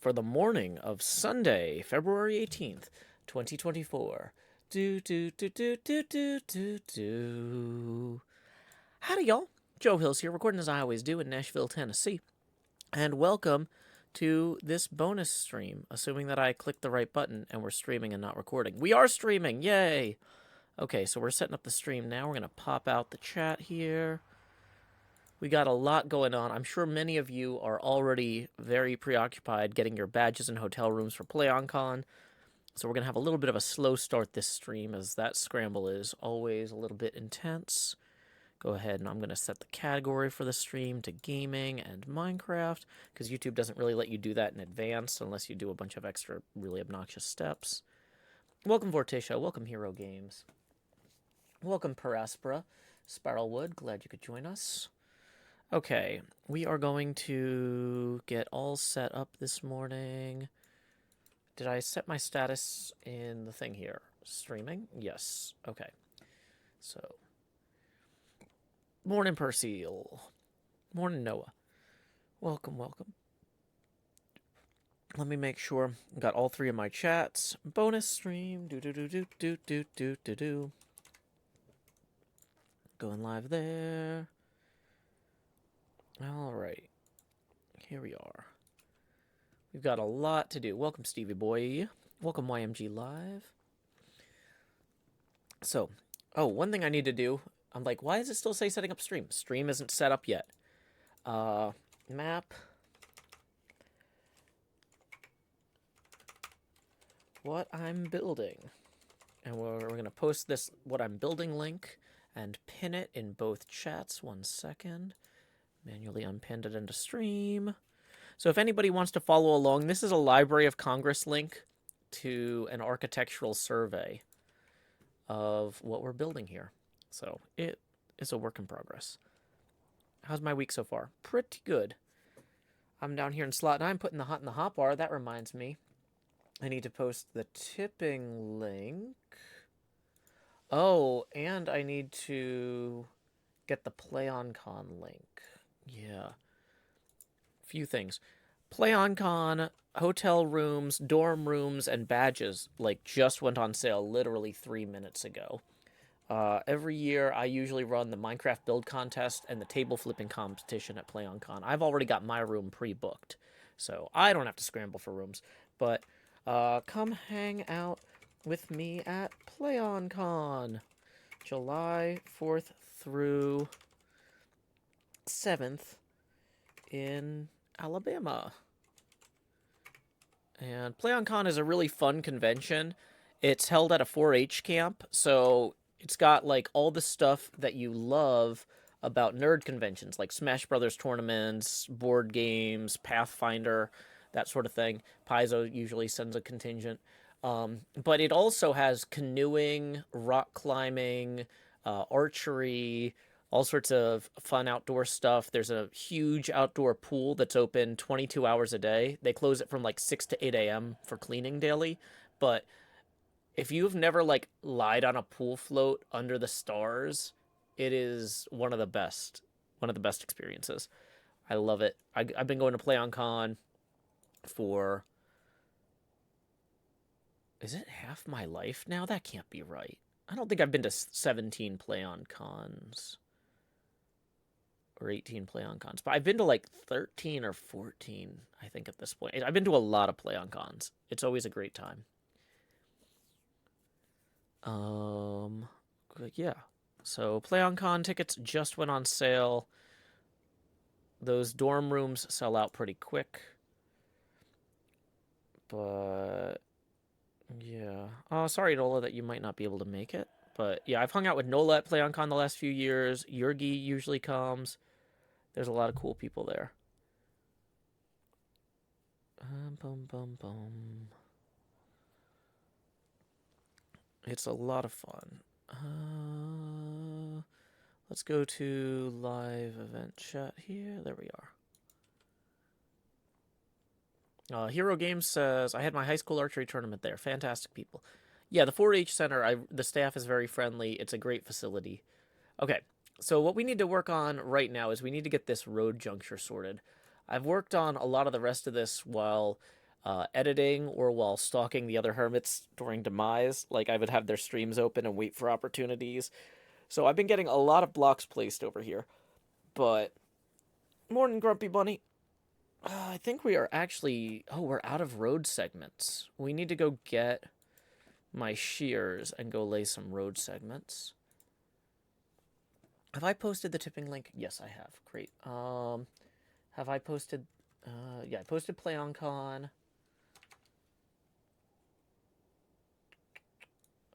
for the morning of Sunday, February 18th, 2024. Do. Howdy, y'all. Joehills here, recording as I always do in Nashville, Tennessee. And welcome to this bonus stream, assuming that I clicked the right button and we're streaming and not recording. We are streaming! Yay! Okay, so we're setting up the stream now. We're going to pop out the chat here. We got a lot going on. I'm sure many of you are already very preoccupied getting your badges and hotel rooms for PlayOnCon. So we're going to have a little bit of a slow start this stream, as that scramble is always a little bit intense. Go ahead and I'm going to set the category for the stream to gaming and Minecraft, because YouTube doesn't really let you do that in advance unless you do a bunch of extra really obnoxious steps. Welcome, Vorticia. Welcome, Hero Games. Welcome, Paraspera. Sparrelwood, glad you could join us. Okay, we are going to get all set up this morning. Did I set my status in the thing here? Streaming? Yes. Okay. So, morning, Perseal. Morning, Noah. Welcome, welcome. Let me make sure I got all three of my chats. Bonus stream. Do. Going live there. All right. Here we are. We've got a lot to do. Welcome, Stevie Boy. Welcome, YMG Live. So, one thing I need to do. I'm like, why does it still say setting up stream? Stream isn't set up yet. Map. What I'm building. And we're going to post this what I'm building link and pin it in both chats. 1 second. Manually unpinned it into stream. So if anybody wants to follow along, this is a Library of Congress link to an architectural survey of what we're building here. So it is a work in progress. How's my week so far? Pretty good. I'm down here in slot 9 putting the hot in the hotbar. That reminds me, I need to post the tipping link. Oh, and I need to get the PlayOnCon link. Yeah. Few things. PlayOnCon, hotel rooms, dorm rooms, and badges, just went on sale literally 3 minutes ago. Every year, I usually run the Minecraft build contest and the table flipping competition at PlayOnCon. I've already got my room pre-booked, so I don't have to scramble for rooms. But come hang out with me at PlayOnCon, July 4th through 7th in Alabama. And PlayOnCon is a really fun convention. It's held at a 4-H camp, so it's got all the stuff that you love about nerd conventions, like Smash Brothers tournaments, board games, Pathfinder, that sort of thing. Paizo usually sends a contingent. But it also has canoeing, rock climbing, archery, all sorts of fun outdoor stuff. There's a huge outdoor pool that's open 22 hours a day. They close it from 6 to 8 a.m. for cleaning daily. But if you've never lied on a pool float under the stars, it is one of the best experiences. I love it. I've been going to PlayOnCon for, is it half my life now? That can't be right. I don't think I've been to 17 PlayOnCons. Or 18 PlayOnCons. But I've been to 13 or 14, I think, at this point. I've been to a lot of PlayOnCons. It's always a great time. Yeah. So PlayOnCon tickets just went on sale. Those dorm rooms sell out pretty quick. But yeah. Oh, sorry, Nola, that you might not be able to make it. But yeah, I've hung out with Nola at PlayOnCon the last few years. Yurgi usually comes. There's a lot of cool people there. It's a lot of fun. Let's go to live event chat here. There we are. Hero Games says, I had my high school archery tournament there. Fantastic people. Yeah, the 4-H Center, the staff is very friendly. It's a great facility. Okay, so what we need to work on right now is we need to get this road juncture sorted. I've worked on a lot of the rest of this while editing or while stalking the other hermits during demise. Like, I would have their streams open and wait for opportunities. So I've been getting a lot of blocks placed over here. But, morning, Grumpy Bunny. I think we are actually... Oh, we're out of road segments. We need to go get my shears and go lay some road segments. Have I posted the tipping link? Yes, I have. Great. Have I posted... yeah, I posted PlayOnCon.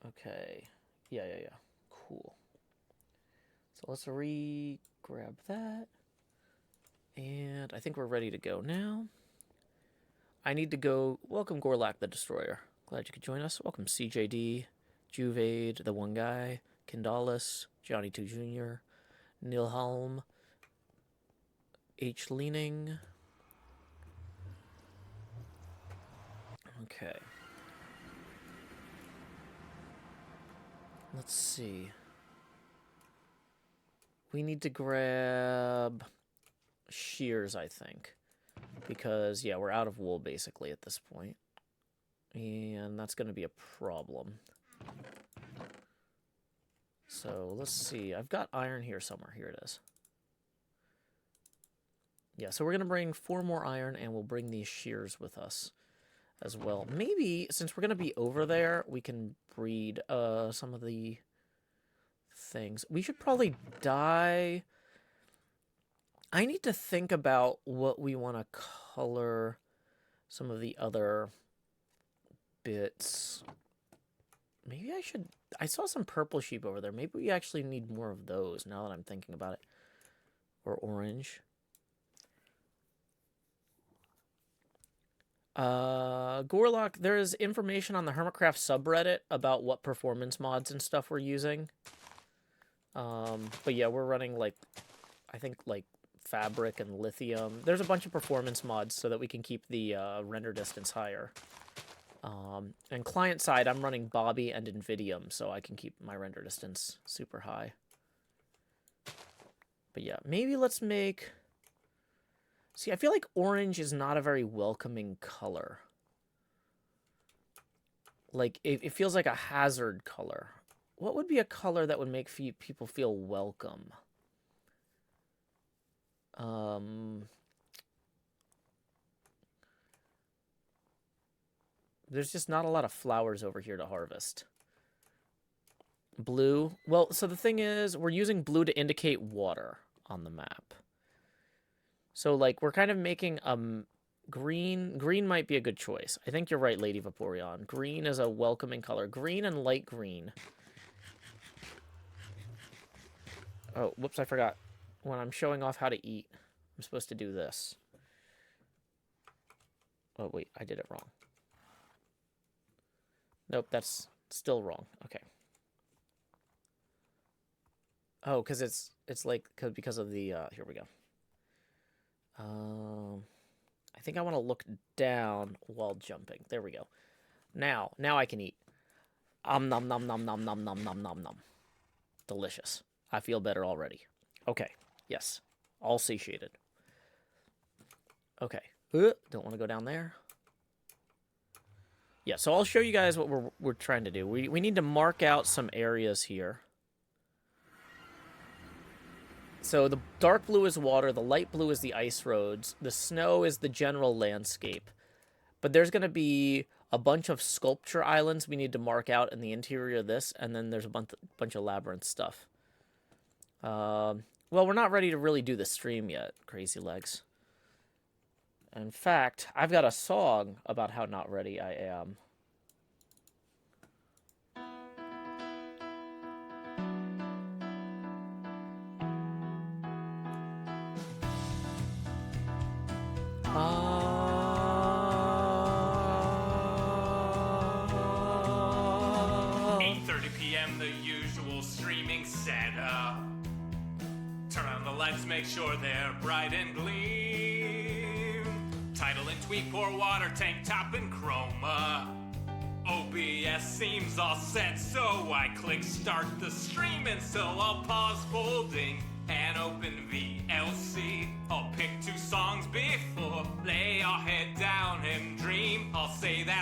Okay. Yeah. Cool. So let's grab that. And I think we're ready to go now. I need to go... Welcome, Gorlak the Destroyer. Glad you could join us. Welcome, CJD, Juvade, the one guy, Kindalis, Johnny2 Jr., Nilholm, H. Leaning. Okay. Let's see. We need to grab shears, I think. Because, yeah, we're out of wool, basically, at this point. And that's going to be a problem. So, let's see. I've got iron here somewhere. Here it is. Yeah, so we're going to bring 4 more iron, and we'll bring these shears with us as well. Maybe, since we're going to be over there, we can breed some of the things. We should probably dye... I need to think about what we want to color some of the other bits. Maybe I should... I saw some purple sheep over there. Maybe we actually need more of those now that I'm thinking about it. Or orange. Gorlock, there is information on the HermitCraft subreddit about what performance mods and stuff we're using. But yeah, we're running, like, I think, like, fabric and lithium. There's a bunch of performance mods so that we can keep the render distance higher. And client side, I'm running Bobby and Invidium, so I can keep my render distance super high. But yeah, maybe let's make... See, I feel like orange is not a very welcoming color. Like, it feels like a hazard color. What would be a color that would make people feel welcome? There's just not a lot of flowers over here to harvest. Blue. Well, so the thing is, we're using blue to indicate water on the map. So, like, we're kind of making green. Green might be a good choice. I think you're right, Lady Vaporeon. Green is a welcoming color. Green and light green. Oh, whoops, I forgot. When I'm showing off how to eat, I'm supposed to do this. Oh, wait, I did it wrong. Nope, that's still wrong. Okay. Oh, because it's like, because of the, here we go. I think I want to look down while jumping. There we go. Now I can eat. Nom nom nom nom nom nom nom nom nom. Delicious. I feel better already. Okay. Yes. All satiated. Okay. Don't want to go down there. Yeah, so I'll show you guys what we're trying to do. We need to mark out some areas here. So the dark blue is water, the light blue is the ice roads, the snow is the general landscape. But there's going to be a bunch of sculpture islands we need to mark out in the interior of this, and then there's a bunch of labyrinth stuff. Well, we're not ready to really do the stream yet, Crazy Legs. In fact, I've got a song about how not ready I am. Make sure they're bright and gleam. Title and tweet, pour water, tank top and chroma. OBS seems all set, so I click start the stream, and so I'll pause folding and open VLC. I'll pick 2 songs before lay our head down and dream.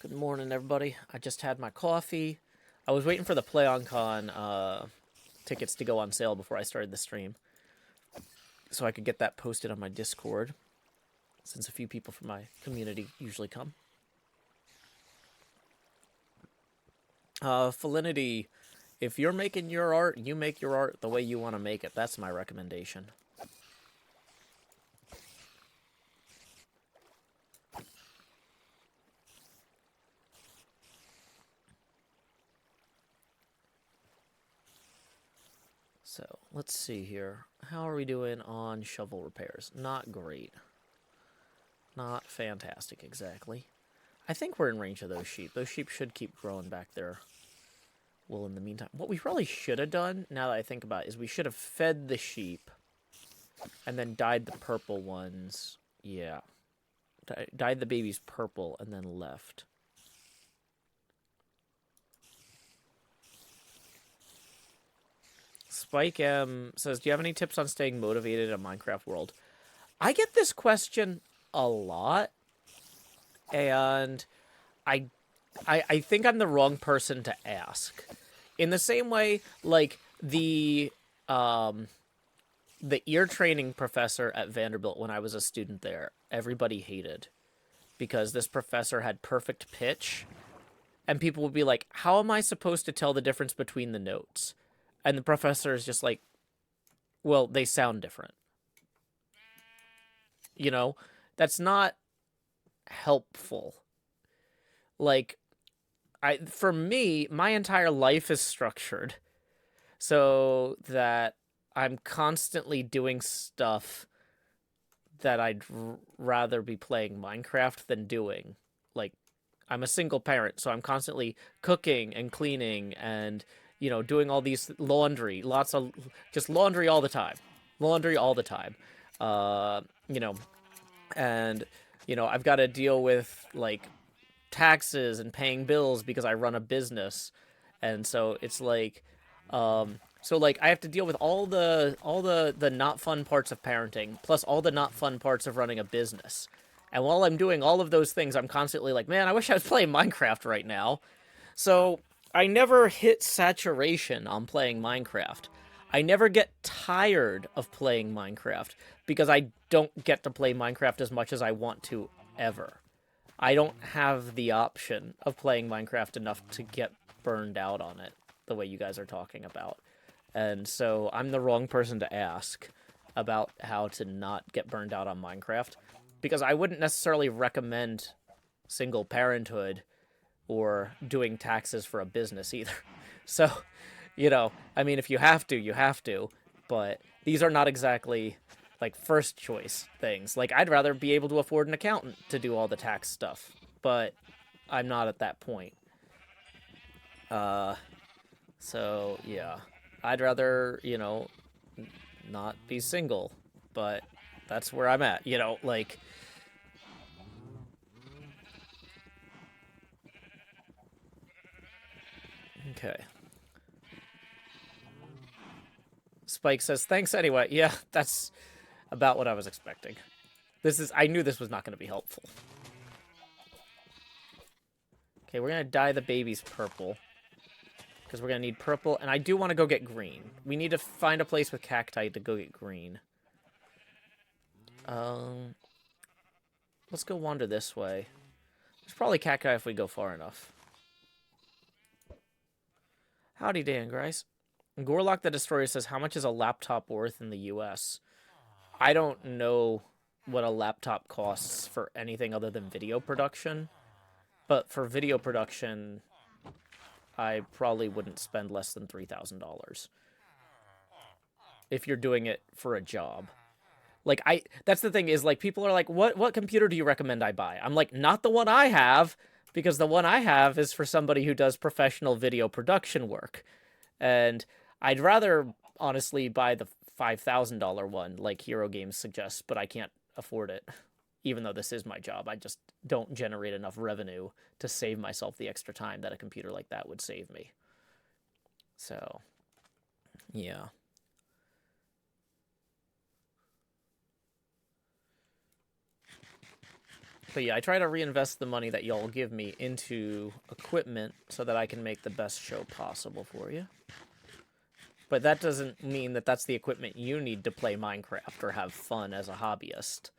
Good morning, everybody. I just had my coffee. I was waiting for the PlayOnCon tickets to go on sale before I started the stream, so I could get that posted on my Discord, since a few people from my community usually come. Felinity, if you're making your art, you make your art the way you want to make it. That's my recommendation. So, let's see here. How are we doing on shovel repairs? Not great. Not fantastic, exactly. I think we're in range of those sheep. Those sheep should keep growing back there. Well, in the meantime, what we probably should have done, now that I think about it, is we should have fed the sheep and then dyed the purple ones. Yeah. Dyed the babies purple and then left. Spike M says, do you have any tips on staying motivated in a Minecraft world? I get this question a lot, and I think I'm the wrong person to ask. In the same way, like, the ear training professor at Vanderbilt when I was a student there, everybody hated, because this professor had perfect pitch, and people would be like, how am I supposed to tell the difference between the notes? And the professor is just like, well, they sound different. You know, that's not helpful. Like, for me, my entire life is structured so that I'm constantly doing stuff that I'd rather be playing Minecraft than doing. Like, I'm a single parent, so I'm constantly cooking and cleaning and, you know, doing all these laundry, lots of just laundry all the time. Laundry all the time. You know, and, you know, I've got to deal with, like, taxes and paying bills because I run a business. And so it's like, so like I have to deal with all the not fun parts of parenting, plus all the not fun parts of running a business. And while I'm doing all of those things, I'm constantly like, man, I wish I was playing Minecraft right now. So I never hit saturation on playing Minecraft. I never get tired of playing Minecraft because I don't get to play Minecraft as much as I want to ever. I don't have the option of playing Minecraft enough to get burned out on it the way you guys are talking about. And so I'm the wrong person to ask about how to not get burned out on Minecraft, because I wouldn't necessarily recommend single parenthood or doing taxes for a business either. So, you know, I mean, if you have to, you have to, but these are not exactly like first choice things. Like, I'd rather be able to afford an accountant to do all the tax stuff, but I'm not at that point. So yeah, I'd rather, you know, not be single, but that's where I'm at, you know, like, okay. Spike says, thanks anyway. Yeah, that's about what I was expecting. I knew this was not going to be helpful. Okay, we're going to dye the babies purple, because we're going to need purple, and I do want to go get green. We need to find a place with cacti to go get green. Let's go wander this way. There's probably cacti if we go far enough. Howdy, Dan Grice. Gorlock the Destroyer says, how much is a laptop worth in the US? I don't know what a laptop costs for anything other than video production. But for video production, I probably wouldn't spend less than $3,000 if you're doing it for a job. Like, that's the thing is, like, people are like, what computer do you recommend I buy? I'm like, not the one I have, because the one I have is for somebody who does professional video production work. And I'd rather, honestly, buy the $5,000 one, like Hero Games suggests, but I can't afford it. Even though this is my job, I just don't generate enough revenue to save myself the extra time that a computer like that would save me. So, yeah. But yeah, I try to reinvest the money that y'all give me into equipment so that I can make the best show possible for you. But that doesn't mean that that's the equipment you need to play Minecraft or have fun as a hobbyist.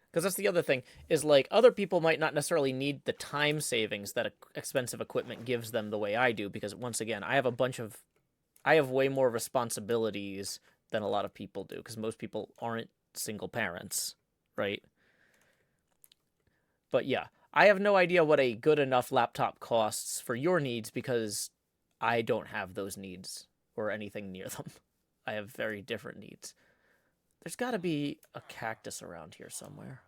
Because that's the other thing, is like, other people might not necessarily need the time savings that expensive equipment gives them the way I do, because once again, I have way more responsibilities than a lot of people do, because most people aren't single parents, right? But yeah, I have no idea what a good enough laptop costs for your needs, because I don't have those needs or anything near them. I have very different needs. There's got to be a cactus around here somewhere.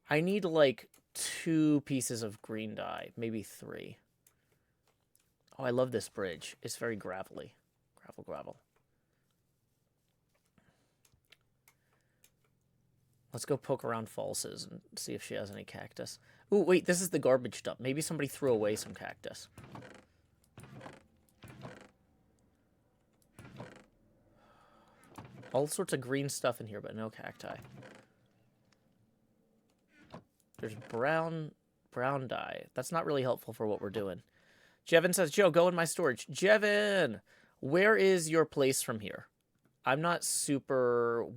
I need, like, 2 pieces of green dye. Maybe 3. Oh, I love this bridge. It's very gravelly. Gravel. Let's go poke around False's and see if she has any cactus. Ooh, wait, this is the garbage dump. Maybe somebody threw away some cactus. All sorts of green stuff in here, but no cacti. There's brown dye. That's not really helpful for what we're doing. Jevin says, Joe, go in my storage. Jevin, where is your place from here? I'm not super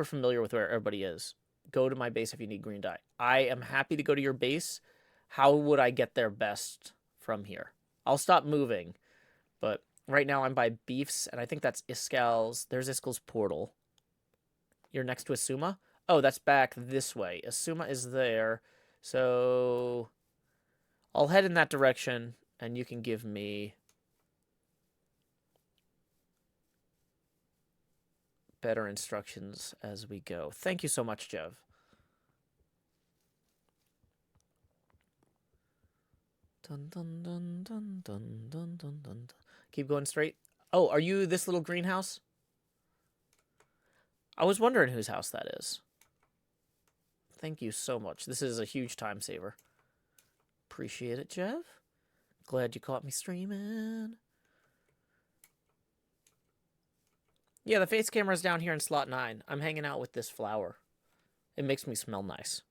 familiar with where everybody is. Go to my base if you need green dye. I am happy to go to your base. How would I get there best from here? I'll stop moving, but right now I'm by Beefs, and I think that's Iskal's. There's Iskal's portal. You're next to Asuma? Oh, that's back this way. Asuma is there. So I'll head in that direction, and you can give me better instructions as we go. Thank you so much, Jev. Dun, dun, dun, dun, dun, dun, dun, dun. Keep going straight. Oh, are you this little greenhouse? I was wondering whose house that is. Thank you so much. This is a huge time saver. Appreciate it, Jev. Glad you caught me streaming. Yeah, the face camera's down here in slot 9. I'm hanging out with this flower. It makes me smell nice.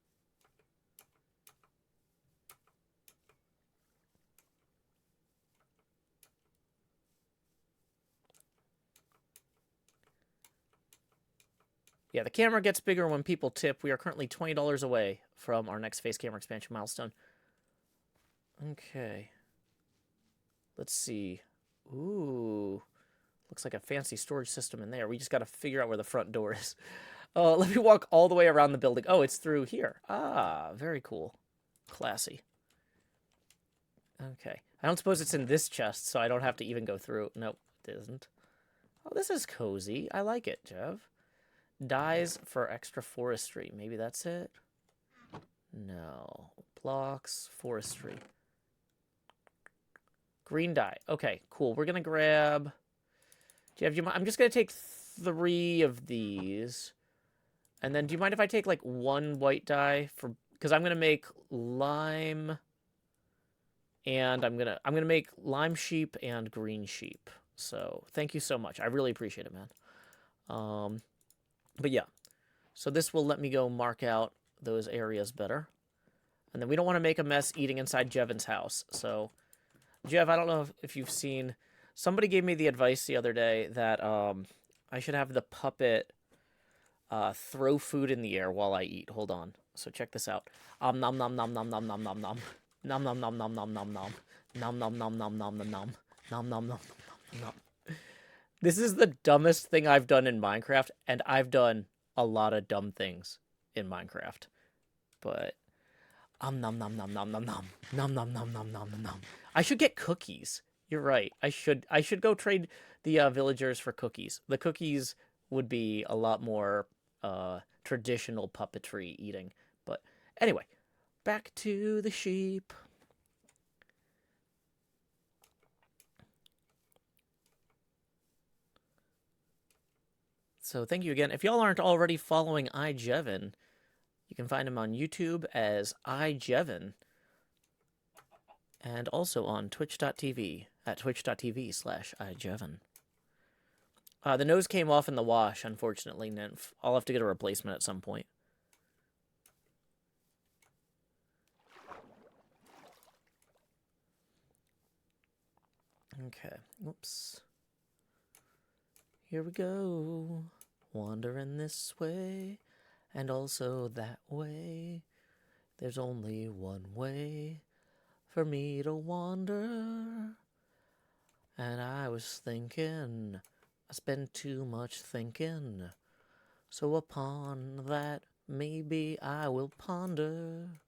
Yeah, the camera gets bigger when people tip. We are currently $20 away from our next face camera expansion milestone. Okay. Let's see. Ooh. Looks like a fancy storage system in there. We just got to figure out where the front door is. Let me walk all the way around the building. Oh, it's through here. Ah, very cool. Classy. Okay. I don't suppose it's in this chest, so I don't have to even go through. Nope, it isn't. Oh, this is cozy. I like it, Jev. Dyes for extra forestry. Maybe that's it? No. Blocks, forestry. Green dye. Okay, cool. We're going to grab... Jeff, do you mind? I'm just going to take 3 of these. And then do you mind if I take, like, 1 white dye for... Because I'm going to make lime... And I'm gonna make lime sheep and green sheep. So thank you so much. I really appreciate it, man. But yeah. So this will let me go mark out those areas better. And then we don't want to make a mess eating inside Jevin's house. So, Jev, I don't know if you've seen... Somebody gave me the advice the other day that I should have the puppet throw food in the air while I eat. Hold on. So check this out. Nom nom nom nom nom nom nom nom. Nom nom nom nom nom nom nom. Nom nom nom nom nom nom nom. Nom nom nom nom nom. This is the dumbest thing I've done in Minecraft, and I've done a lot of dumb things in Minecraft. But nom nom nom nom nom nom nom. Nom nom nom nom nom nom. I should get cookies. You're right. I should go trade the villagers for cookies. The cookies would be a lot more traditional puppetry eating. But anyway, back to the sheep. So thank you again. If y'all aren't already following iJevin, you can find him on YouTube as iJevin. And also on twitch.tv at twitch.tv/iJevin. The nose came off in the wash, unfortunately, Nymph. I'll have to get a replacement at some point. Okay, whoops. Here we go. Wandering this way, and also that way. There's only one way for me to wander. And I was thinking, I spend too much thinking. So upon that, maybe I will ponder.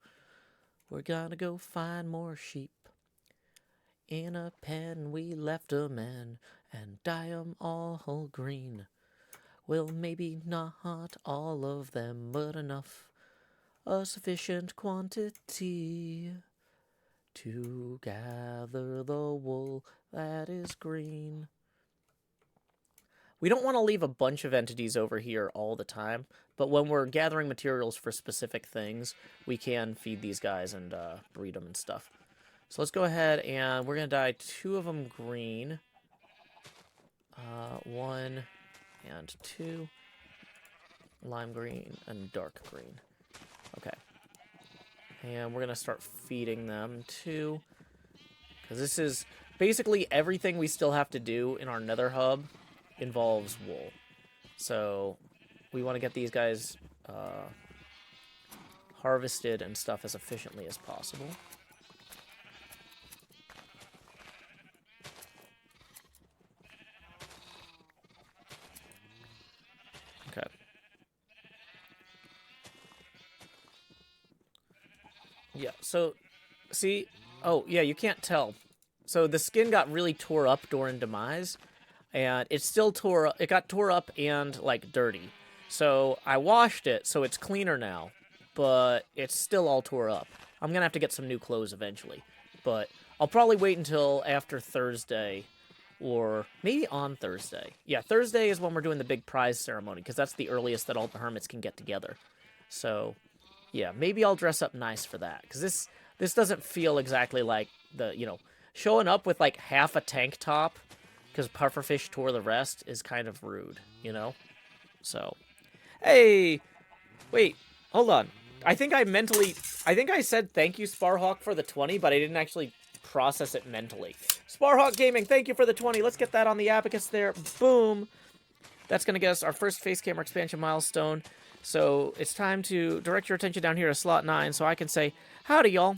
We're gonna go find more sheep. In a pen we left 'em in, and dye 'em all green. Well, maybe not all of them, but enough. A sufficient quantity to gather the wool that is green. We don't want to leave a bunch of entities over here all the time, but when we're gathering materials for specific things, we can feed these guys and breed them and stuff. So let's go ahead and we're going to dye 2 of them green. 1 and 2. Lime green and dark green. Okay. And we're going to start feeding them too. Because this is basically everything we still have to do in our Nether hub involves wool. So we want to get these guys harvested and stuff as efficiently as possible. Okay. Yeah, so, see, oh, yeah, you can't tell. So the skin got really tore up during demise, and it still it got tore up and, like, dirty. So I washed it, so it's cleaner now, but it's still all tore up. I'm gonna have to get some new clothes eventually, but I'll probably wait until after Thursday, or maybe on Thursday. Yeah, Thursday is when we're doing the big prize ceremony, because that's the earliest that all the hermits can get together. So, yeah, maybe I'll dress up nice for that, because this doesn't feel exactly like the, you know, showing up with, like, half a tank top, because pufferfish tore the rest, is kind of rude, you know? So, hey! Wait, hold on. I think I said thank you, Sparhawk, for the 20, but I didn't actually process it mentally. Sparhawk Gaming, thank you for the 20. Let's get that on the abacus there. Boom! That's going to get us our first face camera expansion milestone. So it's time to direct your attention down here to slot 9 so I can say, howdy, y'all.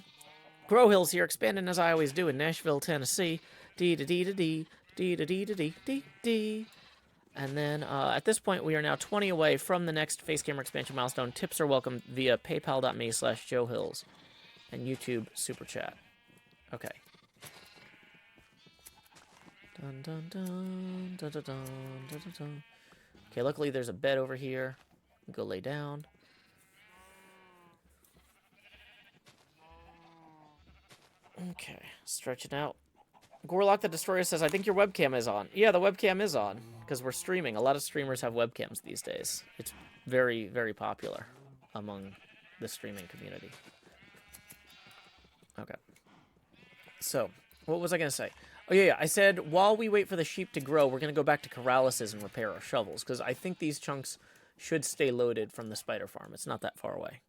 Joehills here, expanding as I always do in Nashville, Tennessee. Dee-da-dee-da-dee, dee-da-dee-da-dee, and then at this point, we are now 20 away from the next face camera expansion milestone. Tips are welcome via paypal.me/Joehills and YouTube Super Chat. Okay. Dun dun dun dun dun dun dun dun dun. Okay, luckily there's a bed over here. Go lay down. Okay, stretch it out. Gorlock the Destroyer says, I think your webcam is on. Yeah, the webcam is on, because we're streaming. A lot of streamers have webcams these days. It's very, very popular among the streaming community. Okay. So, what was I going to say? Oh, yeah, I said, while we wait for the sheep to grow, we're going to go back to Corralises and repair our shovels, because I think these chunks should stay loaded from the spider farm. It's not that far away.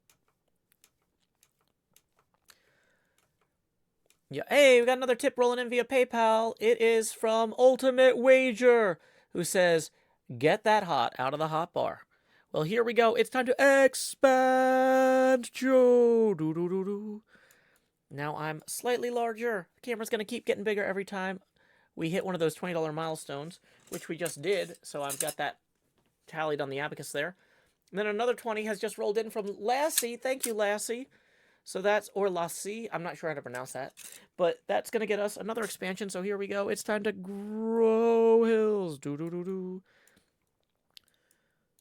Yeah, hey, we got another tip rolling in via PayPal. It is from Ultimate Wager, who says, get that hot out of the hot bar. Well, here we go. It's time to expand Joe. Doo-doo-doo-doo. Now I'm slightly larger. The camera's going to keep getting bigger every time we hit one of those $20 milestones, which we just did. So I've got that tallied on the abacus there. And then another 20 has just rolled in from Lassie. Thank you, Lassie. So that's, or Lassie, I'm not sure how to pronounce that. But that's going to get us another expansion. So here we go. It's time to grow hills. Doo-doo-doo-doo.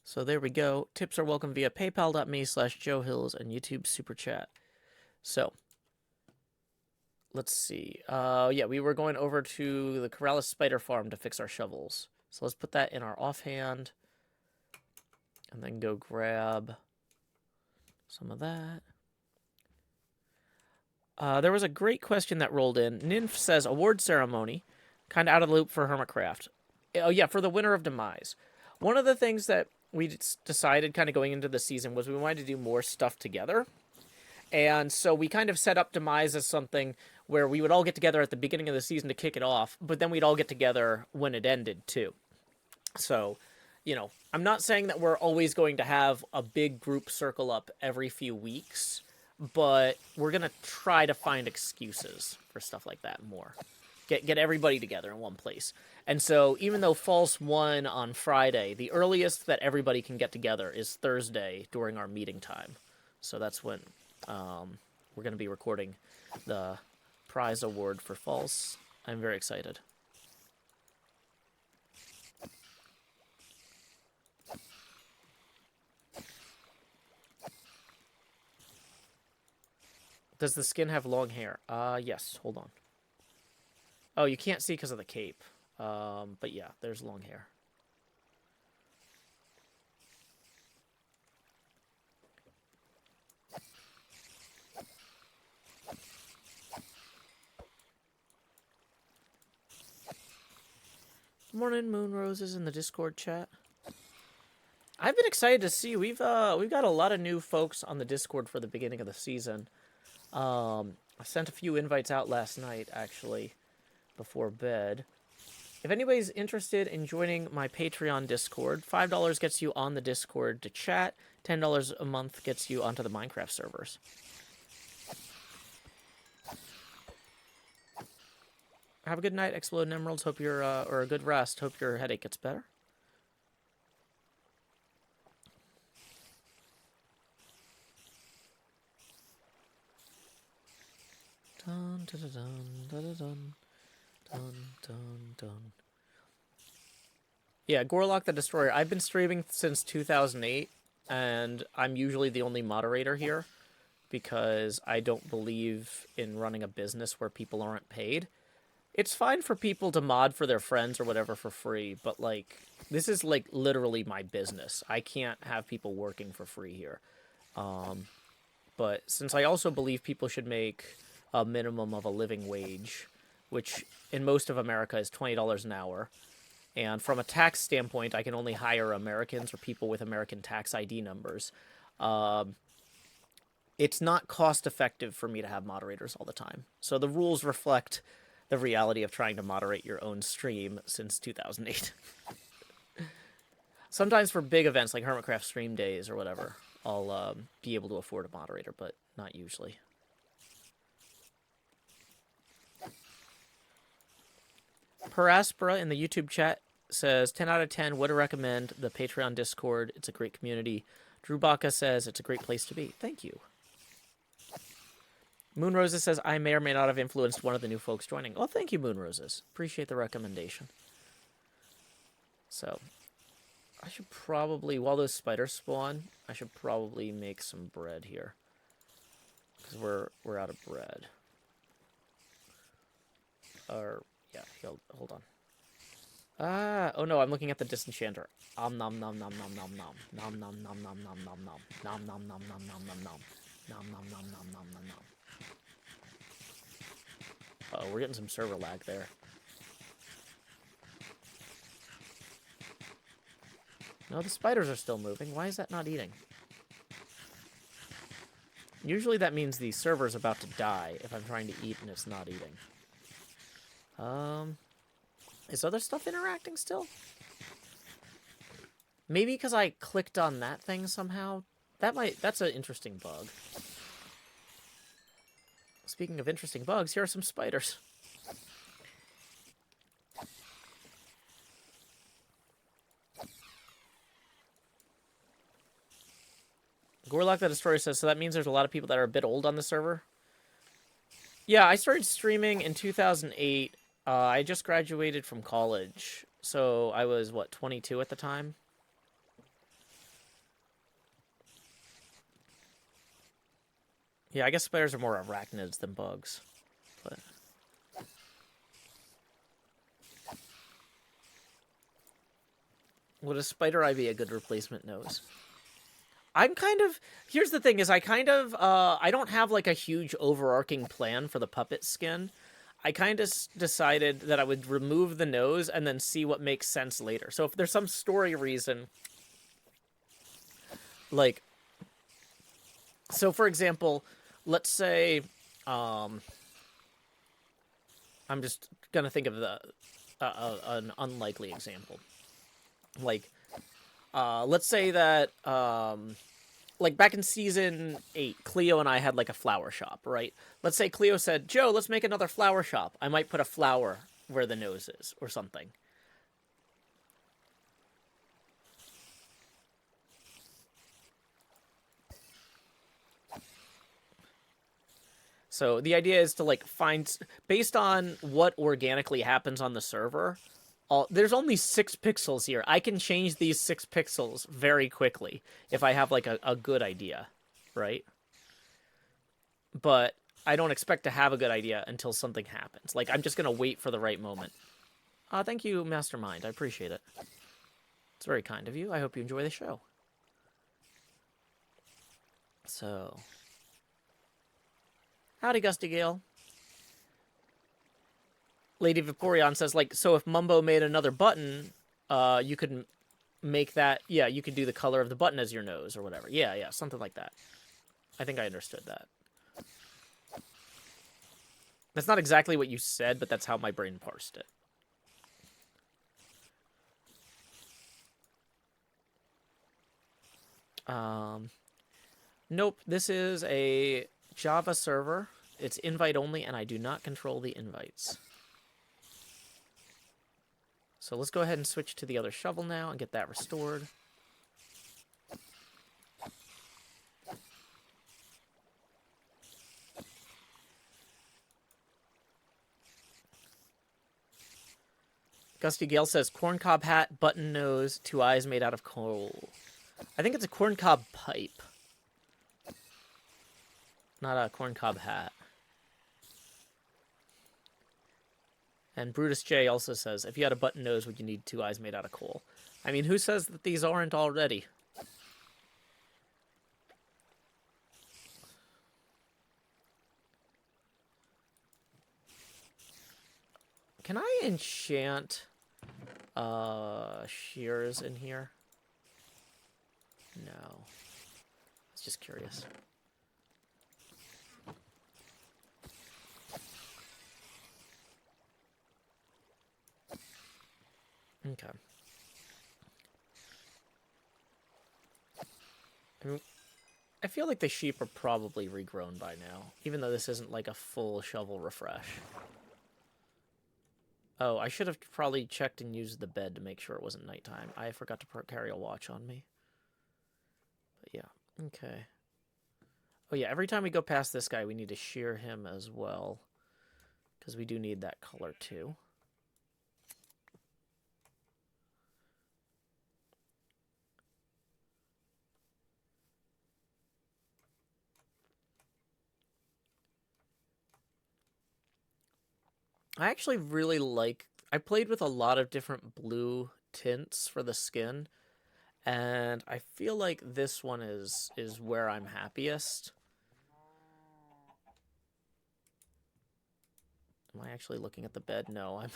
So there we go. Tips are welcome via paypal.me/Joehills and YouTube Super Chat. So, let's see. Yeah, we were going over to the Corrales Spider Farm to fix our shovels. So let's put that in our offhand. And then go grab some of that. There was a great question that rolled in. Nymph says, award ceremony. Kind of out of the loop for HermitCraft. Oh yeah, for the Winter of Demise. One of the things that we decided kind of going into the season was we wanted to do more stuff together. And so we kind of set up Demise as something where we would all get together at the beginning of the season to kick it off, but then we'd all get together when it ended too. So, you know, I'm not saying that we're always going to have a big group circle up every few weeks, but we're going to try to find excuses for stuff like that more. Get everybody together in one place. And so even though False won on Friday, the earliest that everybody can get together is Thursday during our meeting time. So that's when we're going to be recording the prize award for False. I'm very excited. Does the skin have long hair? Yes. Hold on. Oh, you can't see because of the cape. But yeah, there's long hair. Morning, Moon Roses in the Discord chat. I've been excited to see we've got a lot of new folks on the Discord for the beginning of the season. I sent a few invites out last night actually before bed. If anybody's interested in joining my Patreon Discord, $5 gets you on the Discord to chat. $10 a month gets you onto the Minecraft servers. Have a good night, Exploding Emeralds. Hope you're, or a good rest. Hope your headache gets better. Dun, dun, dun, dun, dun, dun, dun, dun, dun. Yeah, Gorlock the Destroyer. I've been streaming since 2008, and I'm usually the only moderator here because I don't believe in running a business where people aren't paid. It's fine for people to mod for their friends or whatever for free, but, like, this is, like, literally my business. I can't have people working for free here. But since I also believe people should make a minimum of a living wage, which in most of America is $20 an hour, and from a tax standpoint, I can only hire Americans or people with American tax ID numbers. It's not cost-effective for me to have moderators all the time. So the rules reflect the reality of trying to moderate your own stream since 2008. Sometimes for big events like HermitCraft stream days or whatever, I'll be able to afford a moderator, but not usually. Paraspera in the YouTube chat says, 10 out of 10, would recommend the Patreon Discord. It's a great community. Drew Baca says, it's a great place to be. Thank you. Moon Roses says, I may or may not have influenced one of the new folks joining. Well, thank you, Moon Roses. Appreciate the recommendation. So, I should probably, while those spiders spawn, I should probably make some bread here. Because we're out of bread. Or, yeah, hold on. Oh no, I'm looking at the disenchanter. Nom nom nom nom nom nom nom. Nom nom nom nom nom nom nom. Nom nom nom nom nom nom nom. Nom nom nom nom nom nom nom. Uh-oh, we're getting some server lag there. No, the spiders are still moving. Why is that not eating? Usually that means the server's about to die if I'm trying to eat and it's not eating. Is other stuff interacting still? Maybe because I clicked on that thing somehow? That's an interesting bug. Speaking of interesting bugs, here are some spiders. Gorlock the Destroyer says, so that means there's a lot of people that are a bit old on the server? Yeah, I started streaming in 2008. I just graduated from college, so I was, what, 22 at the time? Yeah, I guess spiders are more arachnids than bugs. But would a spider eye be a good replacement nose? I'm kind of... Here's the thing, is I don't have, like, a huge overarching plan for the puppet skin. I kind of decided that I would remove the nose and then see what makes sense later. So if there's some story reason, like, so for example, let's say, I'm just gonna think of an unlikely example. Like, let's say that, like back in season 8, Cleo and I had like a flower shop, right? Let's say Cleo said, Joe, let's make another flower shop. I might put a flower where the nose is or something. So the idea is to like find, based on what organically happens on the server, there's only 6 pixels here. I can change these 6 pixels very quickly if I have like a good idea, right? But I don't expect to have a good idea until something happens. Like, I'm just going to wait for the right moment. Thank you, Mastermind. I appreciate it. It's very kind of you. I hope you enjoy the show. So, howdy, Gusty Gale. Lady Vaporeon says, like, so if Mumbo made another button, you could make that, yeah, you could do the color of the button as your nose or whatever. Yeah, yeah, something like that. I think I understood that. That's not exactly what you said, but that's how my brain parsed it. Nope, this is a Java server. It's invite only, and I do not control the invites. So let's go ahead and switch to the other shovel now and get that restored. Gusty Gale says, corncob hat, button nose, 2 eyes made out of coal. I think it's a corncob pipe. Not a corncob hat. And Brutus J also says, if you had a button nose, would you need 2 eyes made out of coal? I mean, who says that these aren't already? Can I enchant shears in here? No. It's just curious. Okay. I feel like the sheep are probably regrown by now, even though this isn't like a full shovel refresh. Oh, I should have probably checked and used the bed to make sure it wasn't nighttime. I forgot to carry a watch on me. But yeah, okay. Oh yeah, every time we go past this guy, we need to shear him as well, because we do need that color too. I actually really like... I played with a lot of different blue tints for the skin, and I feel like this one is where I'm happiest. Am I actually looking at the bed? No, I'm...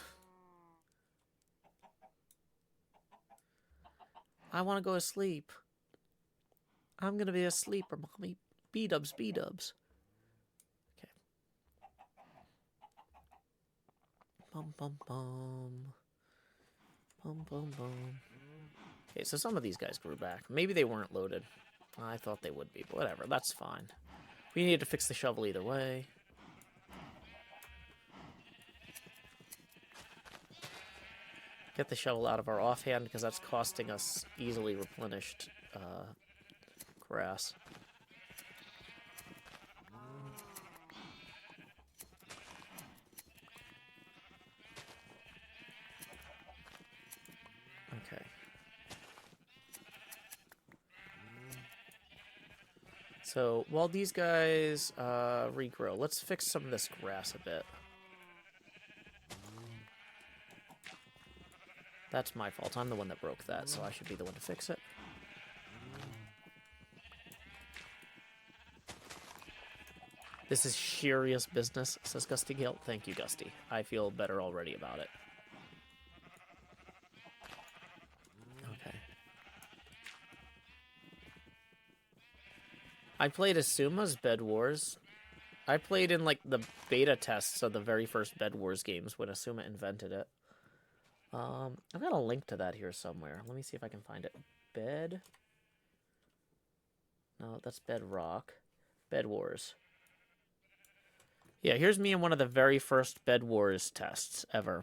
I want to go to sleep. I'm gonna be a sleeper, mommy. B-dubs, B-dubs. Okay. Bum, bum, bum. Bum, bum, bum. Okay, so some of these guys grew back. Maybe they weren't loaded. I thought they would be, but whatever. That's fine. We need to fix the shovel either way. Get the shovel out of our offhand, because that's costing us easily replenished grass. Okay. So, while these guys regrow, let's fix some of this grass a bit. That's my fault. I'm the one that broke that, so I should be the one to fix it. This is serious business, says Gusty Gale. Thank you, Gusty. I feel better already about it. Okay. I played Asuma's Bed Wars. I played in, like, the beta tests of the very first Bed Wars games when Asuma invented it. I've got a link to that here somewhere. Let me see if I can find it. Bed... No, that's Bedrock. Bed Wars. Yeah, here's me in one of the very first Bed Wars tests ever.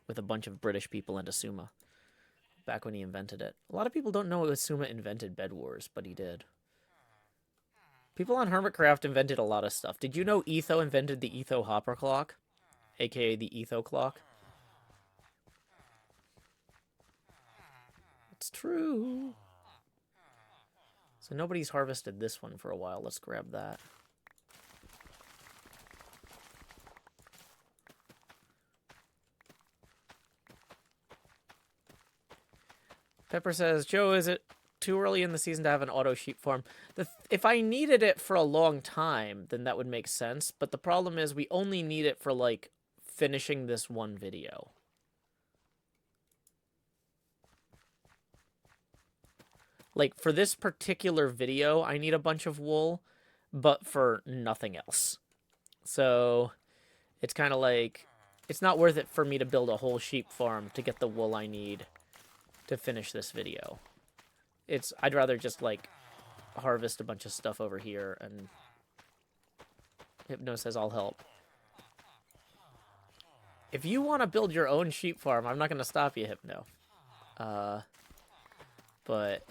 With a bunch of British people and Asuma. Back when he invented it. A lot of people don't know Asuma invented Bed Wars, but he did. People on HermitCraft invented a lot of stuff. Did you know Etho invented the Etho Hopper Clock? AKA the Etho Clock? It's true. So nobody's harvested this one for a while. Let's grab that. Pepper says, Joe, is it too early in the season to have an auto sheep farm? If I needed it for a long time, then that would make sense. But the problem is we only need it for, like, finishing this one video. Like, for this particular video, I need a bunch of wool, but for nothing else. So, it's kind of like, it's not worth it for me to build a whole sheep farm to get the wool I need to finish this video. I'd rather just, like, harvest a bunch of stuff over here, and Hypno says I'll help. If you want to build your own sheep farm, I'm not going to stop you, Hypno. But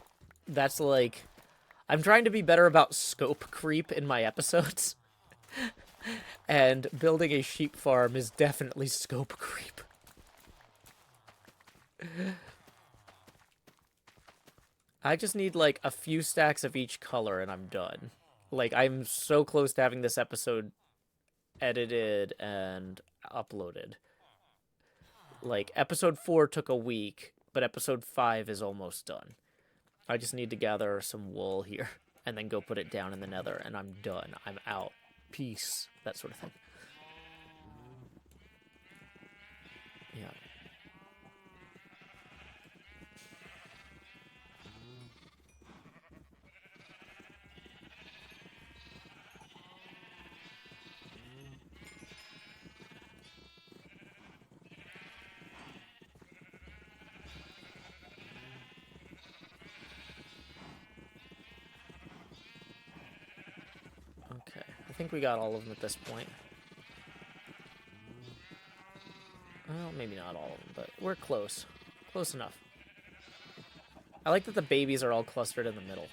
that's like... I'm trying to be better about scope creep in my episodes. And building a sheep farm is definitely scope creep. I just need, like, a few stacks of each color and I'm done. Like, I'm so close to having this episode edited and uploaded. Like, episode 4 took a week, but episode 5 is almost done. I just need to gather some wool here and then go put it down in the Nether, and I'm done. I'm out. Peace. That sort of thing. Yeah. Okay, I think we got all of them at this point. Well, maybe not all of them, but we're close. Close enough. I like that the babies are all clustered in the middle.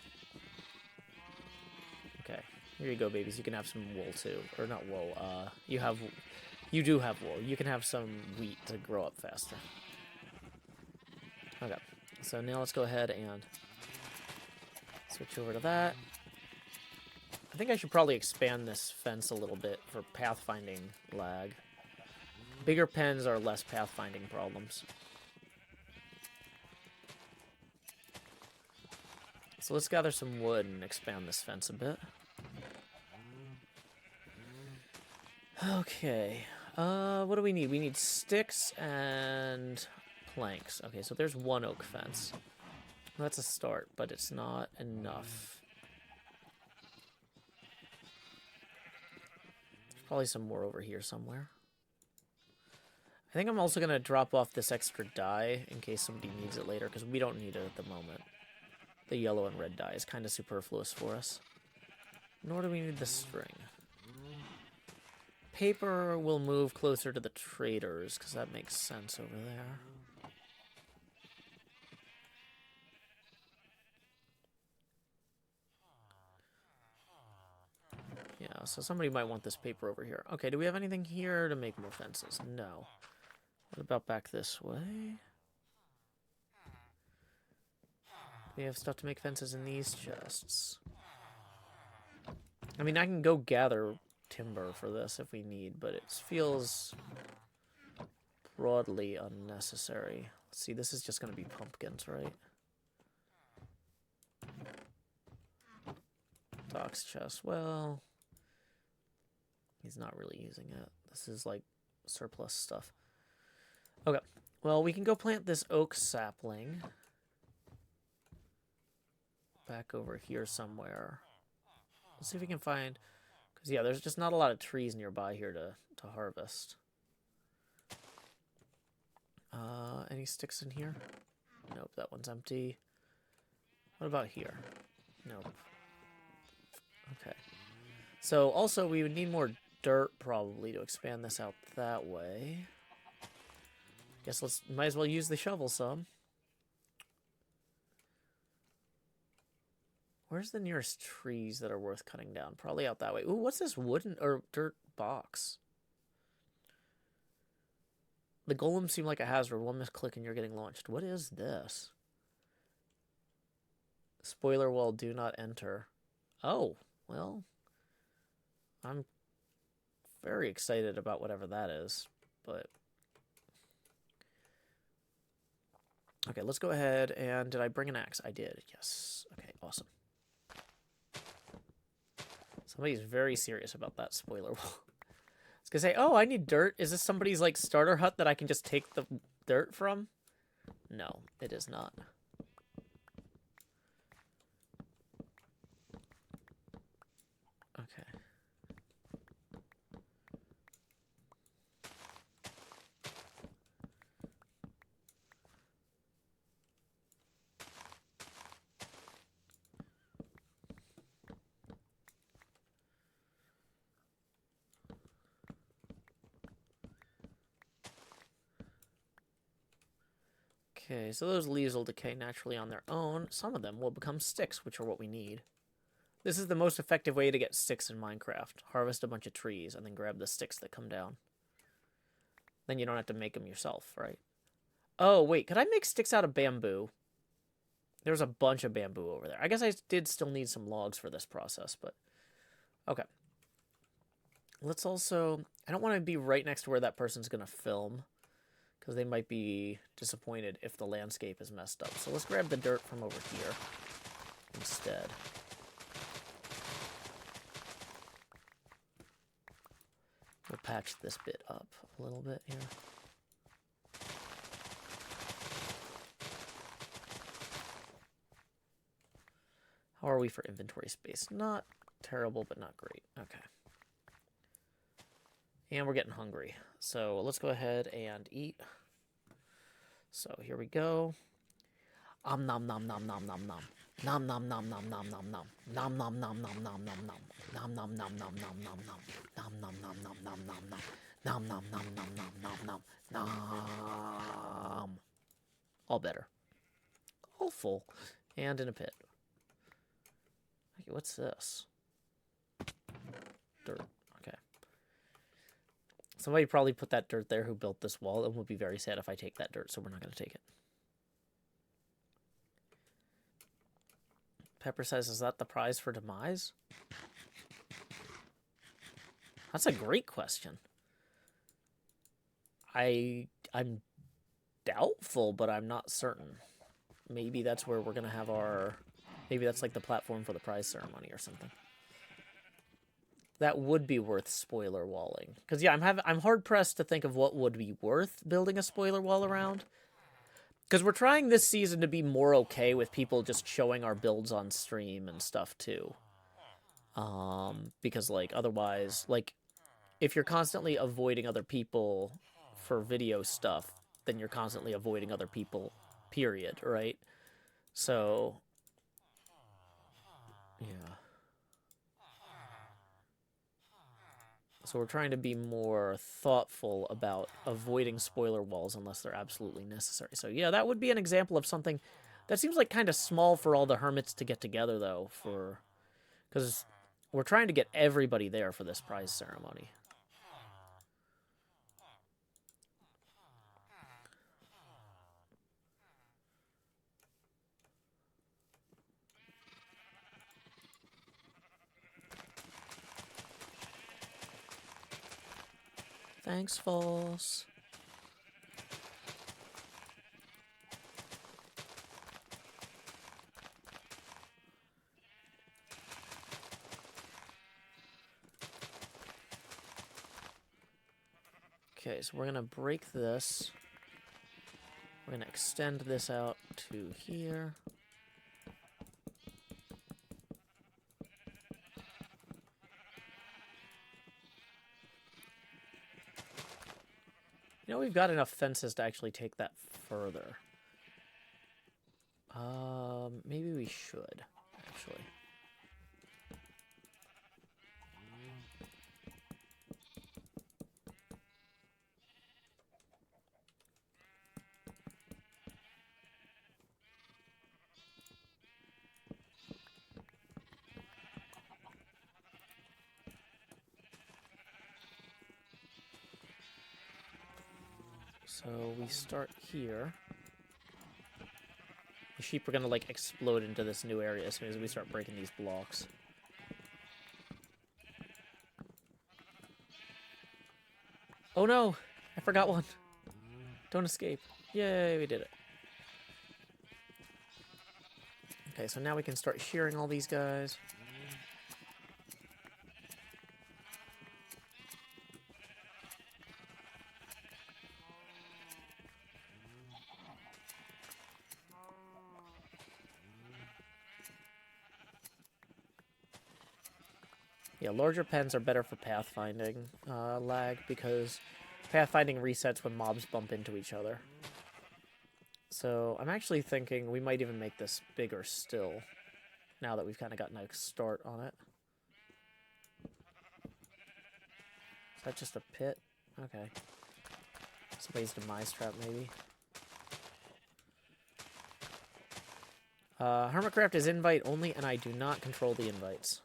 Okay, here you go, babies. You can have some wool, too. Or not wool, you do have wool. You can have some wheat to grow up faster. Okay, so now let's go ahead and switch over to that. I think I should probably expand this fence a little bit for pathfinding lag. Bigger pens are less pathfinding problems. So let's gather some wood and expand this fence a bit. Okay. What do we need? We need sticks and planks. Okay, so there's one oak fence. That's a start, but it's not enough. There's probably some more over here somewhere. I think I'm also going to drop off this extra dye in case somebody needs it later, because we don't need it at the moment. The yellow and red dye is kind of superfluous for us. Nor do we need the string. Paper will move closer to the traders, because that makes sense over there. Yeah, so somebody might want this paper over here. Okay, do we have anything here to make more fences? No. What about back this way? We have stuff to make fences in these chests. I mean, I can go gather timber for this if we need, but it feels broadly unnecessary. Let's see, this is just going to be pumpkins, right? Docks chest, well... He's not really using it. This is like surplus stuff. Okay. Well, we can go plant this oak sapling back over here somewhere. Let's see if we can find... Because, yeah, there's just not a lot of trees nearby here to harvest. Any sticks in here? Nope, that one's empty. What about here? Nope. Okay. So, also, we would need more dirt, probably, to expand this out that way. Guess might as well use the shovel some. Where's the nearest trees that are worth cutting down? Probably out that way. Ooh, what's this wooden or dirt box? The golems seem like a hazard. One misclick and you're getting launched. What is this? Spoiler wall, do not enter. Oh, well. I'm very excited about whatever that is, but... Okay, let's go ahead and... Did I bring an axe? I did, yes. Okay, awesome. Somebody's very serious about that spoiler wall. I was gonna say, oh, I need dirt. Is this somebody's, like, starter hut that I can just take the dirt from? No, it is not. Okay. Okay, so those leaves will decay naturally on their own. Some of them will become sticks, which are what we need. This is the most effective way to get sticks in Minecraft. Harvest a bunch of trees and then grab the sticks that come down. Then you don't have to make them yourself, right? Oh, wait, could I make sticks out of bamboo? There's a bunch of bamboo over there. I guess I did still need some logs for this process, but... Okay. Let's also... I don't want to be right next to where that person's going to film, because they might be disappointed if the landscape is messed up. So let's grab the dirt from over here instead. We'll patch this bit up a little bit here. How are we for inventory space? Not terrible, but not great. Okay. And we're getting hungry. So let's go ahead and eat. So here we go. Nom nom nom nom nom nom nom. Nom nom nom nom nom nom nom. Nom nom nom nom nom nom nom. Nom nom nom nom nom nom nom. Nom nom nom nom nom nom nom. Nom nom nom nom nom nom nom. Nom. All better. All full. And in a pit. Okay, what's this? Dirt. Okay. Somebody probably put that dirt there who built this wall and will be very sad if I take that dirt, so we're not going to take it. Pepper says, is that the prize for demise? That's a great question. I'm doubtful, but I'm not certain. Maybe that's where we're going to have our... Maybe that's like the platform for the prize ceremony or something. That would be worth spoiler walling. Because, yeah, I'm hard-pressed to think of what would be worth building a spoiler wall around. Because we're trying this season to be more okay with people just showing our builds on stream and stuff, too. Because, like, otherwise, like, if you're constantly avoiding other people for video stuff, then you're constantly avoiding other people, period, right? So, yeah. So we're trying to be more thoughtful about avoiding spoiler walls unless they're absolutely necessary. So yeah, that would be an example of something that seems like kind of small for all the hermits to get together, though, because we're trying to get everybody there for this prize ceremony. Thanks, False. Okay, so we're gonna break this. We're gonna extend this out to here. You know, we've got enough fences to actually take that further. Maybe we should, actually. So we start here. The sheep are gonna, like, explode into this new area as soon as we start breaking these blocks. Oh no! I forgot one. Don't escape. Yay, we did it. Okay, so now we can start shearing all these guys. Yeah, larger pens are better for pathfinding lag because pathfinding resets when mobs bump into each other. So I'm actually thinking we might even make this bigger still, now that we've kind of gotten a start on it. Is that just a pit? Okay. Somebody's demise trap, maybe. HermitCraft is invite only, and I do not control the invites.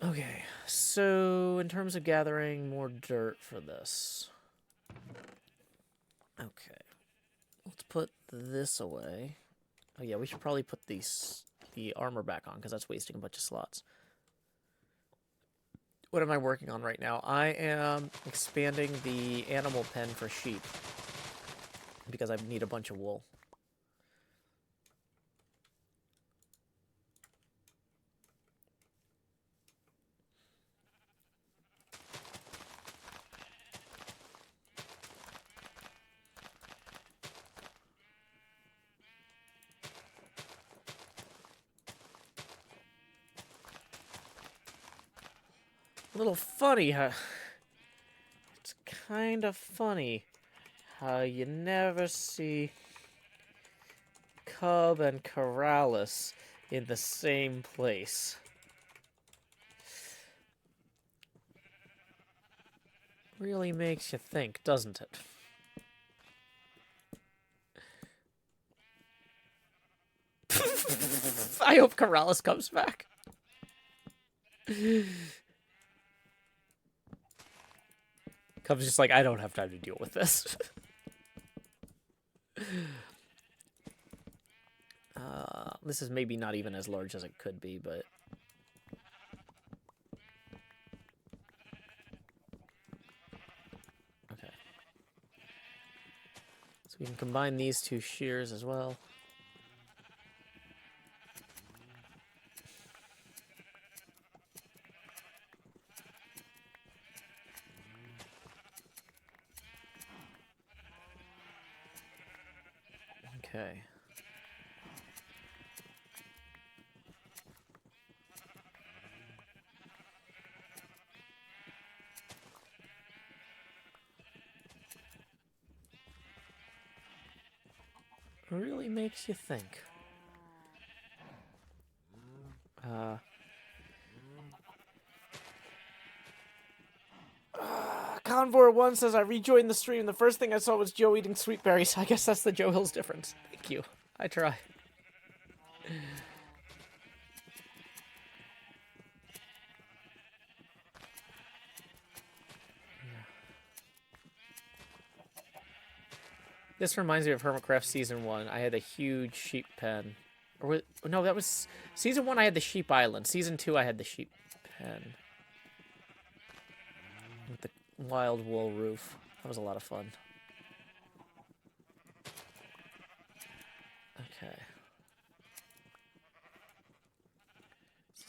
Okay, so in terms of gathering more dirt for this. Okay. Let's put this away. Oh yeah, we should probably put the armor back on, because that's wasting a bunch of slots. What am I working on right now? I am expanding the animal pen for sheep, because I need a bunch of wool. A little funny, huh? It's kind of funny how you never see Cub and Corrales in the same place. Really makes you think, doesn't it? I hope Corrales comes back. Cub's just like, I don't have time to deal with this. This is maybe not even as large as it could be, but... Okay. So we can combine these two shears as well. Okay. Really makes you think. Convor1 says, I rejoined the stream. The first thing I saw was Joe eating sweet berries. I guess that's the Joehills difference. Thank you. I try. This reminds me of HermitCraft Season 1. I had a huge sheep pen. Or no, that was... Season 1 I had the sheep island. Season 2 I had the sheep pen. With the wild wool roof. That was a lot of fun. Okay.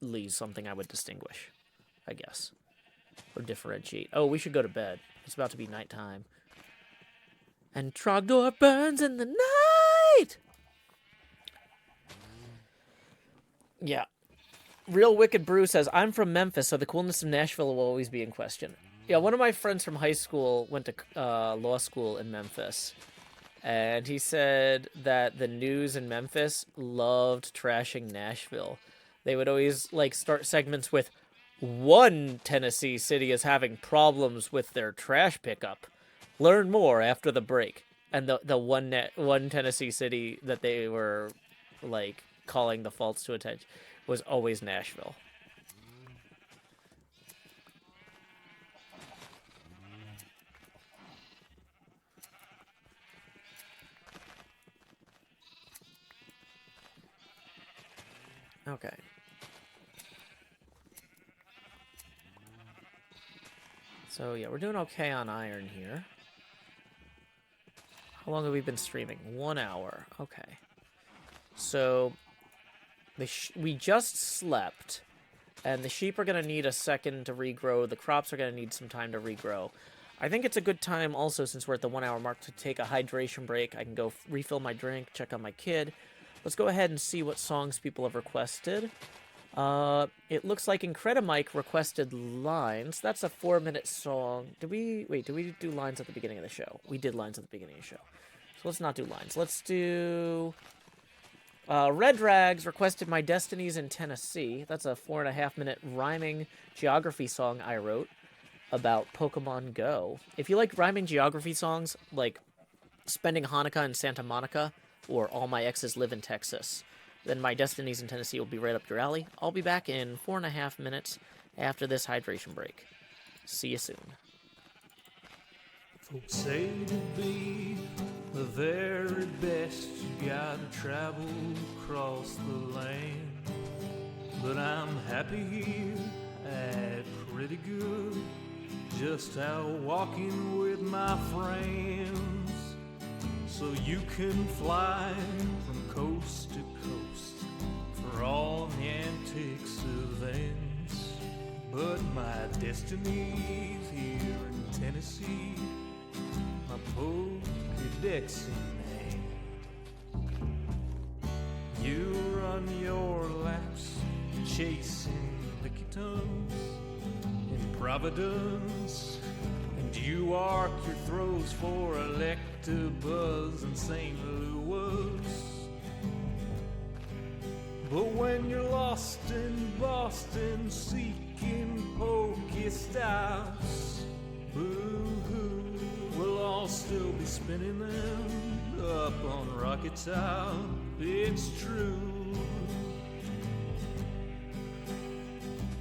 immediately something I would distinguish, I guess. Or differentiate. Oh, we should go to bed. It's about to be nighttime. And Trogdor burns in the night! Yeah. Real Wicked Brew says, I'm from Memphis, so the coolness of Nashville will always be in question. Yeah, one of my friends from high school went to law school in Memphis. And he said that the news in Memphis loved trashing Nashville. They would always, like, start segments with, one Tennessee city is having problems with their trash pickup. Learn more after the break. And the one Tennessee city that they were, like, calling the faults to attention was always Nashville. Okay. So, yeah, we're doing okay on iron here. How long have we been streaming? 1 hour. Okay. So, we just slept, and the sheep are going to need a second to regrow. The crops are going to need some time to regrow. I think it's a good time also, since we're at the 1 hour mark, to take a hydration break. I can go refill my drink, check on my kid. Let's go ahead and see what songs people have requested. It looks like Incredimike requested Lines. That's a 4-minute song. Did we do Lines at the beginning of the show? We did Lines at the beginning of the show. So let's not do Lines. Let's do... Red Rags requested My Destinies in Tennessee. That's a 4.5-minute rhyming geography song I wrote about Pokemon Go. If you like rhyming geography songs, like Spending Hanukkah in Santa Monica, or All My Exes Live in Texas, then My Destinies in Tennessee will be right up your alley. I'll be back in 4.5 minutes after this hydration break. See you soon. Folks say to be the very best, you gotta travel across the land. But I'm happy here at pretty good, just out walking with my friends. So you can fly from coast to coast for all the antics events. But my destiny's here in Tennessee, my Pokédex in hand. You run your laps chasing Lickitung in Providence, and you arc your throws for Electabuzz in St. Louis. But when you're lost in Boston seeking Pokestops, boo-hoo, we'll all still be spinning them up on Rocket Top. It's true.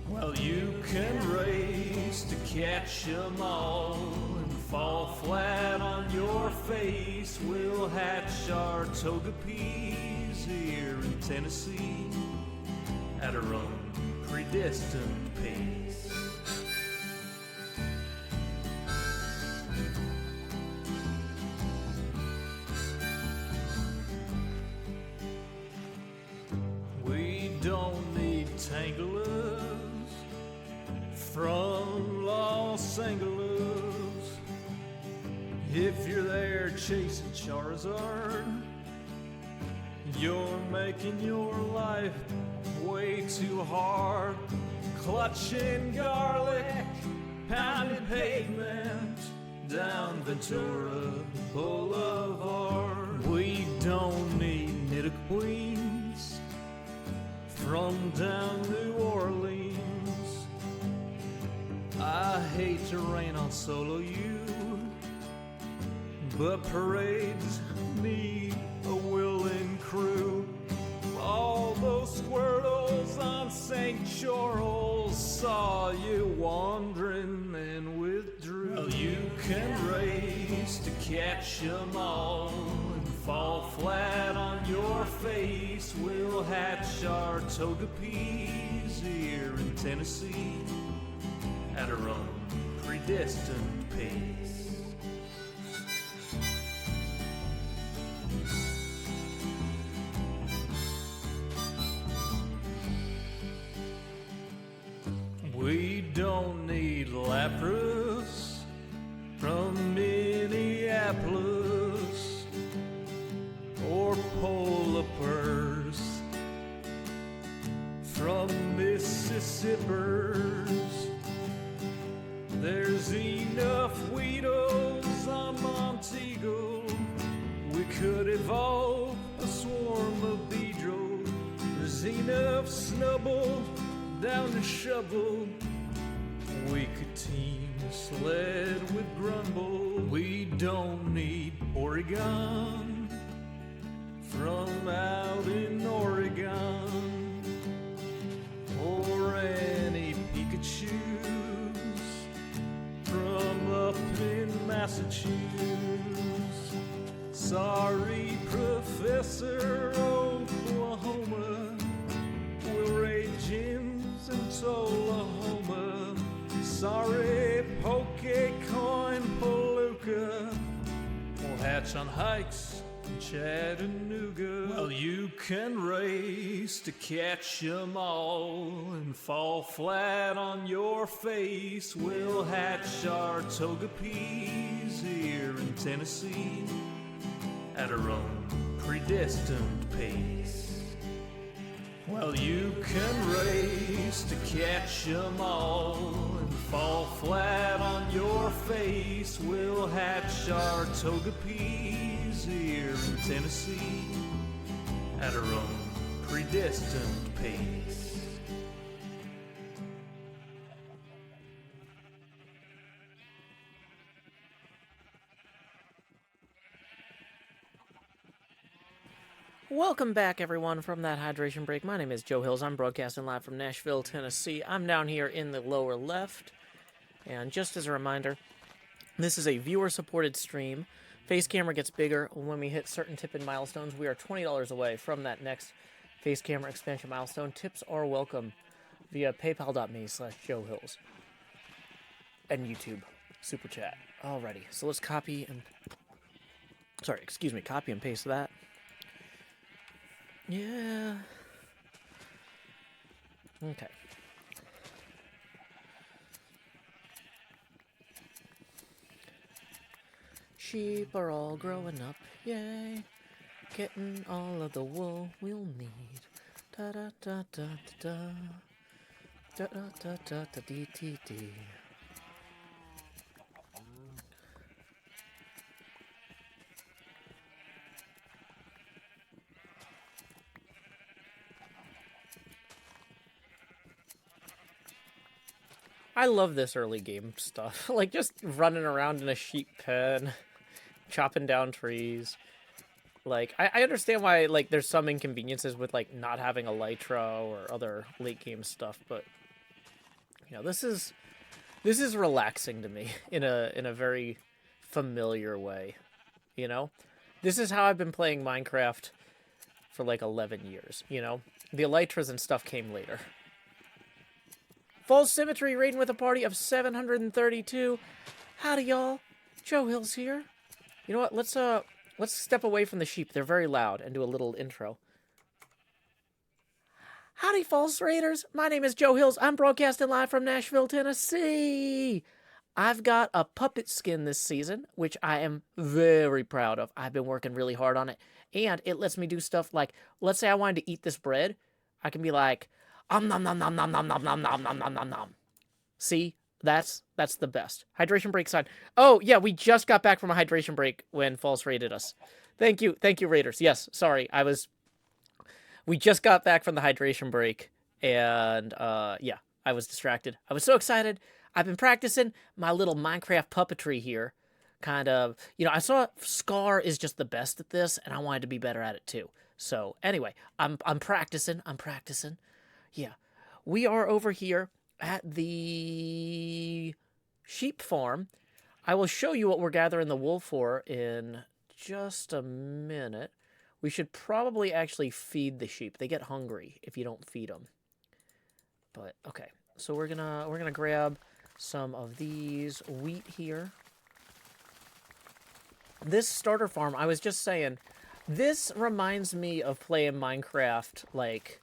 Well, you can race to catch 'em all and fall flat on your face. We'll hatch our Togepi's here in Tennessee at our own predestined pace. We don't need Tanglers from Los Angeles. If you're there chasing Charizard, you're making your life way too hard. Clutching garlic, pounding pavement down Ventura Boulevard. We don't need Nidoqueens from down New Orleans. I hate to rain on solo you, but parades need a willing crew. All those Squirtles on St. Charles saw you wandering and withdrew. Well, you can race to catch 'em all and fall flat on your face. We'll hatch our Togepi's here in Tennessee at our own predestined pace. evolve a swarm of beedrill. There's enough snubble down to shovel. We could team sled with Grumble. We don't need Oregon from out in Oregon, or any Pikachus from up in Massachusetts. Sorry, Professor Oklahoma, we'll raid gyms in Tullahoma. Sorry, Pokecoin Palooka, we'll hatch on hikes in Chattanooga. Well, you can race to catch 'em all and fall flat on your face. We'll hatch our toga peas here in Tennessee at our own predestined pace. Well, you can race to catch 'em all and fall flat on your face. We'll hatch our toga peas here in Tennessee at our own predestined pace. Welcome back, everyone, from that hydration break. My name is Joehills. I'm broadcasting live from Nashville, Tennessee. I'm down here in the lower left. And just as a reminder, this is a viewer-supported stream. Face camera gets bigger when we hit certain tip-in milestones. We are $20 away from that next face camera expansion milestone. Tips are welcome via paypal.me/Joehills and YouTube Super Chat. Alrighty, so let's copy and paste that. Yeah. Okay. Sheep are all growing up, yay. Getting all of the wool we'll need. Da da da da da da da da da da dee dee dee. I love this early game stuff. Like, just running around in a sheep pen, chopping down trees. Like, I understand why, like, there's some inconveniences with, like, not having elytra or other late game stuff, but, you know, this is relaxing to me in a very familiar way, you know? This is how I've been playing Minecraft for, like, 11 years, you know? The elytras and stuff came later. False Symmetry raiding with a party of 732. Howdy, y'all. Joehills here. You know what? Let's step away from the sheep. They're very loud, and do a little intro. Howdy, False Raiders. My name is Joehills. I'm broadcasting live from Nashville, Tennessee. I've got a puppet skin this season, which I am very proud of. I've been working really hard on it, and it lets me do stuff like, let's say I wanted to eat this bread. I can be like, nom nom nom nom nom nom nom nom nom nom nom nom. See, that's the best. Hydration break sign. Oh yeah, we just got back from a hydration break when False raided us. Thank you, Raiders. Yes, sorry, we just got back from the hydration break, and yeah, I was distracted. I was so excited. I've been practicing my little Minecraft puppetry here. Kind of, you know, I saw Scar is just the best at this, and I wanted to be better at it too. So anyway, I'm practicing. Yeah, we are over here at the sheep farm. I will show you what we're gathering the wool for in just a minute. We should probably actually feed the sheep. They get hungry if you don't feed them. But okay, so we're gonna grab some of these wheat here. This starter farm, I was just saying, this reminds me of playing Minecraft like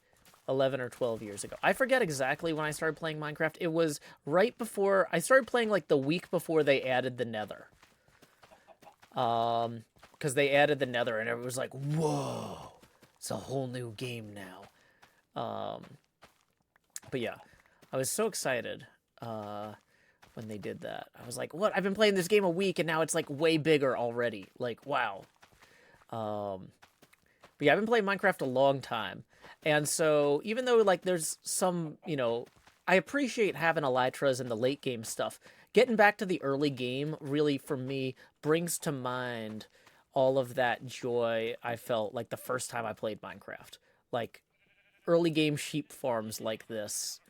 11 or 12 years ago. I forget exactly when I started playing Minecraft. It was right before I started playing, like the week before they added the Nether. Because they added the Nether and it was like, whoa, it's a whole new game now. But yeah, I was so excited when they did that. I was like, what? I've been playing this game a week and now it's like way bigger already. Like, wow. But yeah, I've been playing Minecraft a long time. And so even though like there's some, I appreciate having elytras and the late game stuff. Getting back to the early game really for me brings to mind all of that joy I felt like the first time I played Minecraft. Like early game sheep farms like this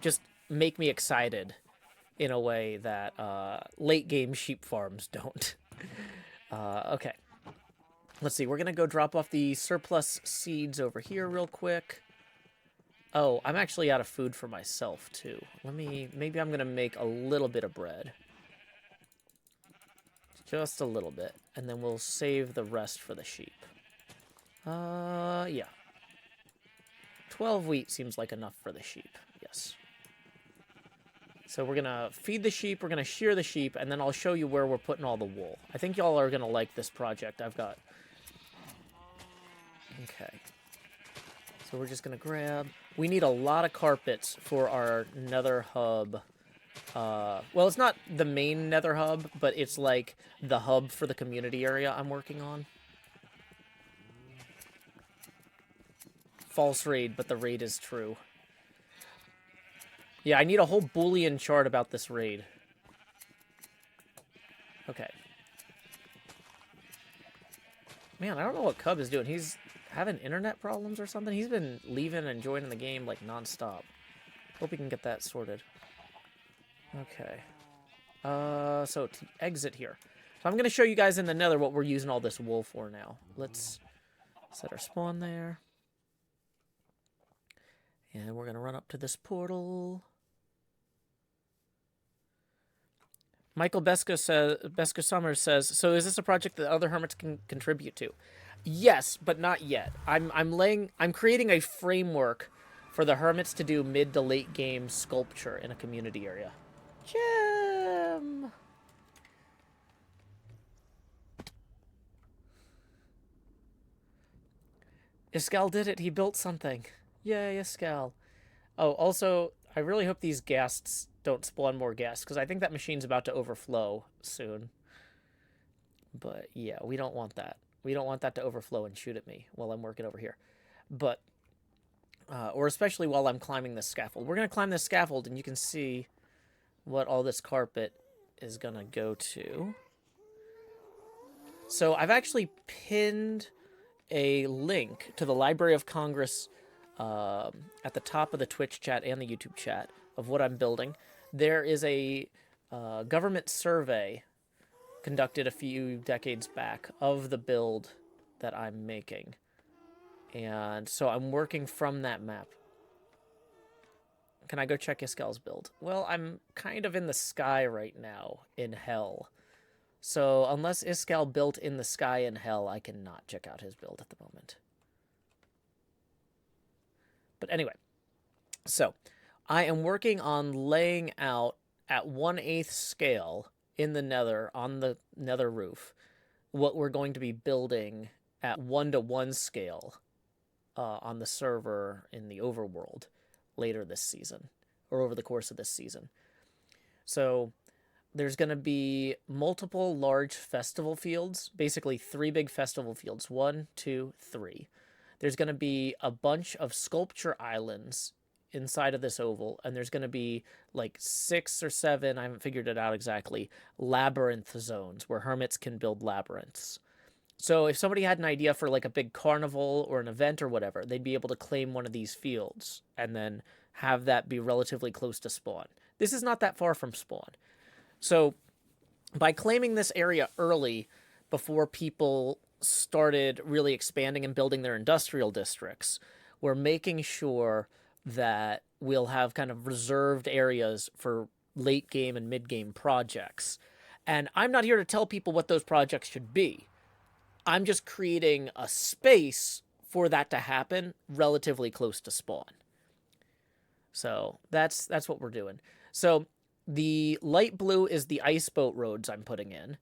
just make me excited in a way that late game sheep farms don't. Okay. Let's see, we're going to go drop off the surplus seeds over here real quick. Oh, I'm actually out of food for myself, too. Maybe I'm going to make a little bit of bread. Just a little bit. And then we'll save the rest for the sheep. Yeah. 12 wheat seems like enough for the sheep, yes. So we're going to feed the sheep, we're going to shear the sheep, and then I'll show you where we're putting all the wool. I think y'all are going to like this project I've got. Okay. So we're just going to grab... We need a lot of carpets for our nether hub. Well, it's not the main nether hub, but it's like the hub for the community area I'm working on. False raid, but the raid is true. Yeah, I need a whole Boolean chart about this raid. Okay. Man, I don't know what Cub is doing. He's having internet problems or something. He's been leaving and joining the game like nonstop. Hope we can get that sorted. Okay. So to exit here. So I'm going to show you guys in the nether what we're using all this wool for now. Let's set our spawn there. And we're going to run up to this portal. Michael Beska Summers says, so is this a project that other hermits can contribute to? Yes, but not yet. I'm creating a framework for the hermits to do mid to late game sculpture in a community area. Jim! Iskal did it. He built something. Yay, Iskal. Oh, also, I really hope these ghasts don't spawn more ghasts, because I think that machine's about to overflow soon. But, yeah, we don't want that. We don't want that to overflow and shoot at me while I'm working over here. But, or especially while I'm climbing this scaffold. We're going to climb this scaffold, and you can see what all this carpet is going to go to. So, I've actually pinned a link to the Library of Congress at the top of the Twitch chat and the YouTube chat of what I'm building. There is a government survey conducted a few decades back of the build that I'm making. And so I'm working from that map. Can I go check Iskal's build? Well, I'm kind of in the sky right now, in hell. So unless Iskal built in the sky in hell, I cannot check out his build at the moment. But anyway, so I am working on laying out at 1/8 scale in the nether, on the nether roof, what we're going to be building at 1:1 scale on the server in the overworld later this season, or over the course of this season. So there's going to be multiple large festival fields, basically 3 big festival fields, 1, 2, 3. There's going to be a bunch of sculpture islands inside of this oval, and there's going to be like 6 or 7, I haven't figured it out exactly, labyrinth zones where hermits can build labyrinths. So if somebody had an idea for like a big carnival or an event or whatever, they'd be able to claim one of these fields and then have that be relatively close to spawn. This is not that far from spawn. So by claiming this area early, before people started really expanding and building their industrial districts, we're making sure that we'll have kind of reserved areas for late game and mid game projects. And I'm not here to tell people what those projects should be. I'm just creating a space for that to happen relatively close to spawn. So that's what we're doing. So the light blue is the ice boat roads I'm putting in.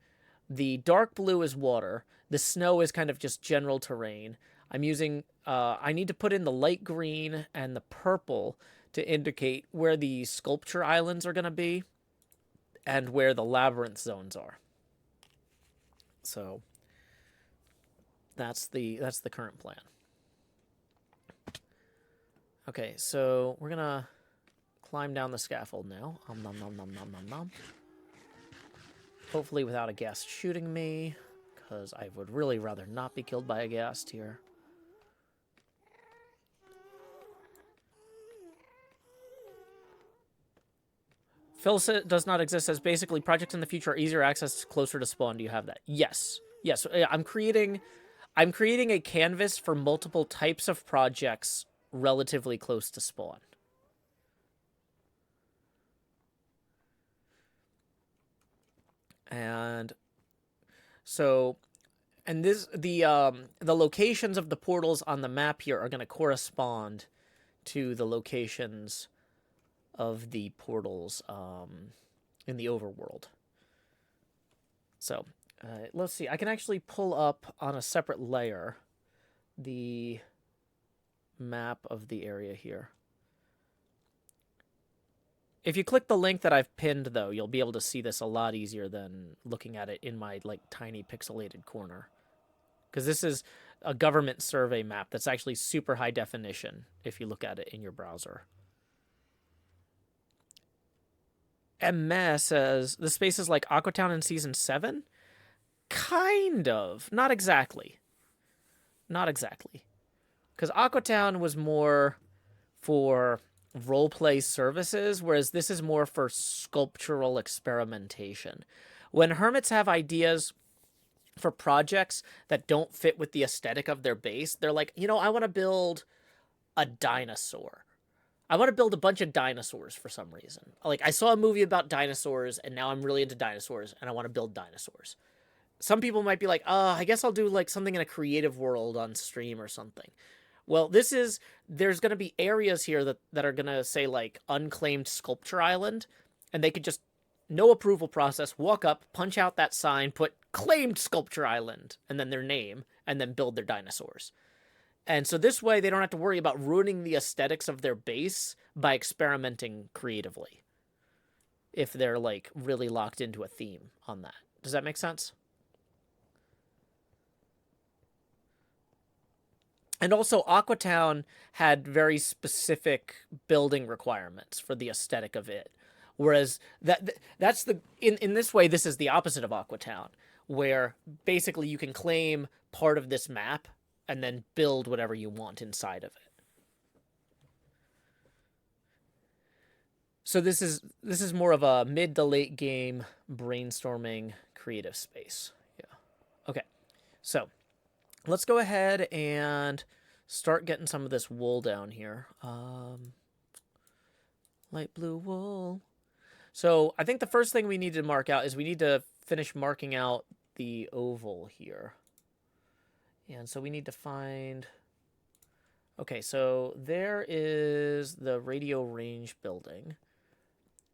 The dark blue is water. The snow is kind of just general terrain. I'm using, I need to put in the light green and the purple to indicate where the sculpture islands are going to be and where the labyrinth zones are. So That's the current plan. Okay, so we're gonna climb down the scaffold now. Nom nom nom nom nom nom. Hopefully without a ghast shooting me, because I would really rather not be killed by a ghast here. Phil does not exist as basically projects in the future are easier access closer to spawn. Do you have that? Yes. Yes. I'm creating a canvas for multiple types of projects relatively close to spawn. And so, and this the locations of the portals on the map here are going to correspond to the locations of the portals in the overworld. So, let's see. I can actually pull up on a separate layer the map of the area here. If you click the link that I've pinned, though, you'll be able to see this a lot easier than looking at it in my, like, tiny pixelated corner. Because this is a government survey map that's actually super high definition if you look at it in your browser. MS says, the space is like Aquatown in Season 7? Kind of. Not exactly. Not exactly. Because Aquatown was more for roleplay services, whereas this is more for sculptural experimentation. When hermits have ideas for projects that don't fit with the aesthetic of their base, they're like, you know, I want to build a dinosaur. I want to build a bunch of dinosaurs for some reason. Like, I saw a movie about dinosaurs, and now I'm really into dinosaurs, and I want to build dinosaurs. Some people might be like, I guess I'll do, like, something in a creative world on stream or something. Well, there's going to be areas here that are going to say, like, unclaimed sculpture island, and they could just, no approval process, walk up, punch out that sign, put claimed sculpture island, and then their name, and then build their dinosaurs. And so this way, they don't have to worry about ruining the aesthetics of their base by experimenting creatively. If they're, like, really locked into a theme on that. Does that make sense? And also, Aquatown had very specific building requirements for the aesthetic of it. Whereas, that's the... In this way, this is the opposite of Aquatown. Where, basically, you can claim part of this map and then build whatever you want inside of it. So this is more of a mid to late game brainstorming creative space. Yeah. Okay. So let's go ahead and start getting some of this wool down here. Light blue wool. So I think the first thing we need to mark out is we need to finish marking out the oval here. And so we need to find... Okay, so there is the radio range building.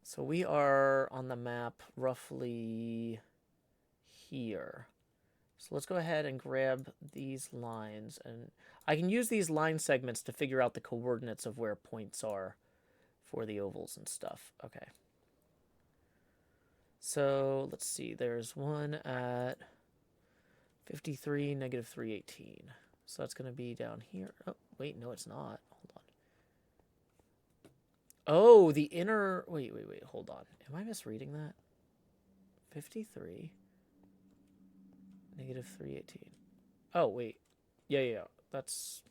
So we are on the map roughly here. So let's go ahead and grab these lines. And I can use these line segments to figure out the coordinates of where points are for the ovals and stuff. Okay. So let's see. There's one at 53, negative 318. So that's going to be down here. Oh, wait, no, it's not. Hold on. Oh, the inner... Wait, hold on. Am I misreading that? 53, negative 318. Oh, wait. Yeah. That's...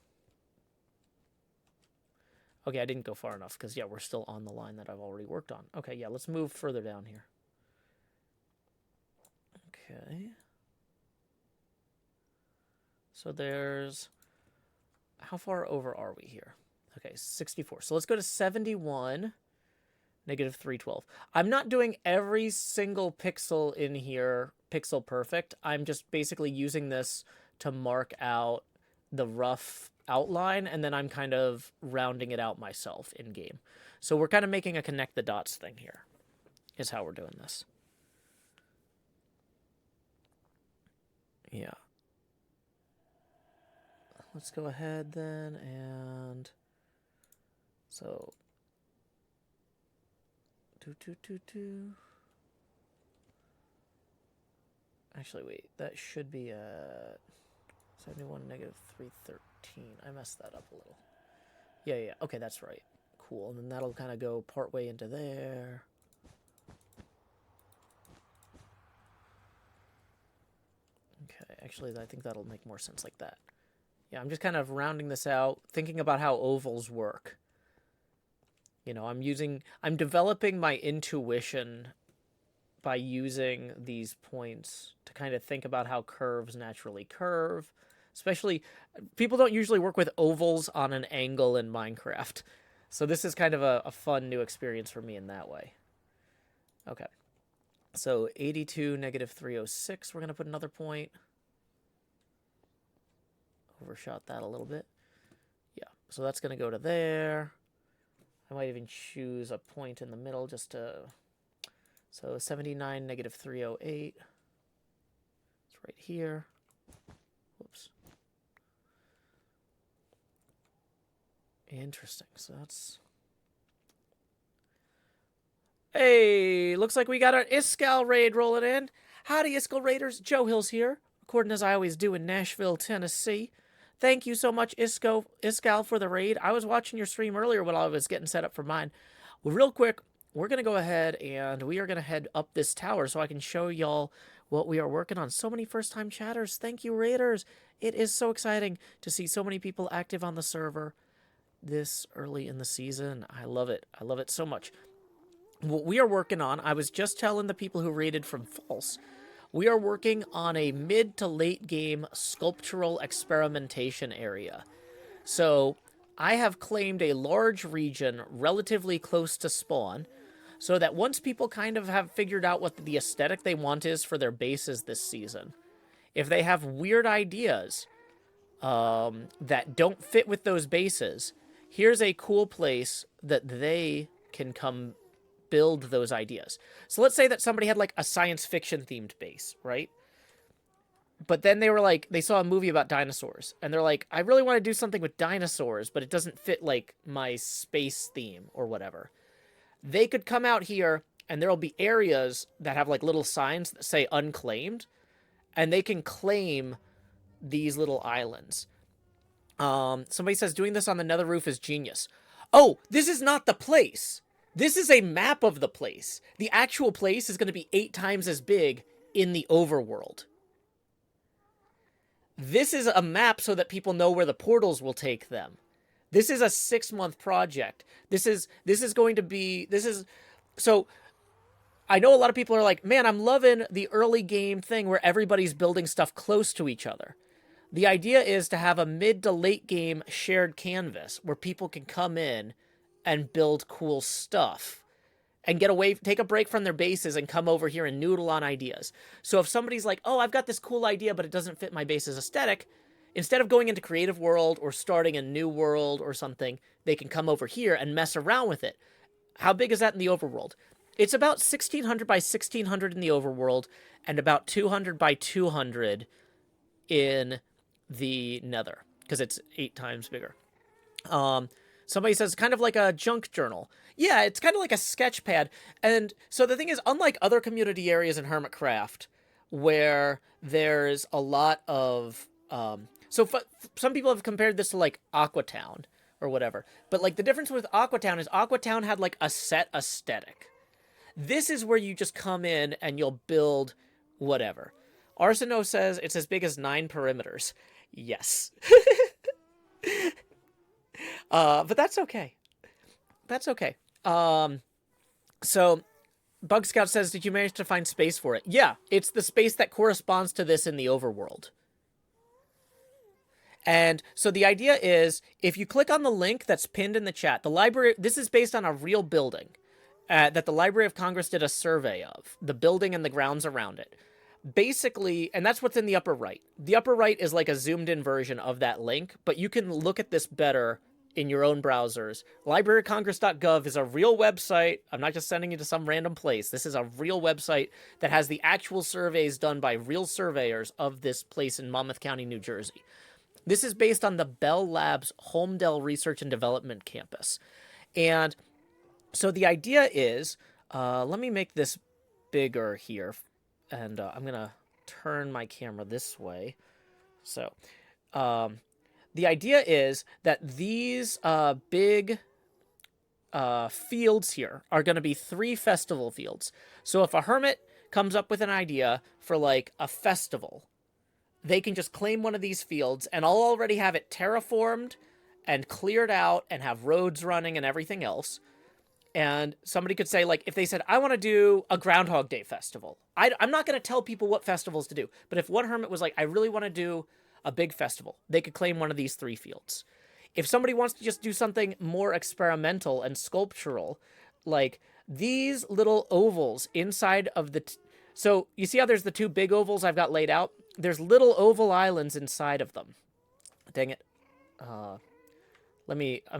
Okay, I didn't go far enough, because, yeah, we're still on the line that I've already worked on. Okay, yeah, let's move further down here. Okay. So there's... How far over are we here? Okay, 64. So let's go to 71, negative 312. I'm not doing every single pixel in here pixel perfect. I'm just basically using this to mark out the rough outline, and then I'm kind of rounding it out myself in-game. So we're kind of making a connect the dots thing here, is how we're doing this. Yeah. Let's go ahead then, and so Actually, wait, that should be at 71 negative 313. I messed that up a little. Yeah. Okay, that's right. Cool. And then that'll kind of go partway into there. Okay, actually, I think that'll make more sense like that. Yeah, I'm just kind of rounding this out, thinking about how ovals work. You know, I'm developing my intuition by using these points to kind of think about how curves naturally curve. Especially, people don't usually work with ovals on an angle in Minecraft. So this is kind of a fun new experience for me in that way. Okay. So 82 negative 306, we're going to put another point. Overshot that a little bit. Yeah, so that's going to go to there. I might even choose a point in the middle just to... So 79 negative 308. It's right here. Whoops. Interesting. So that's... Hey, looks like we got our Iskal raid rolling in. Howdy, Iskal Raiders. Joehills here, recording as I always do in Nashville, Tennessee. Thank you so much, Iskal, for the raid. I was watching your stream earlier when I was getting set up for mine. Well, real quick, we're going to go ahead and we are going to head up this tower so I can show y'all what we are working on. So many first-time chatters. Thank you, Raiders. It is so exciting to see so many people active on the server this early in the season. I love it. I love it so much. What we are working on, I was just telling the people who raided from False, we are working on a mid to late game sculptural experimentation area. So I have claimed a large region relatively close to spawn so that once people kind of have figured out what the aesthetic they want is for their bases this season, if they have weird ideas that don't fit with those bases, here's a cool place that they can come build those ideas. So let's say that somebody had like a science fiction themed base, right? But then they were like, they saw a movie about dinosaurs and they're like, I really want to do something with dinosaurs, but it doesn't fit like my space theme or whatever. They could come out here and there'll be areas that have like little signs that say unclaimed, and they can claim these little islands. Somebody says doing this on the Nether roof is genius. Oh, this is not the place. This is a map of the place. The actual place is going to be 8 times as big in the overworld. This is a map so that people know where the portals will take them. This is a 6-month project. This is going to be... So, I know a lot of people are like, man, I'm loving the early game thing where everybody's building stuff close to each other. The idea is to have a mid to late game shared canvas where people can come in and build cool stuff and get away, take a break from their bases and come over here and noodle on ideas. So if somebody's like, oh, I've got this cool idea, but it doesn't fit my base's aesthetic, instead of going into creative world or starting a new world or something, they can come over here and mess around with it. How big is that in the overworld? It's about 1600 by 1600 in the overworld and about 200 by 200 in the Nether, because it's 8 times bigger. Somebody says kind of like a junk journal. Yeah, it's kind of like a sketch pad. And so the thing is, unlike other community areas in HermitCraft, where there's a lot of... some people have compared this to like Aquatown or whatever. But like the difference with Aquatown is Aquatown had like a set aesthetic. This is where you just come in and you'll build whatever. Arseno says it's as big as 9 perimeters. Yes. But that's okay. That's okay. So Bug Scout says, did you manage to find space for it? Yeah, it's the space that corresponds to this in the overworld. And so the idea is, if you click on the link that's pinned in the chat, the library, this is based on a real building that the Library of Congress did a survey of, the building and the grounds around it. Basically, and that's what's in the upper right. The upper right is like a zoomed in version of that link, but you can look at this better in your own browsers. LibraryofCongress.gov is a real website. I'm not just sending you to some random place. This is a real website that has the actual surveys done by real surveyors of this place in Monmouth County, New Jersey. This is based on the Bell Labs Holmdel Research and Development Campus. And so the idea is, let me make this bigger here. And I'm going to turn my camera this way. So The idea is that these big fields here are going to be 3 festival fields. So if a hermit comes up with an idea for like a festival, they can just claim one of these fields, and I'll already have it terraformed and cleared out and have roads running and everything else. And somebody could say, like, if they said, I want to do a Groundhog Day festival, I'm not going to tell people what festivals to do. But if one hermit was like, I really want to do a big festival, they could claim one of these 3 fields. If somebody wants to just do something more experimental and sculptural, like these little ovals inside of the... So you see how there's the 2 big ovals I've got laid out? There's little oval islands inside of them. Dang it. I'm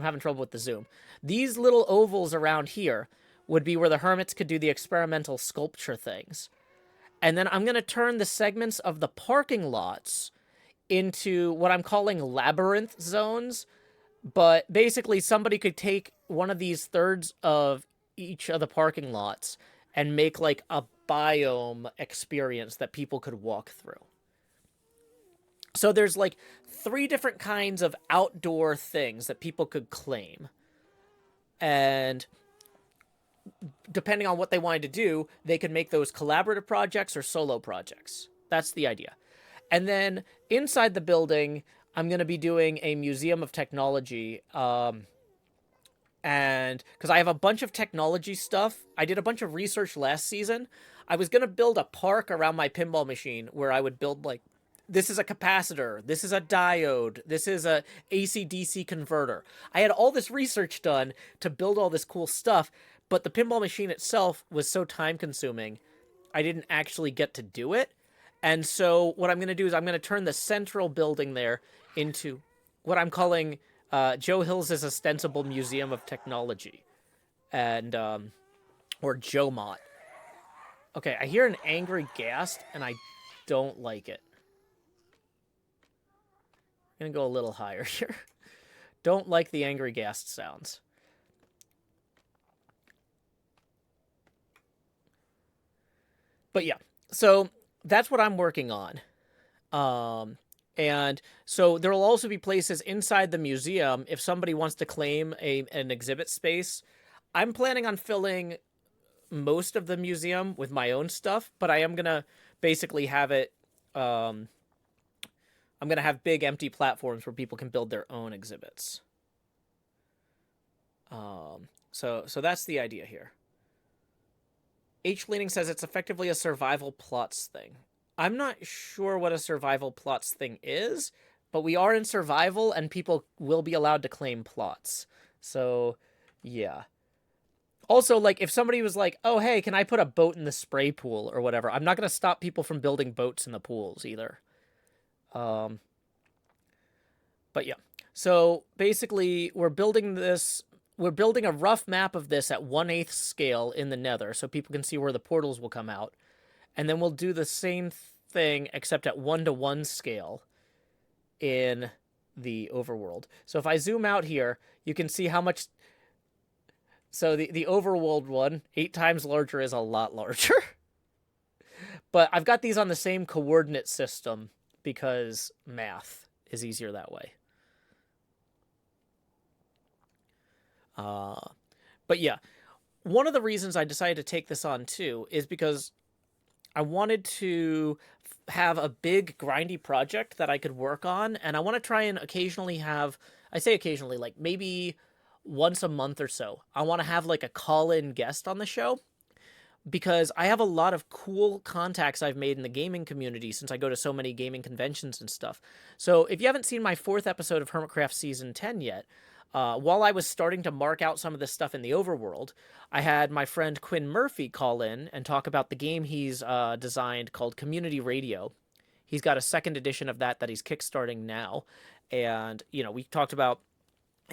having trouble with the zoom. These little ovals around here would be where the hermits could do the experimental sculpture things. And then I'm going to turn the segments of the parking lots into what I'm calling labyrinth zones. But basically, somebody could take one of these thirds of each of the parking lots and make like a biome experience that people could walk through. So there's like 3 different kinds of outdoor things that people could claim. And depending on what they wanted to do, they could make those collaborative projects or solo projects. That's the idea. And then inside the building, I'm going to be doing a museum of technology. And because I have a bunch of technology stuff, I did a bunch of research last season. I was going to build a park around my pinball machine where I would build like, this is a capacitor, this is a diode, this is a AC-DC converter. I had all this research done to build all this cool stuff, but the pinball machine itself was so time-consuming, I didn't actually get to do it. And so what I'm going to do is I'm going to turn the central building there into what I'm calling Joehills' Ostensible Museum of Technology. And, or JOMOT. Okay, I hear an angry ghast, and I don't like it. I'm going to go a little higher here. Don't like the angry ghast sounds. But yeah, so that's what I'm working on. And so there will also be places inside the museum if somebody wants to claim an exhibit space. I'm planning on filling most of the museum with my own stuff, but I am going to basically have it... I'm going to have big empty platforms where people can build their own exhibits. So that's the idea here. H-Leaning says it's effectively a survival plots thing. I'm not sure what a survival plots thing is, but we are in survival and people will be allowed to claim plots. So, yeah. Also, like, if somebody was like, oh, hey, can I put a boat in the spray pool or whatever, I'm not going to stop people from building boats in the pools either. But yeah, so basically we're building a rough map of this at 1/8 scale in the Nether so people can see where the portals will come out. And then we'll do the same thing except at 1:1 scale in the overworld. So if I zoom out here, you can see how much... So the overworld one, 8 times larger, is a lot larger. But I've got these on the same coordinate system because math is easier that way. But yeah, one of the reasons I decided to take this on too is because I wanted to have a big grindy project that I could work on, and I want to try and occasionally have, I say occasionally, like maybe once a month or so, I want to have like a call-in guest on the show. Because I have a lot of cool contacts I've made in the gaming community since I go to so many gaming conventions and stuff. So if you haven't seen my 4th episode of HermitCraft Season 10 yet, while I was starting to mark out some of this stuff in the overworld, I had my friend Quinn Murphy call in and talk about the game he's designed called Community Radio. He's got a 2nd edition of that he's kickstarting now. And, you know, we talked about...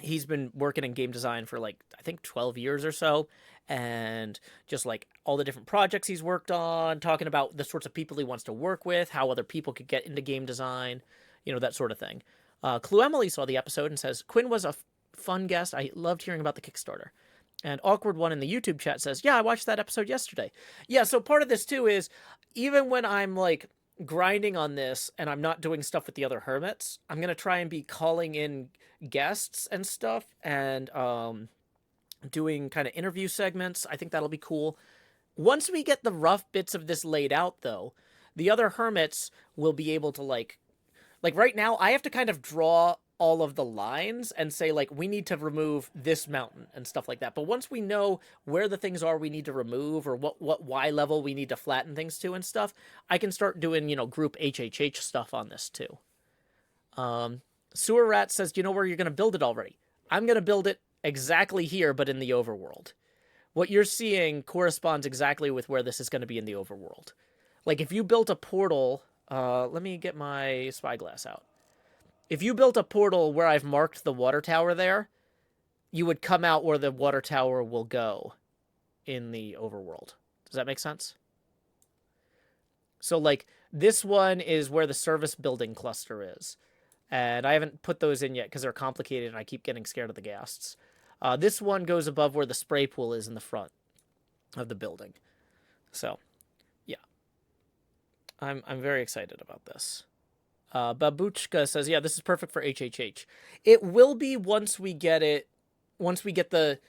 He's been working in game design for like, I think 12 years or so. And just like all the different projects he's worked on, talking about the sorts of people he wants to work with, how other people could get into game design, you know, that sort of thing. Clue Emily saw the episode and says, Quinn was a fun guest. I loved hearing about the Kickstarter. And Awkward One in the YouTube chat says, yeah, I watched that episode yesterday. Yeah, so part of this too is, even when I'm like grinding on this and I'm not doing stuff with the other hermits, I'm going to try and be calling in guests and stuff and doing kind of interview segments. I think that'll be cool. Once we get the rough bits of this laid out, though, the other hermits will be able to, like right now, I have to kind of draw all of the lines and say, like, we need to remove this mountain and stuff like that. But once we know where the things are we need to remove or what Y level we need to flatten things to and stuff, I can start doing, group HHH stuff on this too. Sewer Rat says, do you know where you're going to build it already? I'm going to build it exactly here, but in the overworld. What you're seeing corresponds exactly with where this is going to be in the overworld. Like, if you built a portal... let me get my spyglass out. If you built a portal where I've marked the water tower there, you would come out where the water tower will go in the overworld. Does that make sense? So, like, this one is where the service building cluster is. And I haven't put those in yet because they're complicated and I keep getting scared of the ghasts. This one goes above where the spray pool is in the front of the building. So, yeah. I'm very excited about this. Babuchka says, yeah, this is perfect for HHH. It will be once we get it, once we get the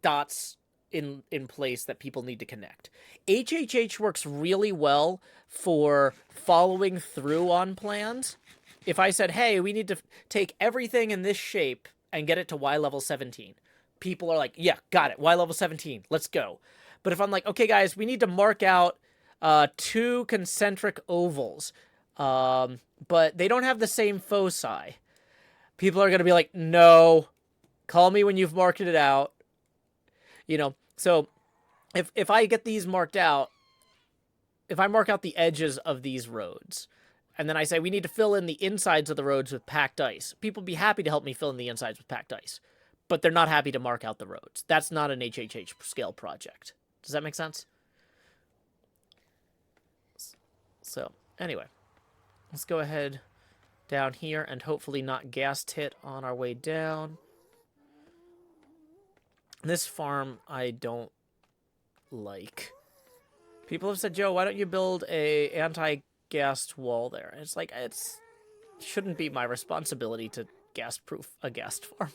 dots in place that people need to connect. HHH works really well for following through on plans. If I said, hey, we need to take everything in this shape and get it to Y level 17, people are like, yeah, got it, Y level 17, let's go. But if I'm like, okay, guys, we need to mark out 2 concentric ovals, but they don't have the same foci. People are going to be like, no, call me when you've marked it out. So if I get these marked out, if I mark out the edges of these roads, and then I say we need to fill in the insides of the roads with packed ice, people will be happy to help me fill in the insides with packed ice, but they're not happy to mark out the roads. That's not an HHH scale project. Does that make sense? So, anyway, let's go ahead down here and hopefully not ghast hit on our way down. This farm I don't like. People have said, Joe, why don't you build a anti-ghast wall there? It's like, it shouldn't be my responsibility to ghast-proof a ghast farm.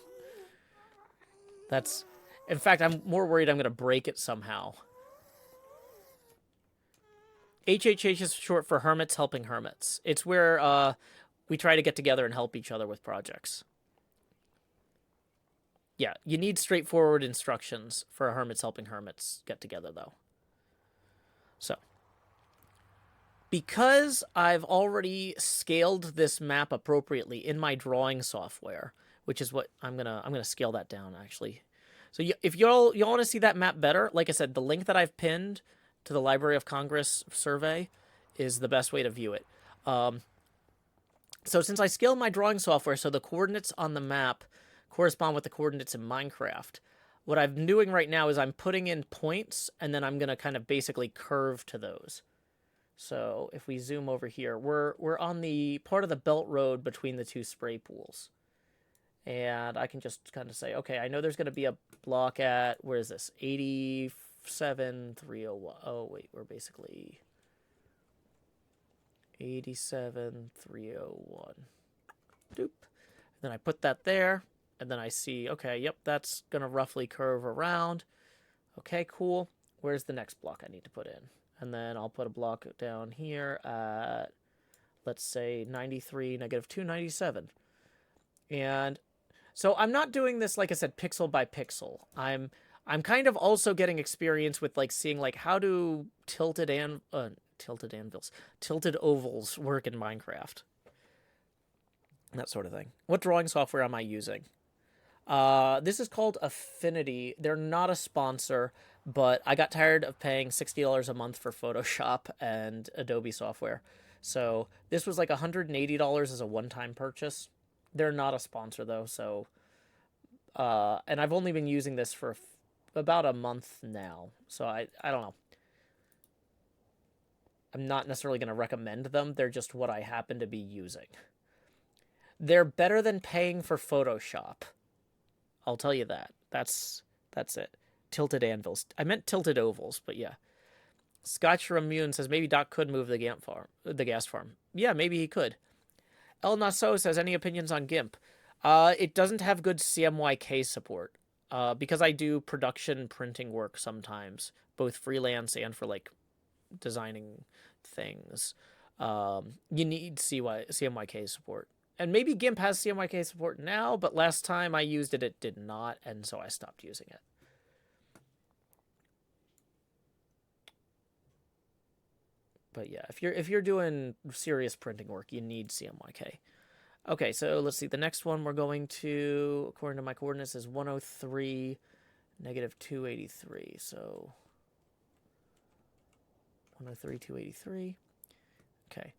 That's... In fact, I'm more worried I'm going to break it somehow. HHH is short for Hermits Helping Hermits. It's where we try to get together and help each other with projects. Yeah, you need straightforward instructions for a Hermits Helping Hermits get-together, though. So, because I've already scaled this map appropriately in my drawing software, which is what I'm gonna scale that down, actually. So if y'all want to see that map better, like I said, the link that I've pinned to the Library of Congress survey is the best way to view it. So since I scaled my drawing software, so the coordinates on the map correspond with the coordinates in Minecraft, what I'm doing right now is I'm putting in points, and then I'm going to kind of basically curve to those. So if we zoom over here, we're on the part of the belt road between the 2 spray pools. And I can just kind of say, okay, I know there's going to be a block at, where is this? 87,301. Oh, wait, we're basically 87,301. Doop. Then I put that there, and then I see, okay, yep, that's going to roughly curve around. Okay, cool. Where's the next block I need to put in? And then I'll put a block down here at, let's say, 93, negative 297. And so I'm not doing this, like I said, pixel by pixel. I'm kind of also getting experience with, like, seeing, like, how do tilted ovals work in Minecraft. That sort of thing. What drawing software am I using? This is called Affinity. They're not a sponsor, but I got tired of paying $60 a month for Photoshop and Adobe software. So this was like $180 as a one-time purchase. They're not a sponsor, though, so... and I've only been using this for about a month now, so I don't know. I'm not necessarily going to recommend them. They're just what I happen to be using. They're better than paying for Photoshop. I'll tell you that. That's it. Tilted anvils. I meant tilted ovals, but yeah. Scotch Ramune says maybe Doc could move the gas farm. Yeah, maybe he could. El Naso says any opinions on GIMP? It doesn't have good CMYK support. Because I do production printing work sometimes, both freelance and for like designing things. You need CMYK support. And maybe GIMP has CMYK support now, but last time I used it, it did not, and so I stopped using it. But yeah, if you're doing serious printing work, you need CMYK. Okay, so let's see. The next one we're going to, according to my coordinates, is 103, negative 283. So 103, 283. Okay.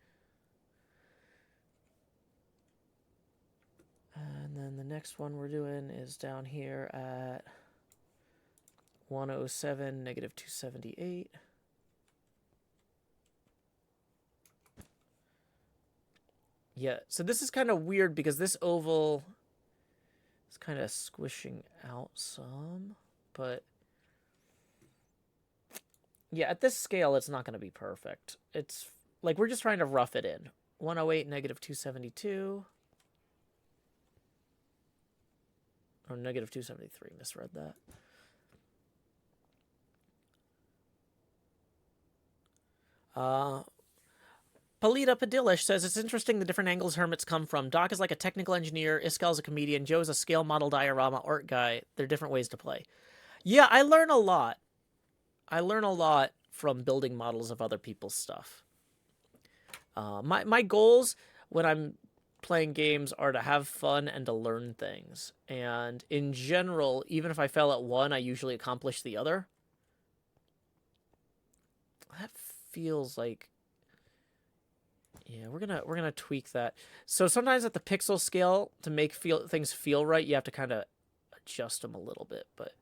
And then the next one we're doing is down here at 107, negative 278. Yeah, so this is kind of weird because this oval is kind of squishing out some, but yeah, at this scale, it's not going to be perfect. It's like we're just trying to rough it in. 108, negative 272. Or negative 273, misread that. Palita Padillish says, it's interesting the different angles hermits come from. Doc is like a technical engineer, Iskel's a comedian, Joe's a scale model diorama art guy. They're different ways to play. Yeah, I learn a lot. I learn a lot from building models of other people's stuff. My goals when I'm playing games are to have fun and to learn things. And in general, even if I fail at one, I usually accomplish the other. That feels like... Yeah, we're gonna tweak that. So sometimes at the pixel scale, to make things feel right, you have to kind of adjust them a little bit, but...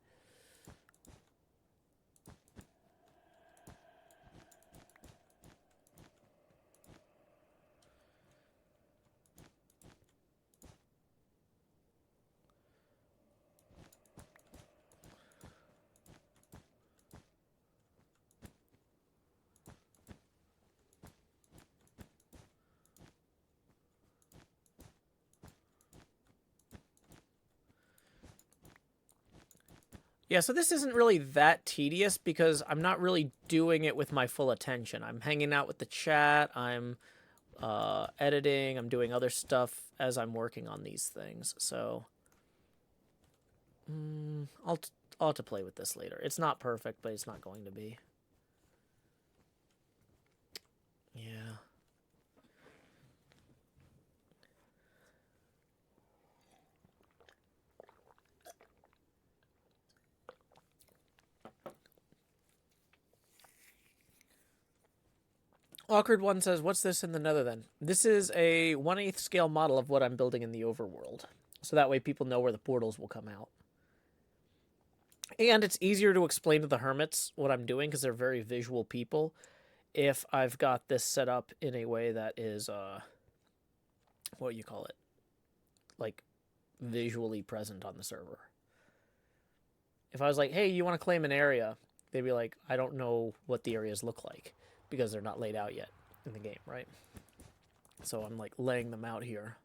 Yeah, so this isn't really that tedious because I'm not really doing it with my full attention. I'm hanging out with the chat, I'm editing, I'm doing other stuff as I'm working on these things. So I'll have to play with this later. It's not perfect, but it's not going to be. Yeah. Awkward One says, what's this in the Nether then? This is a 1/8 scale model of what I'm building in the overworld. So that way people know where the portals will come out. And it's easier to explain to the hermits what I'm doing because they're very visual people if I've got this set up in a way that is, what you call it? Like, visually present on the server. If I was like, hey, you want to claim an area? They'd be like, I don't know what the areas look like because they're not laid out yet in the game, right? So I'm like laying them out here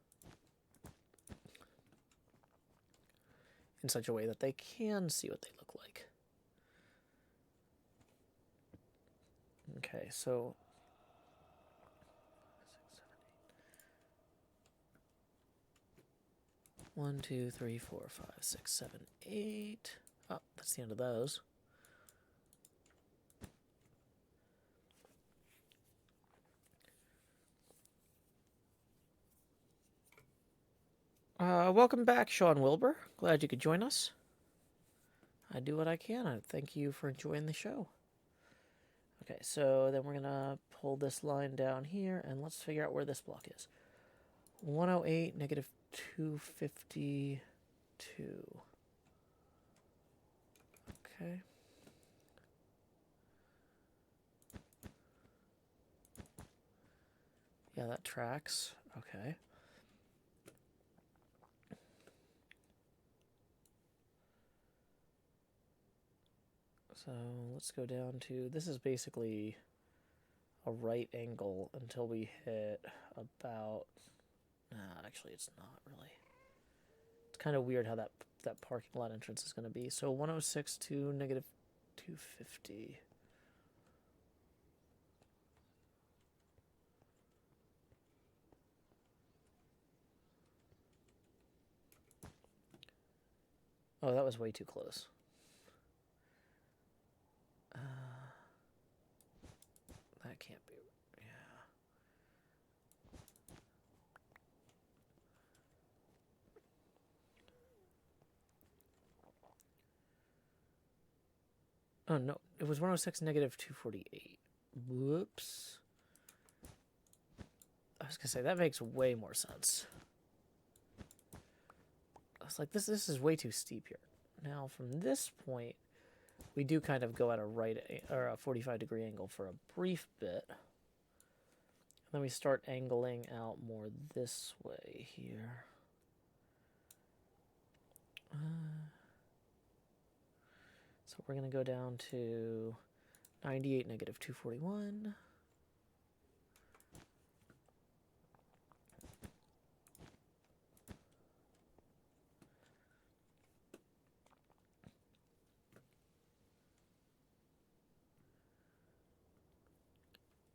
in such a way that they can see what they look like. Okay, so 1, 2, 3, 4, 5, 6, 7, 8. Oh, that's the end of those. Welcome back, Sean Wilbur. Glad you could join us. I do what I can. I thank you for enjoying the show. Okay, so then we're going to pull this line down here, and let's figure out where this block is. 108, negative 252. Okay. Yeah, that tracks. Okay. So let's go down to, this is basically a right angle until we hit about, actually it's not really. It's kind of weird how that parking lot entrance is going to be. So 106 to negative 250. Oh, that was way too close. That can't be. Yeah. Oh, no. It was 106 negative 248. Whoops. I was going to say, that makes way more sense. I was like, this is way too steep here. Now, from this point, we do kind of go at a right or a 45-degree angle for a brief bit. And then we start angling out more this way here. So we're going to go down to 98 negative 241.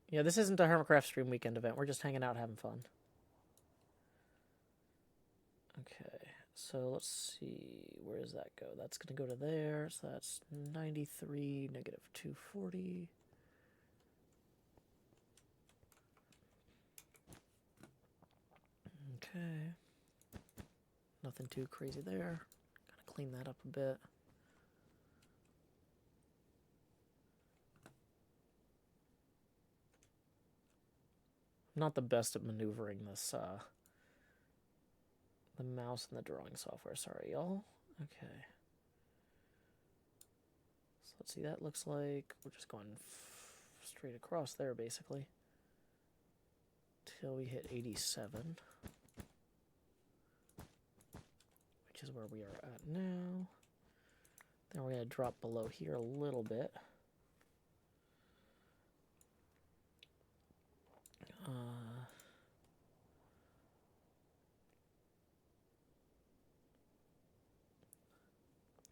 Yeah, this isn't a HermitCraft stream weekend event. We're just hanging out, having fun. Okay, so let's see. Where does that go? That's going to go to there. So that's 93 negative 240. Okay. Nothing too crazy there. Gotta clean that up a bit. Not the best at maneuvering this, the mouse and the drawing software. Sorry, y'all. Okay. So let's see, that looks like we're just going straight across there, basically. Till we hit 87. Which is where we are at now. Then we're going to drop below here a little bit.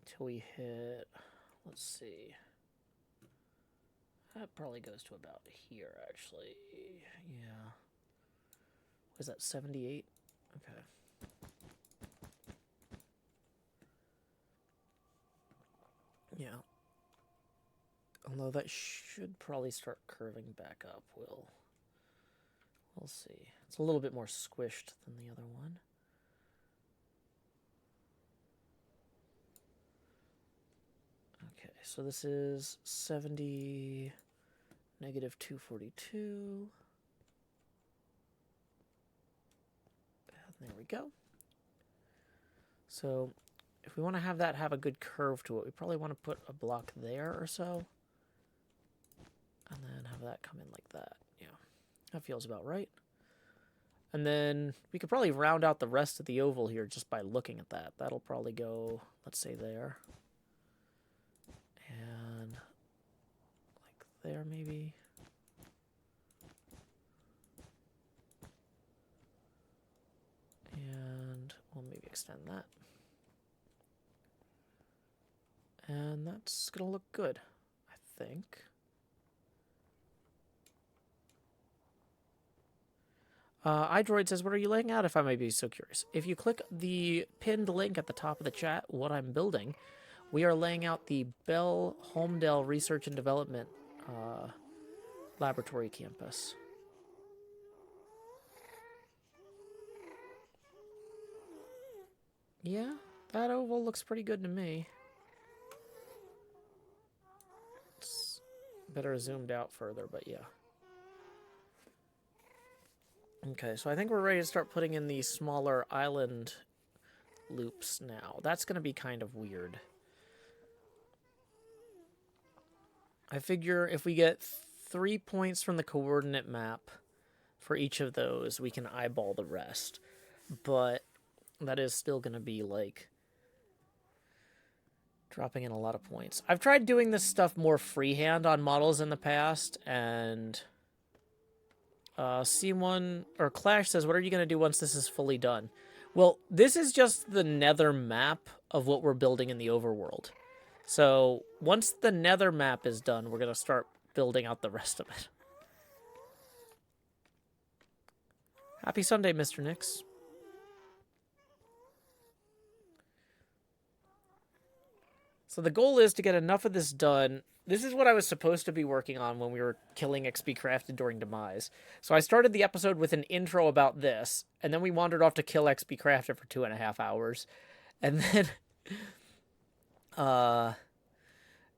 Till we hit, let's see. That probably goes to about here, actually. Yeah. Was that 78? Okay. Yeah. Although that should probably start curving back up. We'll see. It's a little bit more squished than the other one. Okay, so this is 70 negative 242. And there we go. So if we want to have that have a good curve to it, we probably want to put a block there or so. And then have that come in like that. Yeah, that feels about right. And then we could probably round out the rest of the oval here just by looking at that. That'll probably go, let's say, there. And like there, maybe. And we'll maybe extend that. And that's gonna look good, I think. iDroid says, what are you laying out, if I may be so curious? If you click the pinned link at the top of the chat, what I'm building, we are laying out the Bell Holmdel Research and Development Laboratory Campus. Yeah, that oval looks pretty good to me. It's better zoomed out further, but yeah. Okay, so I think we're ready to start putting in these smaller island loops now. That's going to be kind of weird. I figure if we get 3 points from the coordinate map for each of those, we can eyeball the rest. But that is still going to be like Dropping in a lot of points. I've tried doing this stuff more freehand on models in the past, and C1 or Clash says, what are you going to do once this is fully done? Well, this is just the Nether map of what we're building in the overworld. So once the Nether map is done, we're going to start building out the rest of it. Happy Sunday, Mr. Nix. So the goal is to get enough of this done. This is what I was supposed to be working on when we were killing XP Crafted during Demise. So I started the episode with an intro about this, and then we wandered off to kill XP Crafted for 2.5 hours. And then...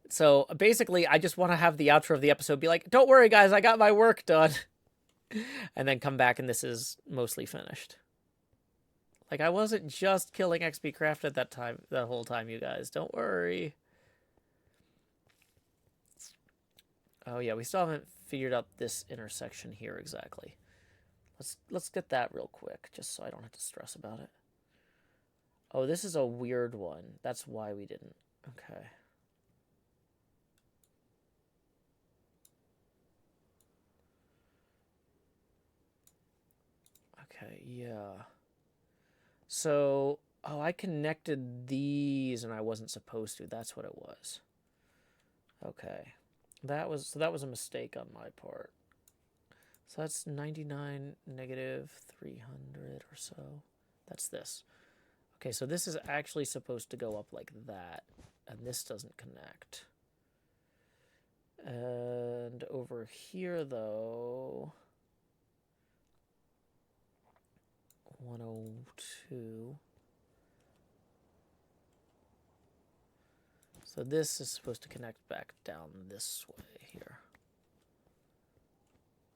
So basically, I just want to have the outro of the episode be like, don't worry, guys, I got my work done. And then come back and this is mostly finished. Like, I wasn't just killing XP Crafted that whole time, you guys. Don't worry. Oh, yeah, we still haven't figured out this intersection here exactly. Let's get that real quick, just so I don't have to stress about it. Oh, this is a weird one. That's why we didn't. Okay. Okay, yeah. So, oh, I connected these and I wasn't supposed to. That's what it was. Okay. That was a mistake on my part. So that's 99 negative 300 or so. That's this. Okay, so this is actually supposed to go up like that, and this doesn't connect. And over here, though, 102. So this is supposed to connect back down this way here.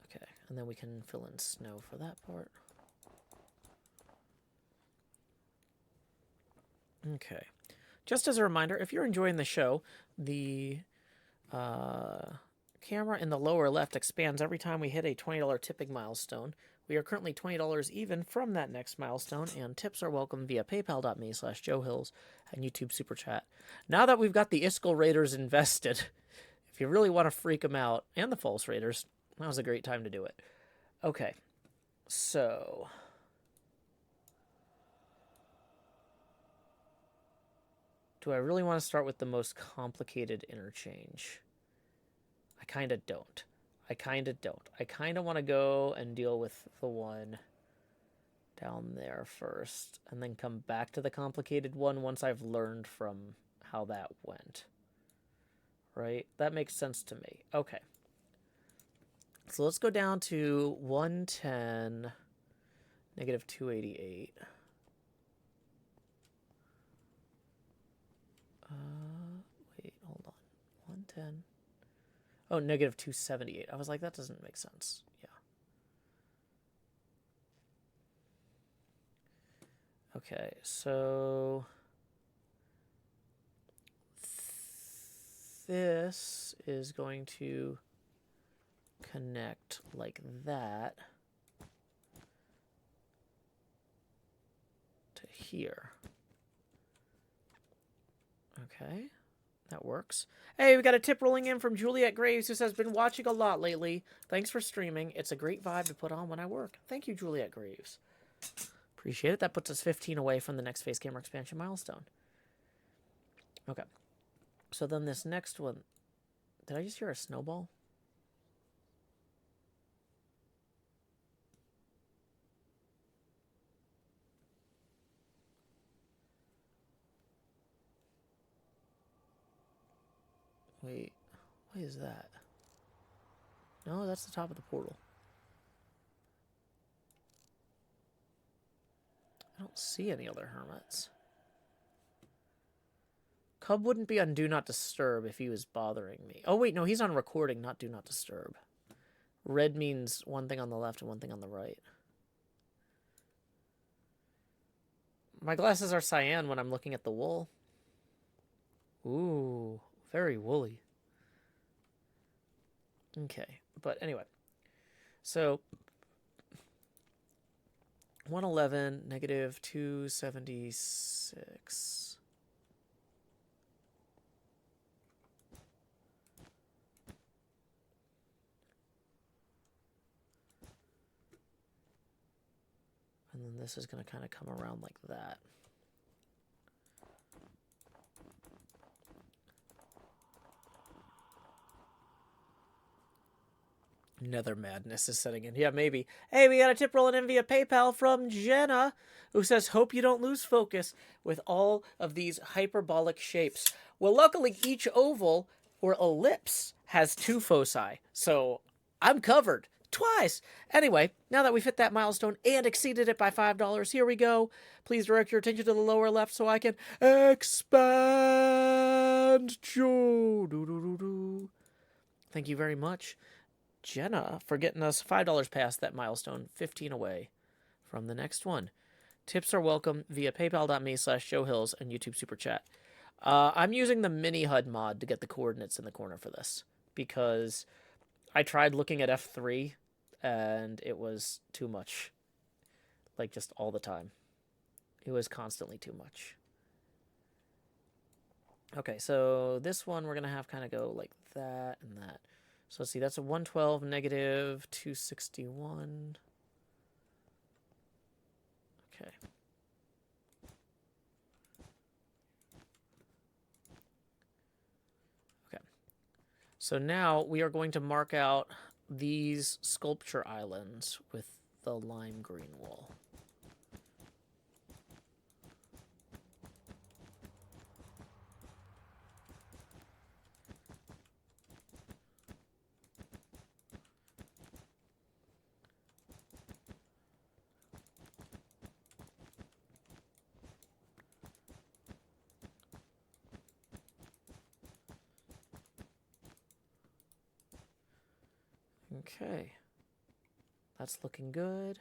Okay, and then we can fill in snow for that part. Okay. Just as a reminder, if you're enjoying the show, the camera in the lower left expands every time we hit a $20 tipping milestone. We are currently $20 even from that next milestone, and tips are welcome via paypal.me/Joehills and YouTube Super Chat. Now that we've got the Iskall Raiders invested, if you really want to freak them out, and the False Raiders, now's a great time to do it. Okay, so... do I really want to start with the most complicated interchange? I kind of don't. I kind of want to go and deal with the one down there first, and then come back to the complicated one once I've learned from how that went. Right? That makes sense to me. Okay. So let's go down to 110, negative 288. Wait, hold on. 110. Oh, negative 278. I was like, that doesn't make sense. Yeah. Okay, so... this is going to connect like that to here. Okay, that works. Hey, we got a tip rolling in from Juliet Graves, who says, been watching a lot lately. Thanks for streaming. It's a great vibe to put on when I work. Thank you, Juliet Graves. Appreciate it. That puts us 15 away from the next face camera expansion milestone. Okay. So then this next one... did I just hear a snowball? Wait, what is that? No, that's the top of the portal. I don't see any other hermits. Cub wouldn't be on Do Not Disturb if he was bothering me. Oh, wait, no, he's on recording, not Do Not Disturb. Red means one thing on the left and one thing on the right. My glasses are cyan when I'm looking at the wool. Ooh, very woolly. Okay, but anyway. So, 111, negative 276. And then this is going to kind of come around like that. Nether madness is setting in. Yeah, maybe. Hey, we got a tip rolling in via PayPal from Jenna, who says, hope you don't lose focus with all of these hyperbolic shapes. Well, luckily, each oval or ellipse has 2 foci, so I'm covered. Twice! Anyway, now that we've hit that milestone and exceeded it by $5, here we go. Please direct your attention to the lower left so I can expand. Thank you very much, Jenna, for getting us $5 past that milestone, 15 away from the next one. Tips are welcome via paypal.me/Joehills and YouTube Super Chat. I'm using the mini HUD mod to get the coordinates in the corner for this, because I tried looking at F3 and it was too much. Like, just all the time. It was constantly too much. Okay, so this one we're going to have kind of go like that and that. So let's see, that's a 112 negative 261. Okay. Okay. So now we are going to mark out these sculpture islands with the lime green wool. Okay, that's looking good.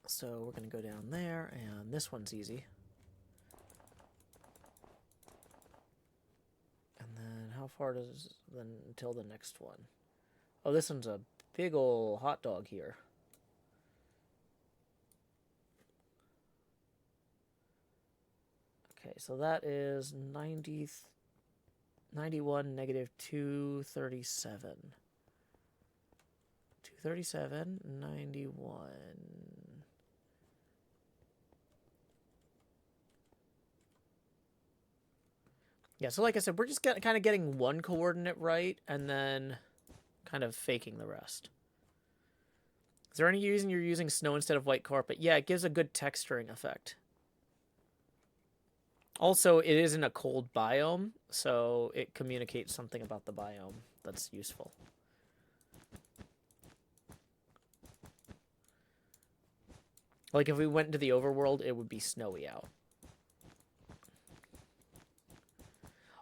So we're going to go down there, and this one's easy. And then how far does then until the next one? Oh, this one's a big ol' hot dog here. Okay, so that is 91 negative 237. 237, 91. Yeah, so like I said, we're just kind of getting one coordinate right and then kind of faking the rest. Is there any reason you're using snow instead of white carpet? Yeah, it gives a good texturing effect. Also, it is in a cold biome, so it communicates something about the biome that's useful. Like, if we went into the overworld, it would be snowy out.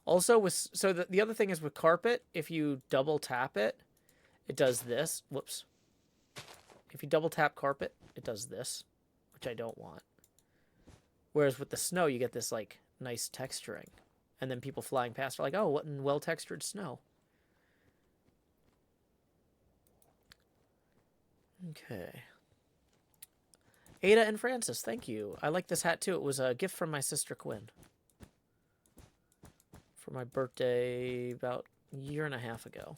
Also, so the other thing is with carpet, if you double tap it, it does this. Whoops. If you double tap carpet, it does this, which I don't want. Whereas with the snow, you get this, like, nice texturing. And then people flying past are like, oh, what in well-textured snow. Okay. Ada and Francis, thank you. I like this hat, too. It was a gift from my sister Quinn for my birthday about a year and a half ago.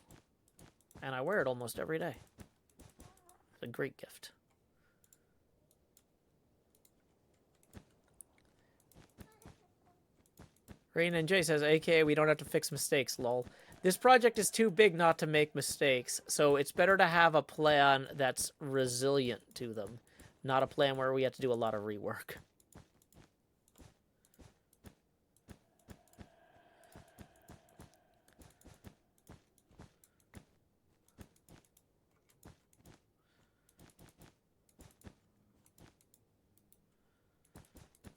And I wear it almost every day. It's a great gift. Rain and Jay says, AKA, we don't have to fix mistakes, lol. This project is too big not to make mistakes, so it's better to have a plan that's resilient to them, not a plan where we have to do a lot of rework.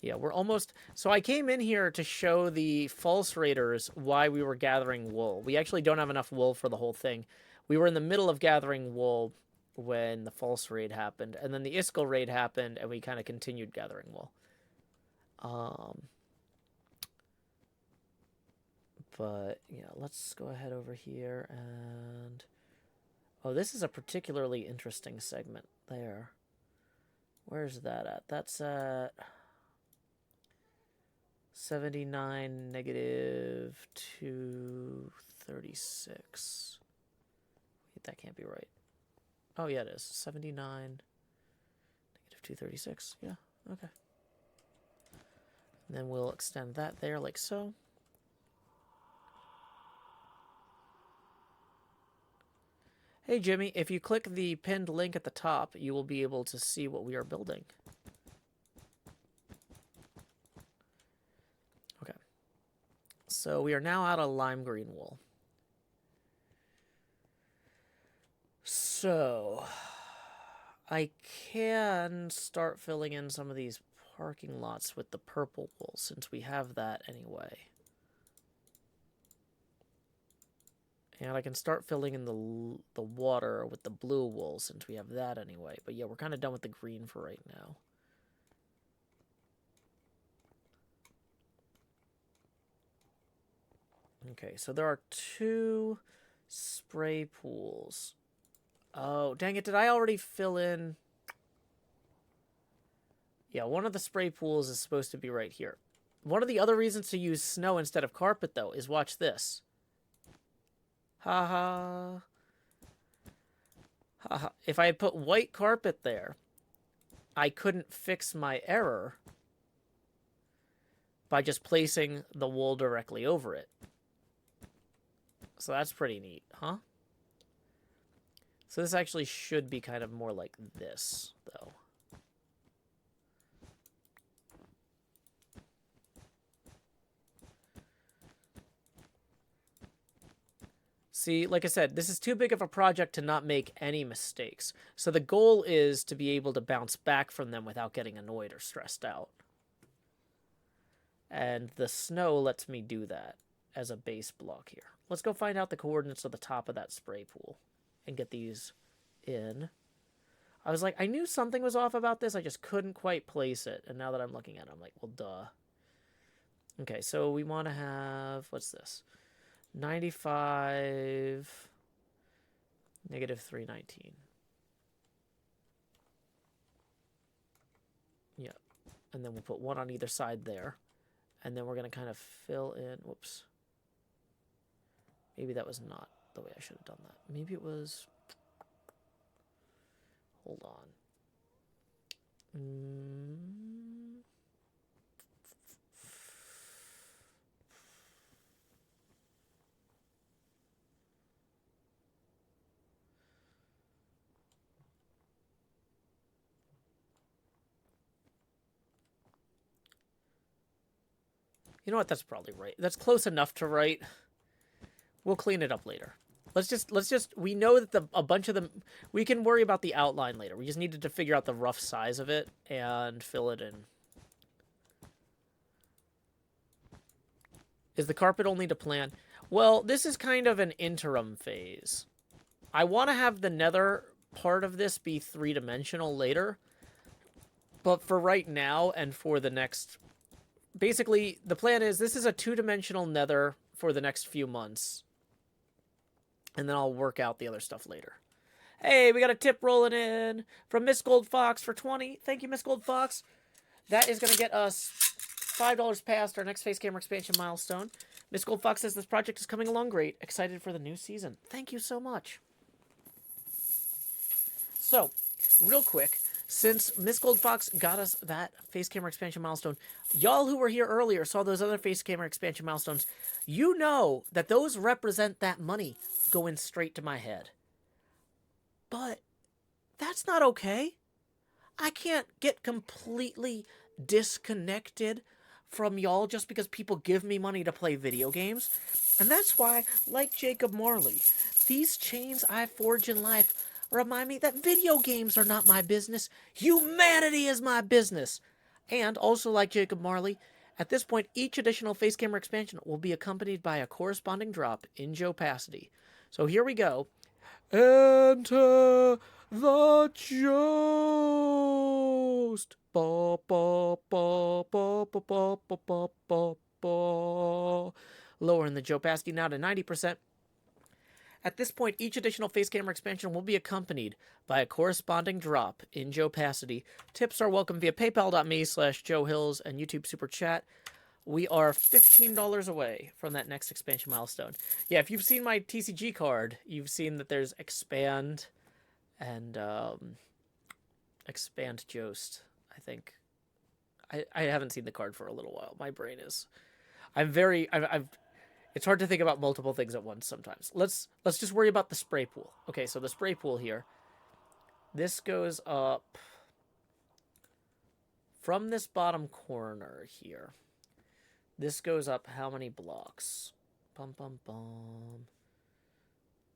Yeah, we're almost... So I came in here to show the false raiders why we were gathering wool. We actually don't have enough wool for the whole thing. We were in the middle of gathering wool when the false raid happened. And then the Iskall raid happened, and we kind of continued gathering wool. But, yeah, let's go ahead over here and... Oh, this is a particularly interesting segment there. Where's that at? That's at... 79 negative 236. Wait, that can't be right. Oh, yeah, it is. 79 236. Yeah, okay. And then we'll extend that there like so. Hey Jimmy, if you click the pinned link at the top, you will be able to see what we are building. Okay. So we are now out of lime green wool. So I can start filling in some of these parking lots with the purple wool since we have that anyway. And I can start filling in the water with the blue wool since we have that anyway. But yeah, we're kind of done with the green for right now. Okay, so there are 2 spray pools. Oh, dang it, did I already fill in? Yeah, one of the spray pools is supposed to be right here. One of the other reasons to use snow instead of carpet, though, is watch this. Ha ha. Ha ha. If I had put white carpet there, I couldn't fix my error by just placing the wool directly over it. So that's pretty neat, huh? So this actually should be kind of more like this, though. See, like I said, this is too big of a project to not make any mistakes. So the goal is to be able to bounce back from them without getting annoyed or stressed out. And the snow lets me do that as a base block here. Let's go find out the coordinates of the top of that spray pool and get these in. I was like, I knew something was off about this. I just couldn't quite place it. And now that I'm looking at it, I'm like, well, duh. Okay, so we want to have, what's this? 95, negative 319. Yeah. And then we'll put 1 on either side there. And then we're going to kind of fill in, whoops. Maybe that was not the way I should have done that. Maybe it was, hold on. You know what? That's probably right. That's close enough to right. We'll clean it up later. Let's just, we know that a bunch of them, we can worry about the outline later. We just needed to figure out the rough size of it and fill it in. Is the carpet only to plan? Well, this is kind of an interim phase. I want to have the nether part of this be 3-dimensional later. But for right now and for the next... Basically, the plan is this is a 2-dimensional nether for the next few months. And then I'll work out the other stuff later. Hey, we got a tip rolling in from Miss Gold Fox for 20. Thank you, Miss Gold Fox. That is going to get us $5 past our next face camera expansion milestone. Miss Gold Fox says this project is coming along great. Excited for the new season. Thank you so much. So, real quick, since Miss Gold Fox got us that face camera expansion milestone, y'all who were here earlier saw those other face camera expansion milestones. You know that those represent that money going straight to my head. But that's not okay. I can't get completely disconnected from y'all just because people give me money to play video games. And that's why, like Jacob Marley, these chains I forge in life remind me that video games are not my business. Humanity is my business. And also like Jacob Marley, at this point, each additional face camera expansion will be accompanied by a corresponding drop in Joe-pacity. So here we go. Enter the Joest. Ba, ba, ba, ba, ba, ba, ba, ba, ba, ba. Lowering the Joe-pacity now to 90%. At this point, each additional face camera expansion will be accompanied by a corresponding drop in Joe-pacity. Tips are welcome via paypal.me/Joehills and YouTube Super Chat. We are $15 away from that next expansion milestone. Yeah, if you've seen my TCG card, you've seen that there's expand and expand Jost. I think I haven't seen the card for a little while. My brain is. I've it's hard to think about multiple things at once sometimes. Let's just worry about the spray pool. Okay, so the spray pool here. This goes up from this bottom corner here. This goes up how many blocks? Bum bum bum.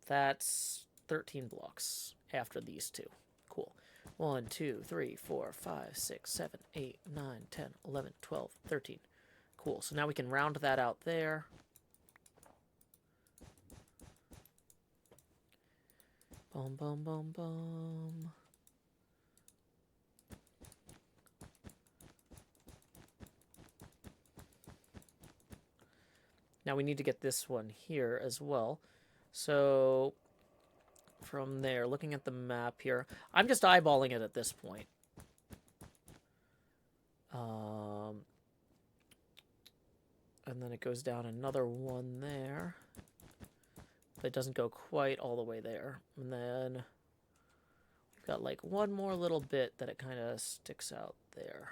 That's 13 blocks after these two. Cool. 1, 2, 3, 4, 5, 6, 7, 8, 9, 10, 11, 12, 13. Cool. So now we can round that out there. Boom, boom, boom, boom. Now we need to get this one here as well. So from there, looking at the map here, I'm just eyeballing it at this point. And then it goes down another one there. But it doesn't go quite all the way there. And then we've got like one more little bit that it kind of sticks out there.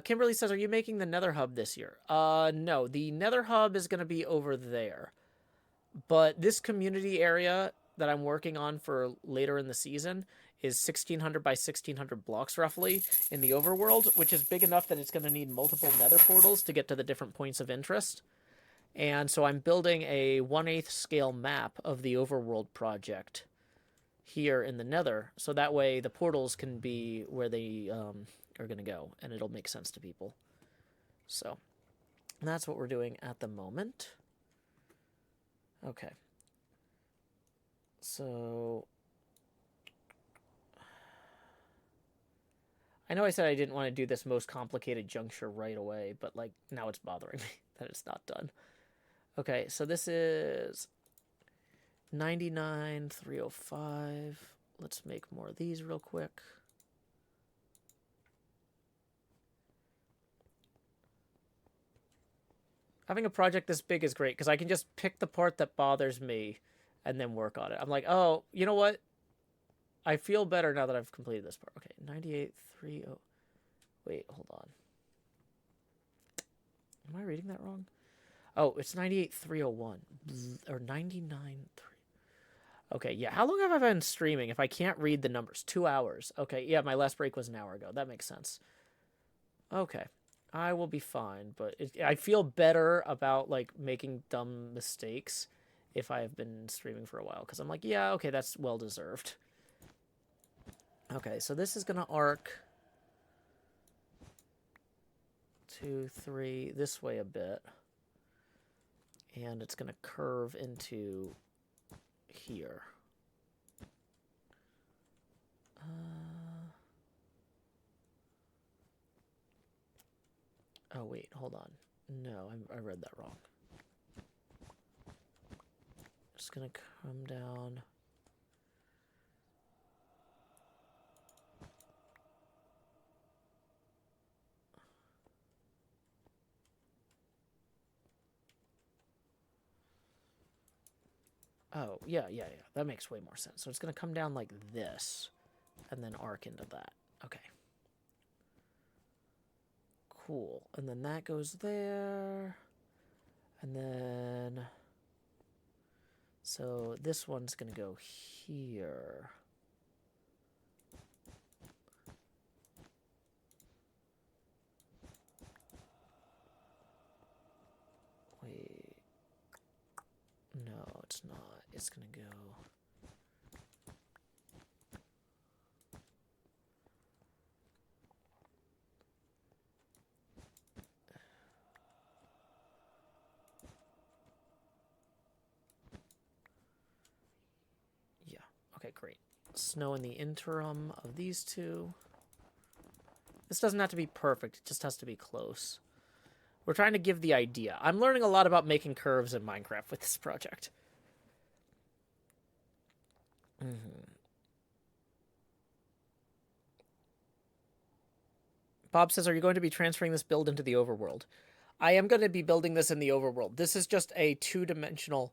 Kimberly says, are you making the Nether hub this year? No, the Nether hub is going to be over there. But this community area that I'm working on for later in the season is 1600 by 1600 blocks roughly in the overworld, which is big enough that it's going to need multiple Nether portals to get to the different points of interest. And so I'm building a 1/8 scale map of the overworld project here in the Nether, so that way the portals can be where they are going to go, and it'll make sense to people. So that's what we're doing at the moment. Okay. So I know I said I didn't want to do this most complicated juncture right away, but like now it's bothering me that it's not done. Okay, so this is 99,305. Let's make more of these real quick. Having a project this big is great because I can just pick the part that bothers me and then work on it. I'm like, oh, you know what? I feel better now that I've completed this part. Okay, 9830. Wait, hold on. Am I reading that wrong? Oh, it's 98,301 or 99,3. Okay, yeah. How long have I been streaming if I can't read the numbers? 2 hours. Okay, yeah, my last break was an hour ago. That makes sense. Okay. I will be fine, but I feel better about like making dumb mistakes if I have been streaming for a while because I'm like, yeah, okay, that's well deserved. Okay, so this is gonna arc 2, 3 this way a bit, and it's gonna curve into here. Oh, wait, hold on. No, I read that wrong. Just gonna come down. Oh, yeah. That makes way more sense. So it's gonna come down like this, and then arc into that. Okay. Cool. And then that goes there. And then... So this one's going to go here. Wait. No, it's not. It's going to go... Okay, great. Snow in the interim of these two. This doesn't have to be perfect. It just has to be close. We're trying to give the idea. I'm learning a lot about making curves in Minecraft with this project. Bob says, are you going to be transferring this build into the overworld? I am going to be building this in the overworld. This is just a two-dimensional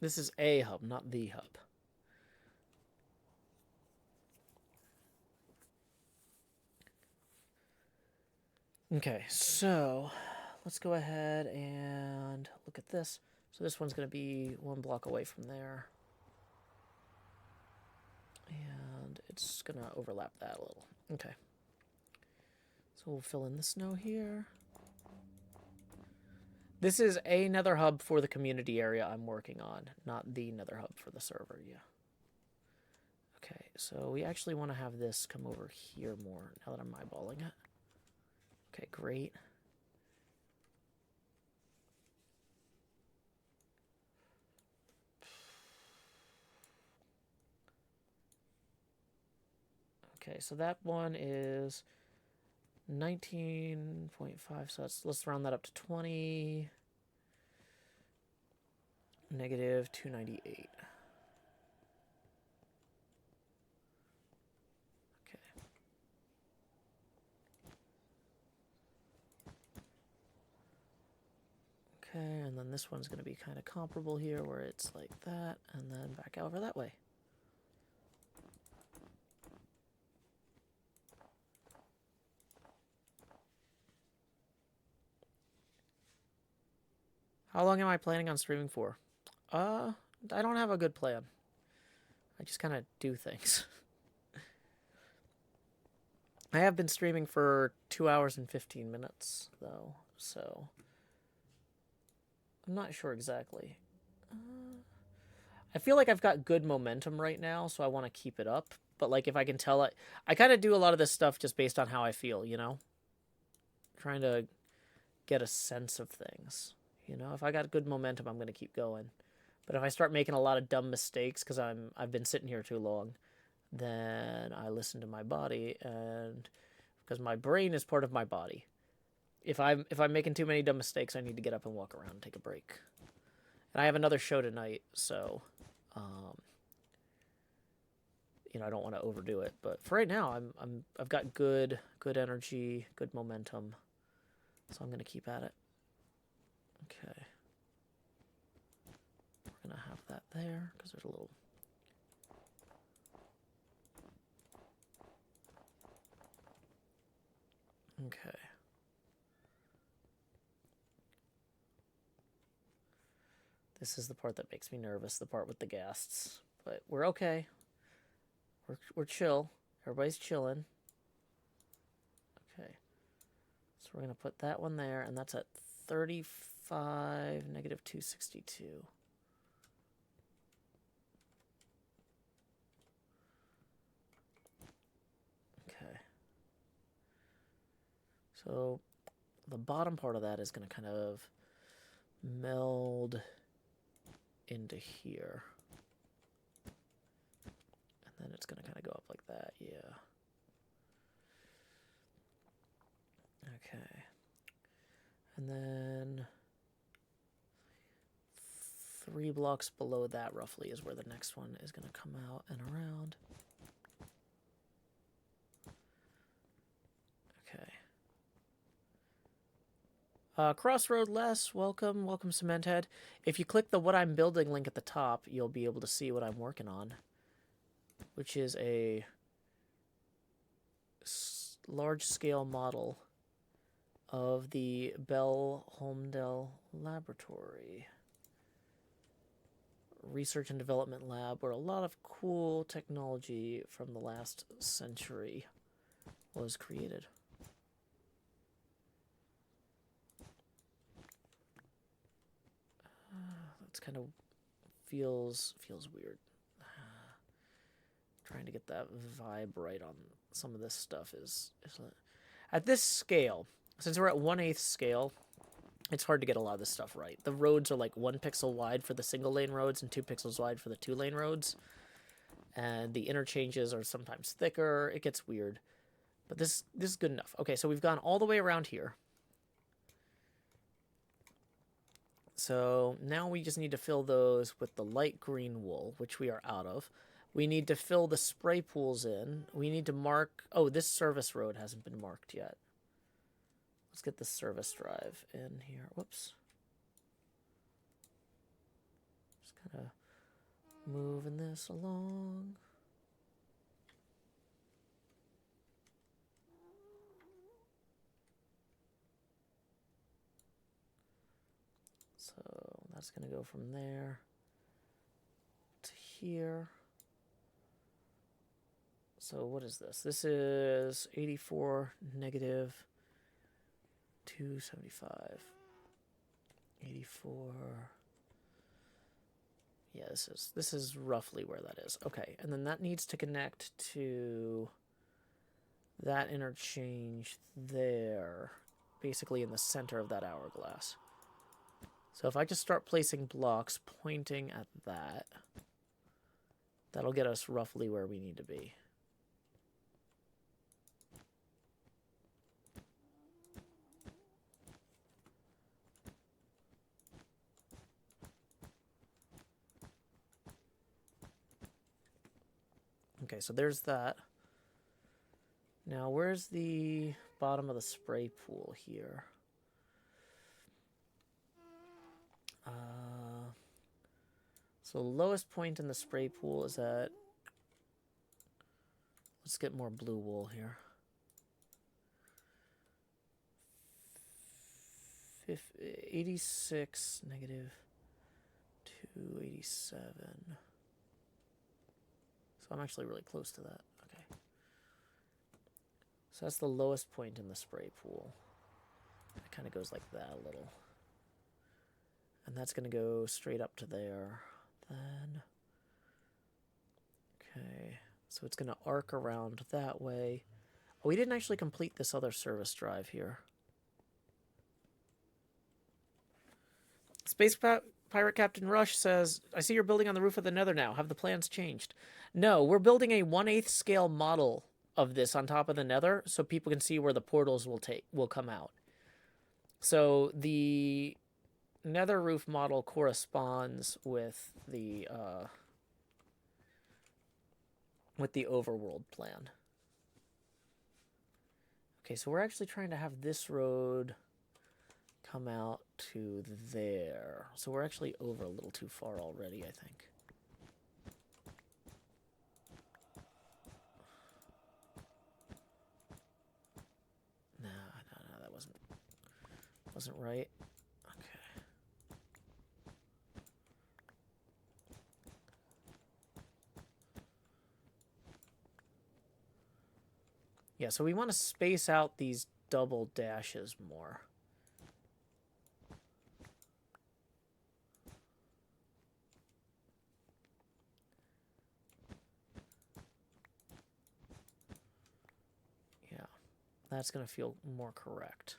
This is a hub, not the hub. Okay, so let's go ahead and look at this. So this one's going to be 1 block away from there. And it's going to overlap that a little. Okay. So we'll fill in the snow here. This is a nether hub for the community area I'm working on, not the nether hub for the server, yeah. Okay, so we actually want to have this come over here more now that I'm eyeballing it. Okay, great. Okay, so that one is 19.5, so let's round that up to 20. Negative 298. Okay. Okay, and then this one's going to be kind of comparable here, where it's like that, and then back over that way. How long am I planning on streaming for? I don't have a good plan. I just kind of do things. I have been streaming for 2 hours and 15 minutes, though, so I'm not sure exactly. I feel like I've got good momentum right now, so I want to keep it up. But, like, if I can tell it... I kind of do a lot of this stuff just based on how I feel, you know? Trying to get a sense of things. You know, if I got good momentum, I'm going to keep going. But if I start making a lot of dumb mistakes because I've been sitting here too long, then I listen to my body, and because my brain is part of my body. If I'm making too many dumb mistakes, I need to get up and walk around and take a break. And I have another show tonight, so you know, I don't want to overdo it. But for right now, I've got good energy, good momentum, so I'm going to keep at it. Okay. We're going to have that there, because there's a little... Okay. This is the part that makes me nervous, the part with the ghasts. But we're okay. We're chill. Everybody's chilling. Okay. So we're going to put that one there, and that's at 35, negative 262. Okay. So the bottom part of that is going to kind of meld into here. And then it's going to kind of go up like that, yeah. Okay. And then 3 blocks below that, roughly, is where the next one is going to come out and around. Okay. Crossroad Less, welcome Cement Head. If you click the What I'm Building link at the top, you'll be able to see what I'm working on, which is a large-scale model of the Bell Holmdel Laboratory. Research and development lab where a lot of cool technology from the last century was created. That's kind of feels weird. Trying to get that vibe right on some of this stuff is at this scale. Since we're at 1/8 scale, it's hard to get a lot of this stuff right. The roads are like 1 pixel wide for the single lane roads and 2 pixels wide for the 2 lane roads. And the interchanges are sometimes thicker. It gets weird. But this is good enough. Okay, so we've gone all the way around here. So now we just need to fill those with the light green wool, which we are out of. We need to fill the spray pools in. We need to mark... Oh, this service road hasn't been marked yet. Let's get the service drive in here. Whoops. Just Kind of moving this along. So that's going to go from there to here. So what is this? This is 84 negative 275. 84. Yeah, this is roughly where that is. Okay, and then that needs to connect to that interchange there, basically in the center of that hourglass. So if I just start placing blocks pointing at that, that'll get us roughly where we need to be. Okay, so there's that. Now, where's the bottom of the spray pool here? So the lowest point in the spray pool is at... Let's get more blue wool here. 86 negative 287. So I'm actually really close to that. Okay. So that's the lowest point in the spray pool. It kind of goes like that a little. And that's going to go straight up to there. Then... Okay. So it's going to arc around that way. Oh, we didn't actually complete this other service drive here. Space Pirate Captain Rush says, I see you're building on the roof of the Nether now. Have the plans changed? No, we're building a 1/8 scale model of this on top of the Nether so people can see where the portals will come out. So the Nether roof model corresponds with the overworld plan. Okay, so we're actually trying to have this road come out to there. So we're actually over a little too far already, I think. No, that wasn't right. Okay. Yeah, so we want to space out these double dashes more. That's going to feel more correct.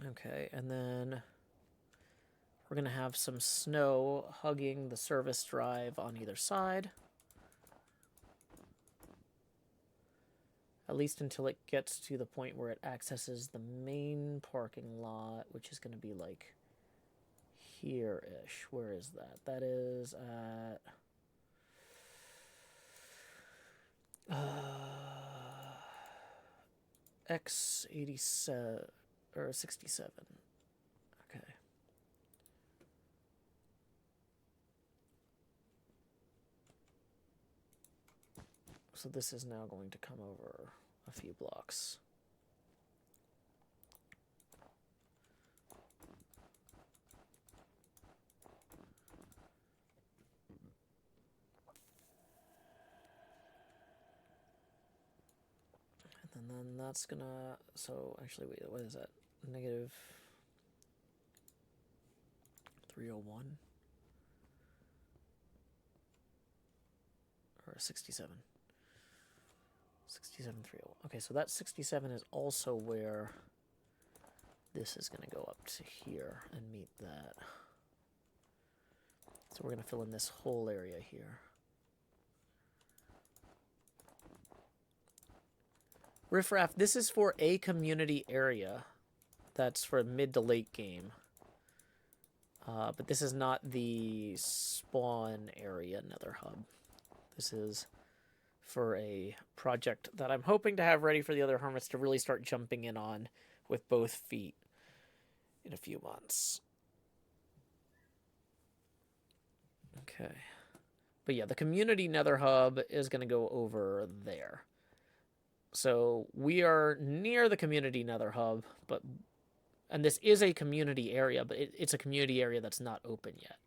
Okay, and then we're going to have some snow hugging the service drive on either side. At least until it gets to the point where it accesses the main parking lot, which is going to be like here-ish. Where is that? That is at... X87 or 67. Okay. So this is now going to come over a few blocks. And then that's gonna, so actually, wait, what is that? Negative 301? Or 67. 67,301. Okay, so that 67 is also where this is going to go up to here and meet that. So we're going to fill in this whole area here. Riffraff, this is for a community area. That's for mid to late game. But this is not the spawn area Nether hub. This is for a project that I'm hoping to have ready for the other hermits to really start jumping in on with both feet in a few months. Okay. But yeah, the community Nether hub is going to go over there. So we are near the community Nether hub, and this is a community area, but it's a community area that's not open yet.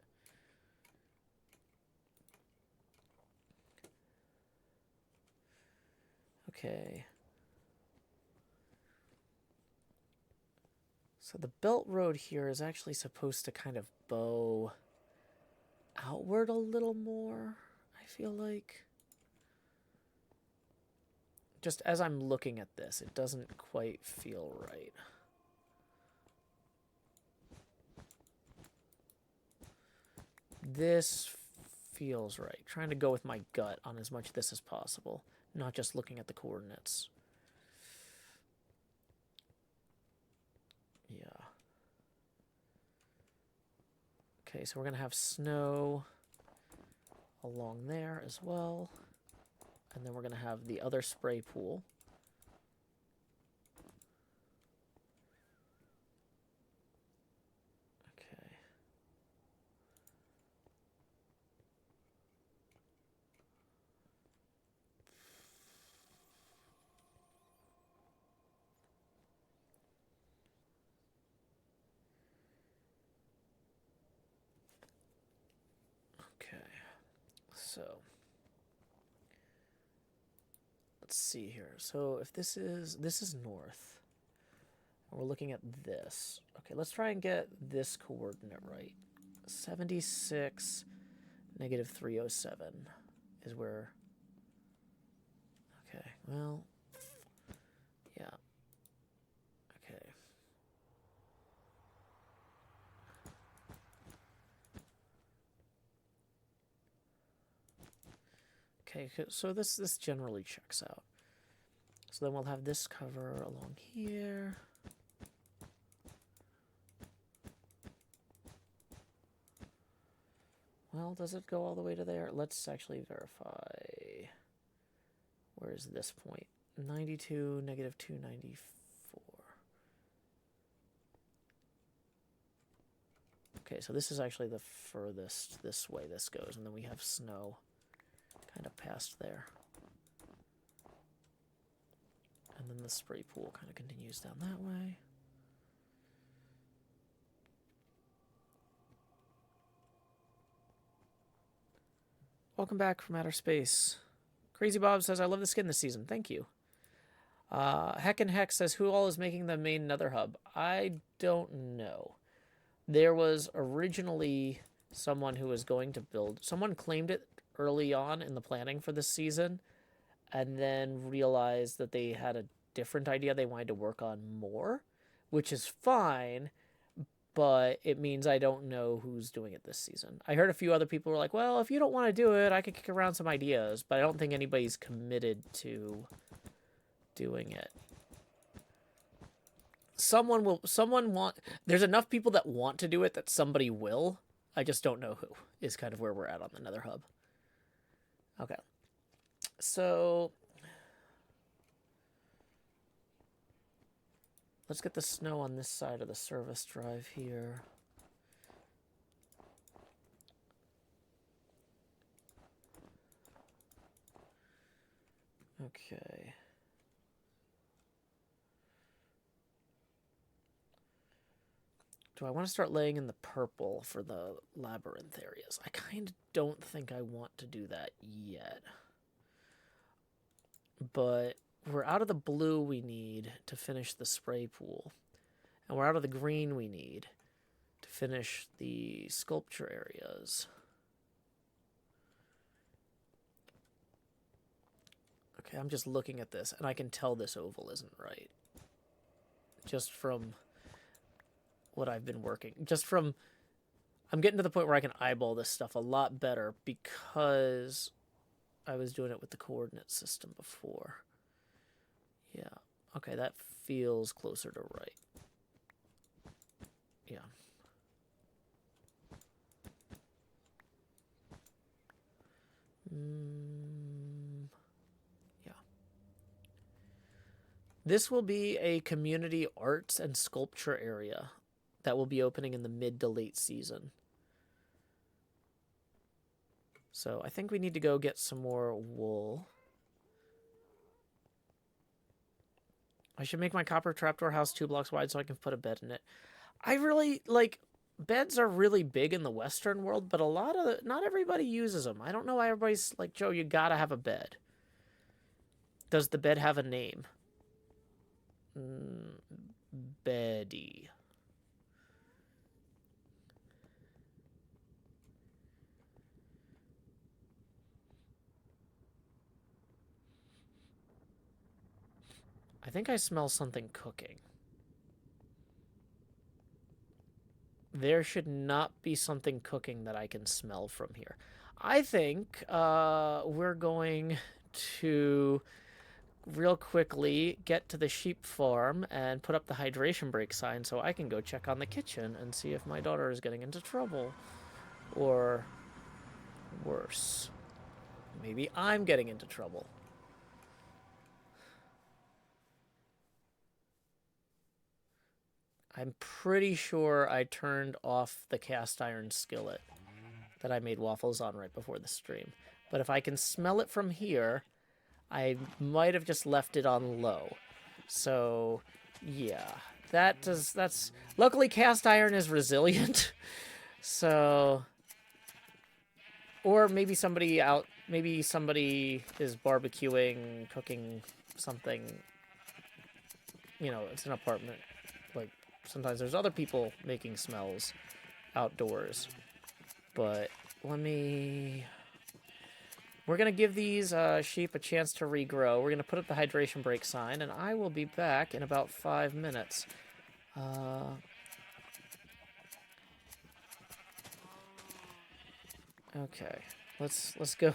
Okay. So the belt road here is actually supposed to kind of bow outward a little more, I feel like. Just as I'm looking at this, it doesn't quite feel right. This feels right. Trying to go with my gut on as much of this as possible, not just looking at the coordinates. Yeah. Okay, so we're going to have snow along there as well. And then we're going to have the other spray pool. Okay. Okay. So let's see here. So if this is north, and we're looking at this. Okay, let's try and get this coordinate right. 76, negative 307 is where... Okay, well... Yeah. Okay. Okay, so this generally checks out. So then we'll have this cover along here. Well, does it go all the way to there? Let's actually verify. Where is this point? 92, negative 294. Okay, so this is actually the furthest this way this goes, and then we have snow kind of past there. And then the spray pool kind of continues down that way. Welcome back from outer space. Crazy Bob says, I love the skin this season. Thank you. Heck and Heck says, who all is making the main Nether hub? I don't know. There was originally someone who was going to build... Someone claimed it early on in the planning for this season, and then realized that they had a different idea they wanted to work on more, which is fine, but it means I don't know who's doing it this season. I heard a few other people were like, well, if you don't want to do it, I could kick around some ideas, but I don't think anybody's committed to doing it. There's enough people that want to do it that somebody will. I just don't know who, is kind of where we're at on the Nether hub. Okay. So let's get the snow on this side of the service drive here. Okay. Do I want to start laying in the purple for the labyrinth areas? I kind of don't think I want to do that yet. But we're out of the blue we need to finish the spray pool. And we're out of the green we need to finish the sculpture areas. Okay, I'm just looking at this, and I can tell this oval isn't right. Just from what I've been working. I'm getting to the point where I can eyeball this stuff a lot better because I was doing it with the coordinate system before. Yeah. Okay, that feels closer to right. Yeah. Yeah. This will be a community arts and sculpture area that will be opening in the mid to late season. So I think we need to go get some more wool. I should make my copper trapdoor house 2 blocks wide so I can put a bed in it. I really, like, beds are really big in the Western world, but not everybody uses them. I don't know why everybody's like, Joe, you gotta have a bed. Does the bed have a name? Beddy. I think I smell something cooking. There should not be something cooking that I can smell from here. I think we're going to real quickly get to the sheep farm and put up the hydration break sign so I can go check on the kitchen and see if my daughter is getting into trouble. Or worse, maybe I'm getting into trouble. I'm pretty sure I turned off the cast iron skillet that I made waffles on right before the stream. But if I can smell it from here, I might have just left it on low. So, yeah. That's... Luckily, cast iron is resilient. So... Or maybe somebody is barbecuing, cooking something. You know, it's an apartment. Like, sometimes there's other people making smells outdoors. But we're going to give these sheep a chance to regrow. We're going to put up the hydration break sign, and I will be back in about 5 minutes. Okay, let's go.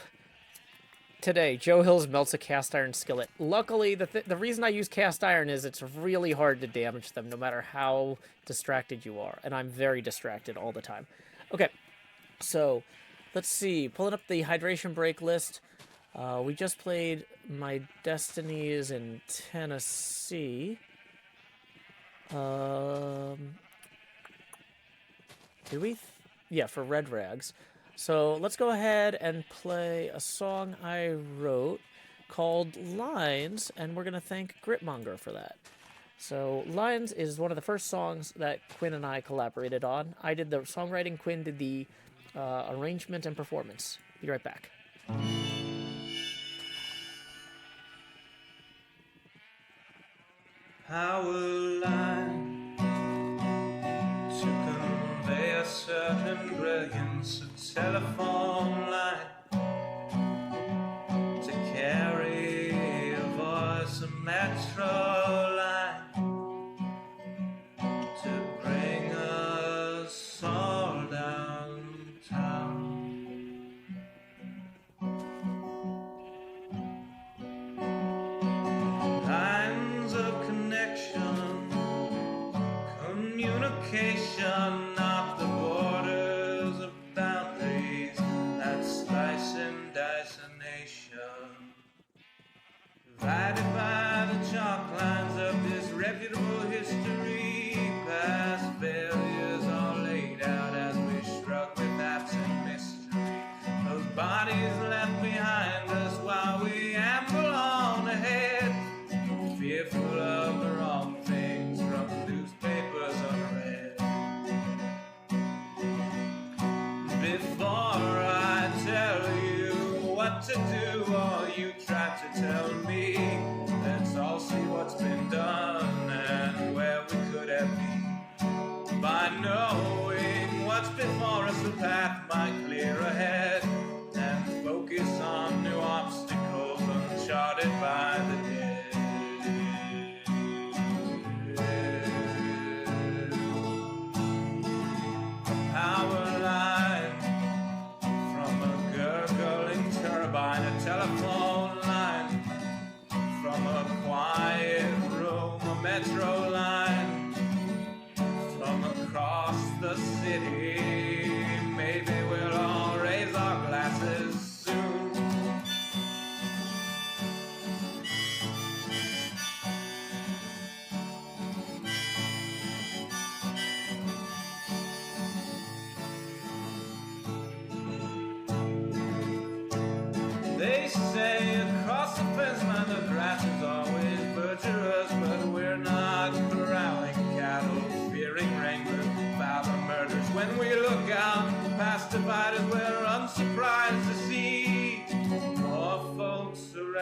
Today, Joehills melts a cast iron skillet. Luckily, the reason I use cast iron is it's really hard to damage them, no matter how distracted you are. And I'm very distracted all the time. Okay, so let's see. Pulling up the hydration break list. We just played My Destinies in Tennessee. Did we? Yeah, for Red Rags. So let's go ahead and play a song I wrote called Lines, and we're going to thank Gritmonger for that. So Lines is one of the first songs that Quinn and I collaborated on. I did the songwriting, Quinn did the arrangement and performance. Be right back. Power line to convey a certain brilliance, a telephone line to carry a voice, a metro line to bring us all downtown. Lines of connection, communication, not the borders of boundaries that slice and dice a nation. Divided by the chalk lines of disreputable history, past failures are laid out as we shrug with absent mystery. Those bodies left behind us while we amble on ahead, fearful of the wrong things from newspapers unread. Before I tell you what to do or you try to tell me, let's all see what's been done and where we could have been. By knowing what's before us, the path might clear ahead and focus on new obstacles uncharted by the dead. Power line from a gurgling turbine, a telephone line from a quiet room, a metro line from across the city. Maybe we'll all raise our glasses soon.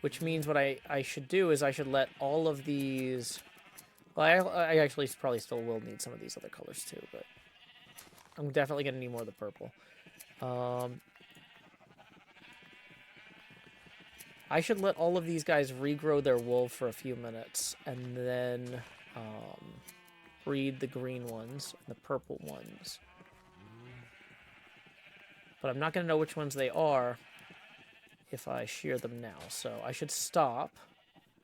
which means what I should do is I should let all of these... Well, I actually probably still will need some of these other colors too, but I'm definitely going to need more of the purple. I should let all of these guys regrow their wool for a few minutes, and then breed the green ones and the purple ones. But I'm not going to know which ones they are if I shear them now, so I should stop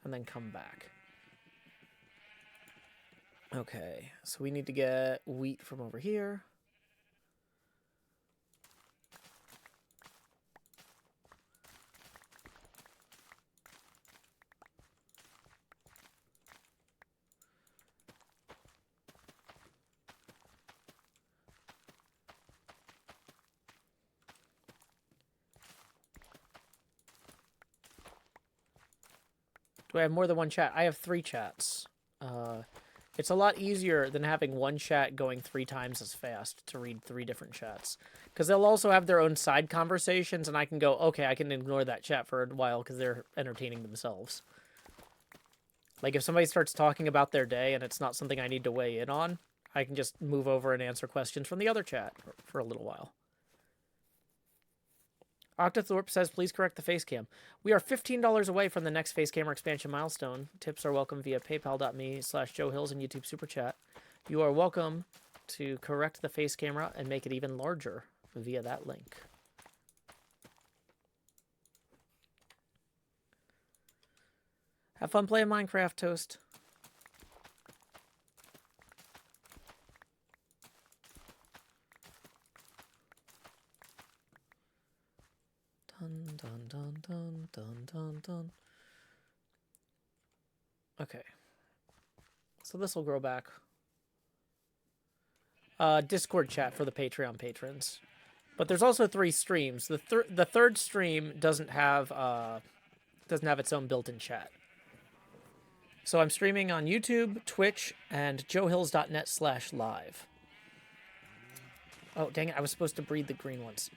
and then come back. Okay, so we need to get wheat from over here. Do I have more than one chat? I have 3 chats. It's a lot easier than having one chat going 3 times as fast to read 3 different chats. Because they'll also have their own side conversations, and I can go, okay, I can ignore that chat for a while because they're entertaining themselves. Like, if somebody starts talking about their day and it's not something I need to weigh in on, I can just move over and answer questions from the other chat for a little while. Octothorpe says, please correct the face cam. We are $15 away from the next face camera expansion milestone. Tips are welcome via paypal.me/Joehills and YouTube Super Chat. You are welcome to correct the face camera and make it even larger via that link. Have fun playing Minecraft, Toast. Dun, dun, dun, dun, dun, dun, dun. Okay. So this will grow back. Discord chat for the Patreon patrons. But there's also 3 streams. The third stream doesn't have its own built-in chat. So I'm streaming on YouTube, Twitch, and joehills.net/live. Oh, dang it. I was supposed to breed the green ones.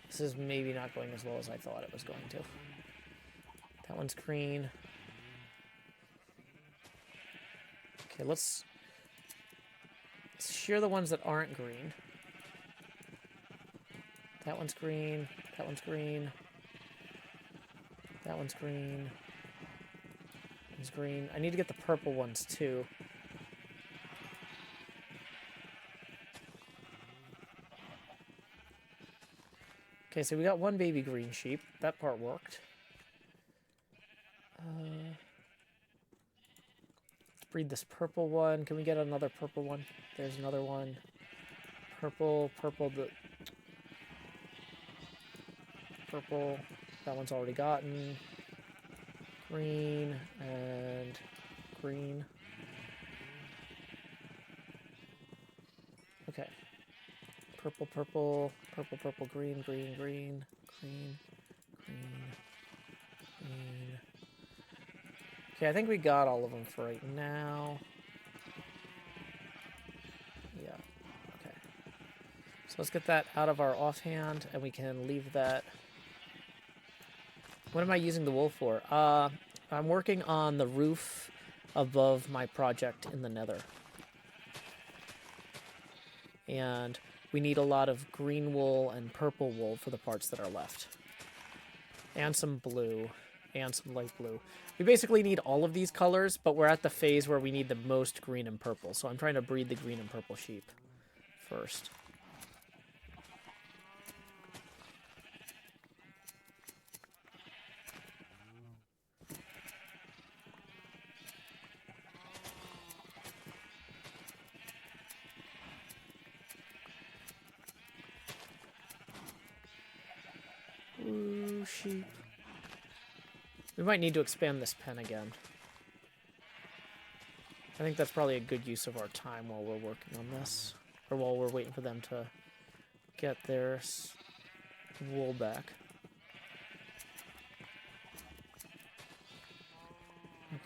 This is maybe not going as well as I thought it was going to. That one's green. Okay, let's shear the ones that aren't green. That one's green. That one's green. That one's green. That one's green. I need to get the purple ones too. Okay, so we got 1 baby green sheep. That part worked. Let's breed this purple one. Can we get another purple one? There's another one. Purple, purple, purple. That one's already gotten. Green and green. Okay. Purple, purple, purple, purple, green, green, green, green, green, green. Okay, I think we got all of them for right now. Yeah, okay. So let's get that out of our offhand, and we can leave that. What am I using the wool for? I'm working on the roof above my project in the Nether. And we need a lot of green wool and purple wool for the parts that are left. And some blue. And some light blue. We basically need all of these colors, but we're at the phase where we need the most green and purple. So I'm trying to breed the green and purple sheep first. Ooh, sheep. We might need to expand this pen again. I think that's probably a good use of our time while we're working on this. Or while we're waiting for them to get their wool back.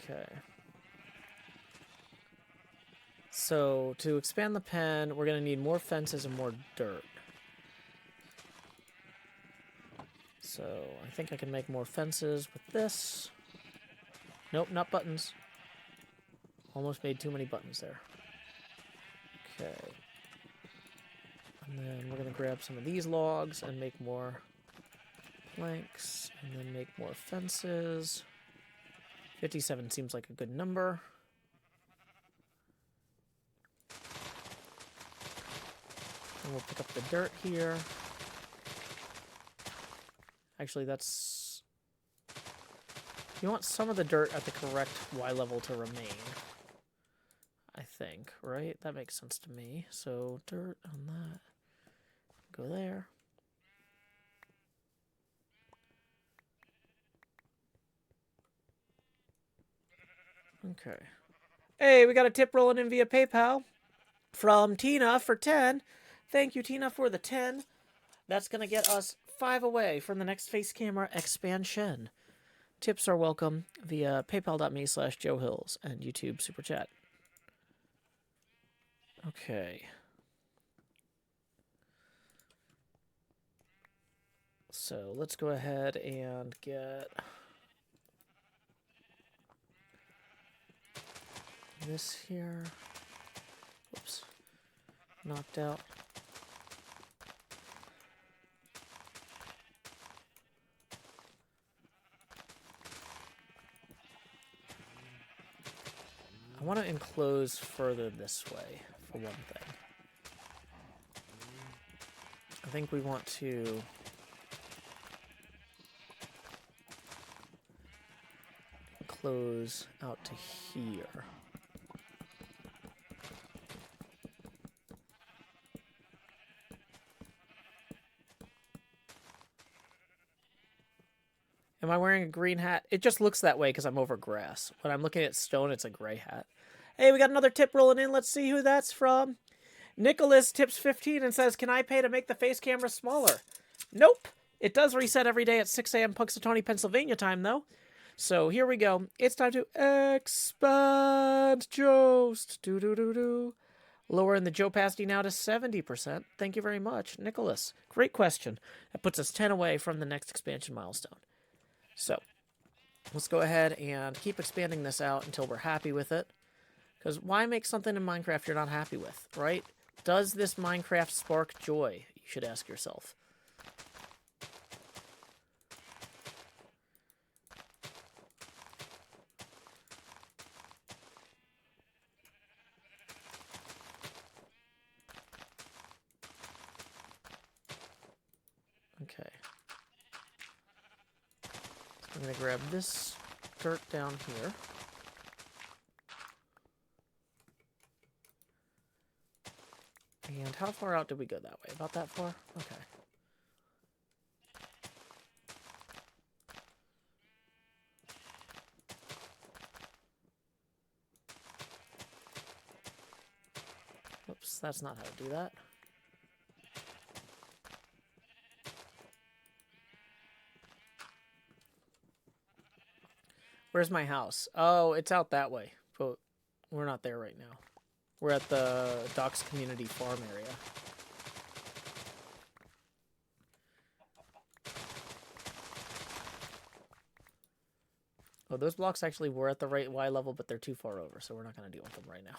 Okay. So, to expand the pen, we're going to need more fences and more dirt. So I think I can make more fences with this. Nope, not buttons. Almost made too many buttons there. Okay. And then we're going to grab some of these logs and make more planks. And then make more fences. 57 seems like a good number. And we'll pick up the dirt here. Actually, that's... You want some of the dirt at the correct Y level to remain. I think, right? That makes sense to me. So, dirt on that. Go there. Okay. Hey, we got a tip rolling in via PayPal from Tina for 10. Thank you, Tina, for the 10. That's going to get us 5 away from the next face camera expansion. Tips are welcome via paypal.me/Joehills and YouTube Super Chat. Okay. So let's go ahead and get this here. Whoops. Knocked out. I want to enclose further this way, for one thing. I think we want to close out to here. Am I wearing a green hat? It just looks that way because I'm over grass. When I'm looking at stone, it's a gray hat. Hey, we got another tip rolling in. Let's see who that's from. Nicholas tips 15 and says, can I pay to make the face camera smaller? Nope. It does reset every day at 6 a.m. Punxsutawney, Pennsylvania time, though. So here we go. It's time to expand Jost. Do-do-do-do. Lowering the Joe opacity now to 70%. Thank you very much, Nicholas. Great question. That puts us 10 away from the next expansion milestone. So, let's go ahead and keep expanding this out until we're happy with it. Because why make something in Minecraft you're not happy with, right? Does this Minecraft spark joy? You should ask yourself. Okay. I'm going to grab this dirt down here. And how far out did we go that way? About that far? Okay. Oops, that's not how to do that. Where's my house? Oh, it's out that way, but we're not there right now. We're at the Docks Community Farm area. Oh, those blocks actually were at the right Y level, but they're too far over, so we're not going to deal with them right now.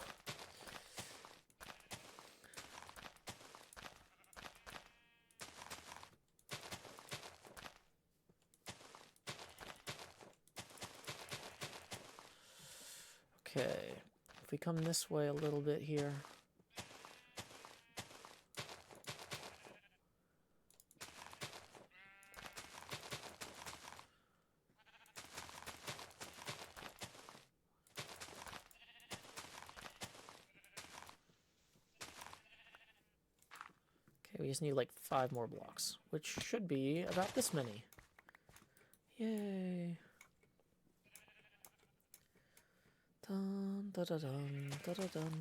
Okay, if we come this way a little bit here. Okay, we just need like 5 more blocks, which should be about this many. Yay. Dun, da, da, dun, da, da, dun,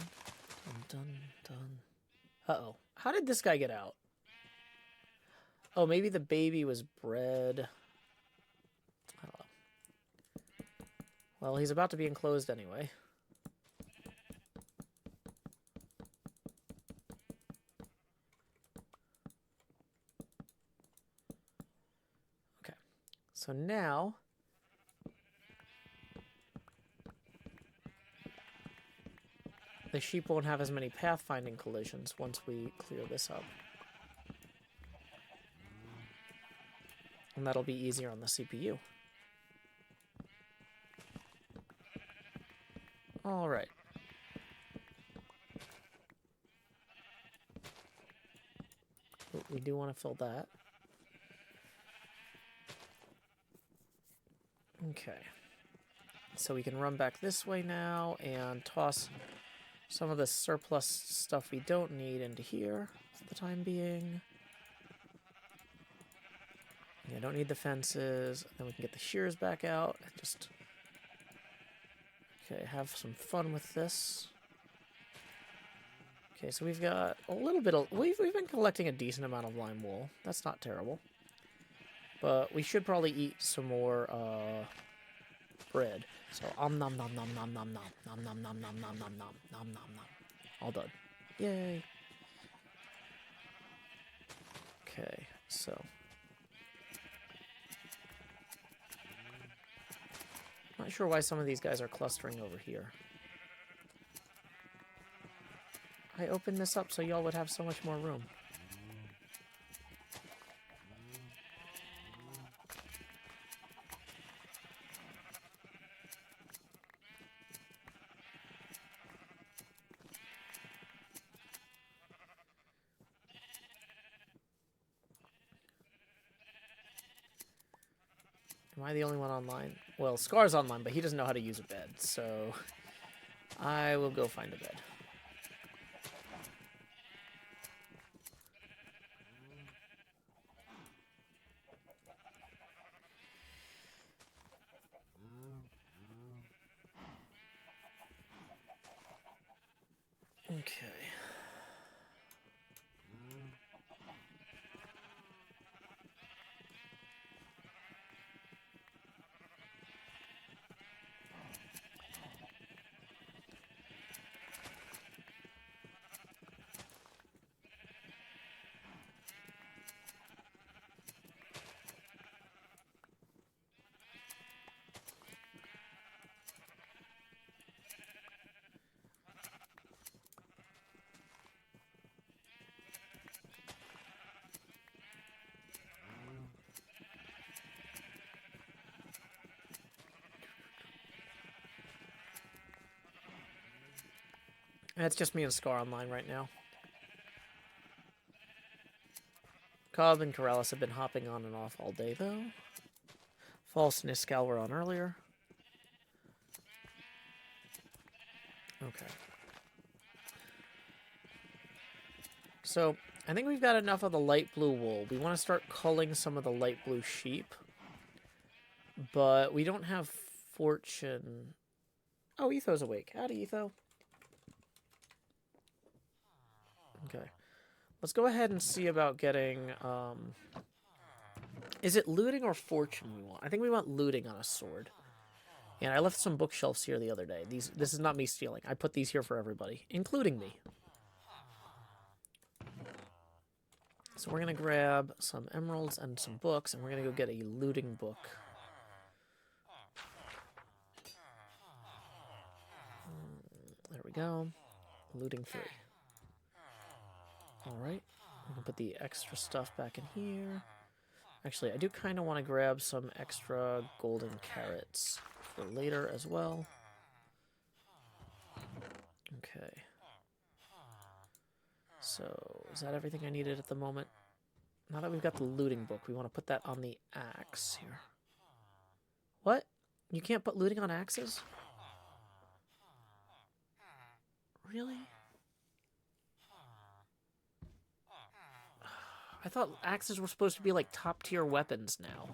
dun, dun, dun. Uh-oh. How did this guy get out? Oh, maybe the baby was bred. I don't know. Well, he's about to be enclosed anyway. So now... the sheep won't have as many pathfinding collisions once we clear this up. And that'll be easier on the CPU. Alright. We do want to fill that. Okay. So we can run back this way now and toss some of the surplus stuff we don't need into here for the time being. Yeah, don't need the fences. Then we can get the shears back out and just... okay, have some fun with this. Okay, so we've got a little bit of... We've been collecting a decent amount of lime wool. That's not terrible. But we should probably eat some more bread. So, nom nom nom nom nom nom nom nom nom nom nom nom nom nom nom nom. All done. Yay. Okay, so... not sure why some of these guys are clustering over here. I opened this up so y'all would have so much more room. Am I the only one online? Well, Scar's online, but he doesn't know how to use a bed, so I will go find a bed. Okay. It's just me and Scar online right now. Cobb and Corrales have been hopping on and off all day, though. False and Iskal were on earlier. Okay. So, I think we've got enough of the light blue wool. We want to start culling some of the light blue sheep. But we don't have fortune. Oh, Etho's awake. Howdy, Etho. Okay. Let's go ahead and see about getting, is it looting or fortune we want? I think we want looting on a sword. And I left some bookshelves here the other day. This is not me stealing. I put these here for everybody, including me. So we're going to grab some emeralds and some books, and we're going to go get a looting book. There we go. Looting 3. Alright. We can put the extra stuff back in here. Actually, I do kind of want to grab some extra golden carrots for later as well. Okay. So, is that everything I needed at the moment? Now that we've got the looting book, we want to put that on the axe here. What? You can't put looting on axes? Really? I thought axes were supposed to be like top tier weapons now.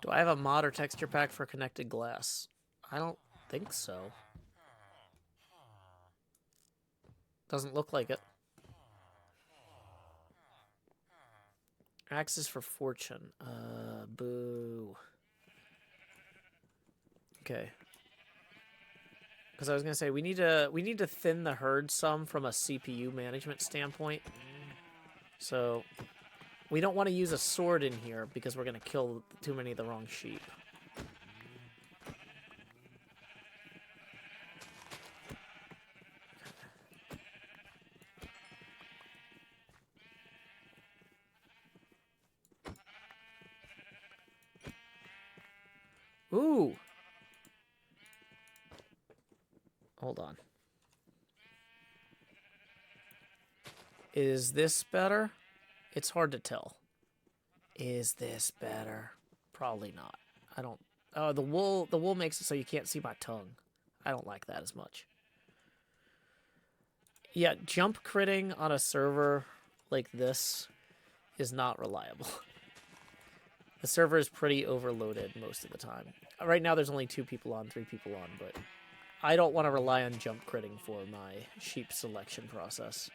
Do I have a mod or texture pack for connected glass? I don't think so. Doesn't look like it. Axes for fortune. Boo. Okay. Because I was gonna say we need to thin the herd some from a CPU management standpoint. So we don't want to use a sword in here because we're going to kill too many of the wrong sheep. Ooh. Hold on. Is this better? It's hard to tell. Is this better? Probably not. I don't... Oh, the wool makes it so you can't see my tongue. I don't like that as much. Yeah, jump critting on a server like this is not reliable. The server is pretty overloaded most of the time. Right now there's only 2 people on, 3 people on, but I don't want to rely on jump critting for my sheep selection process.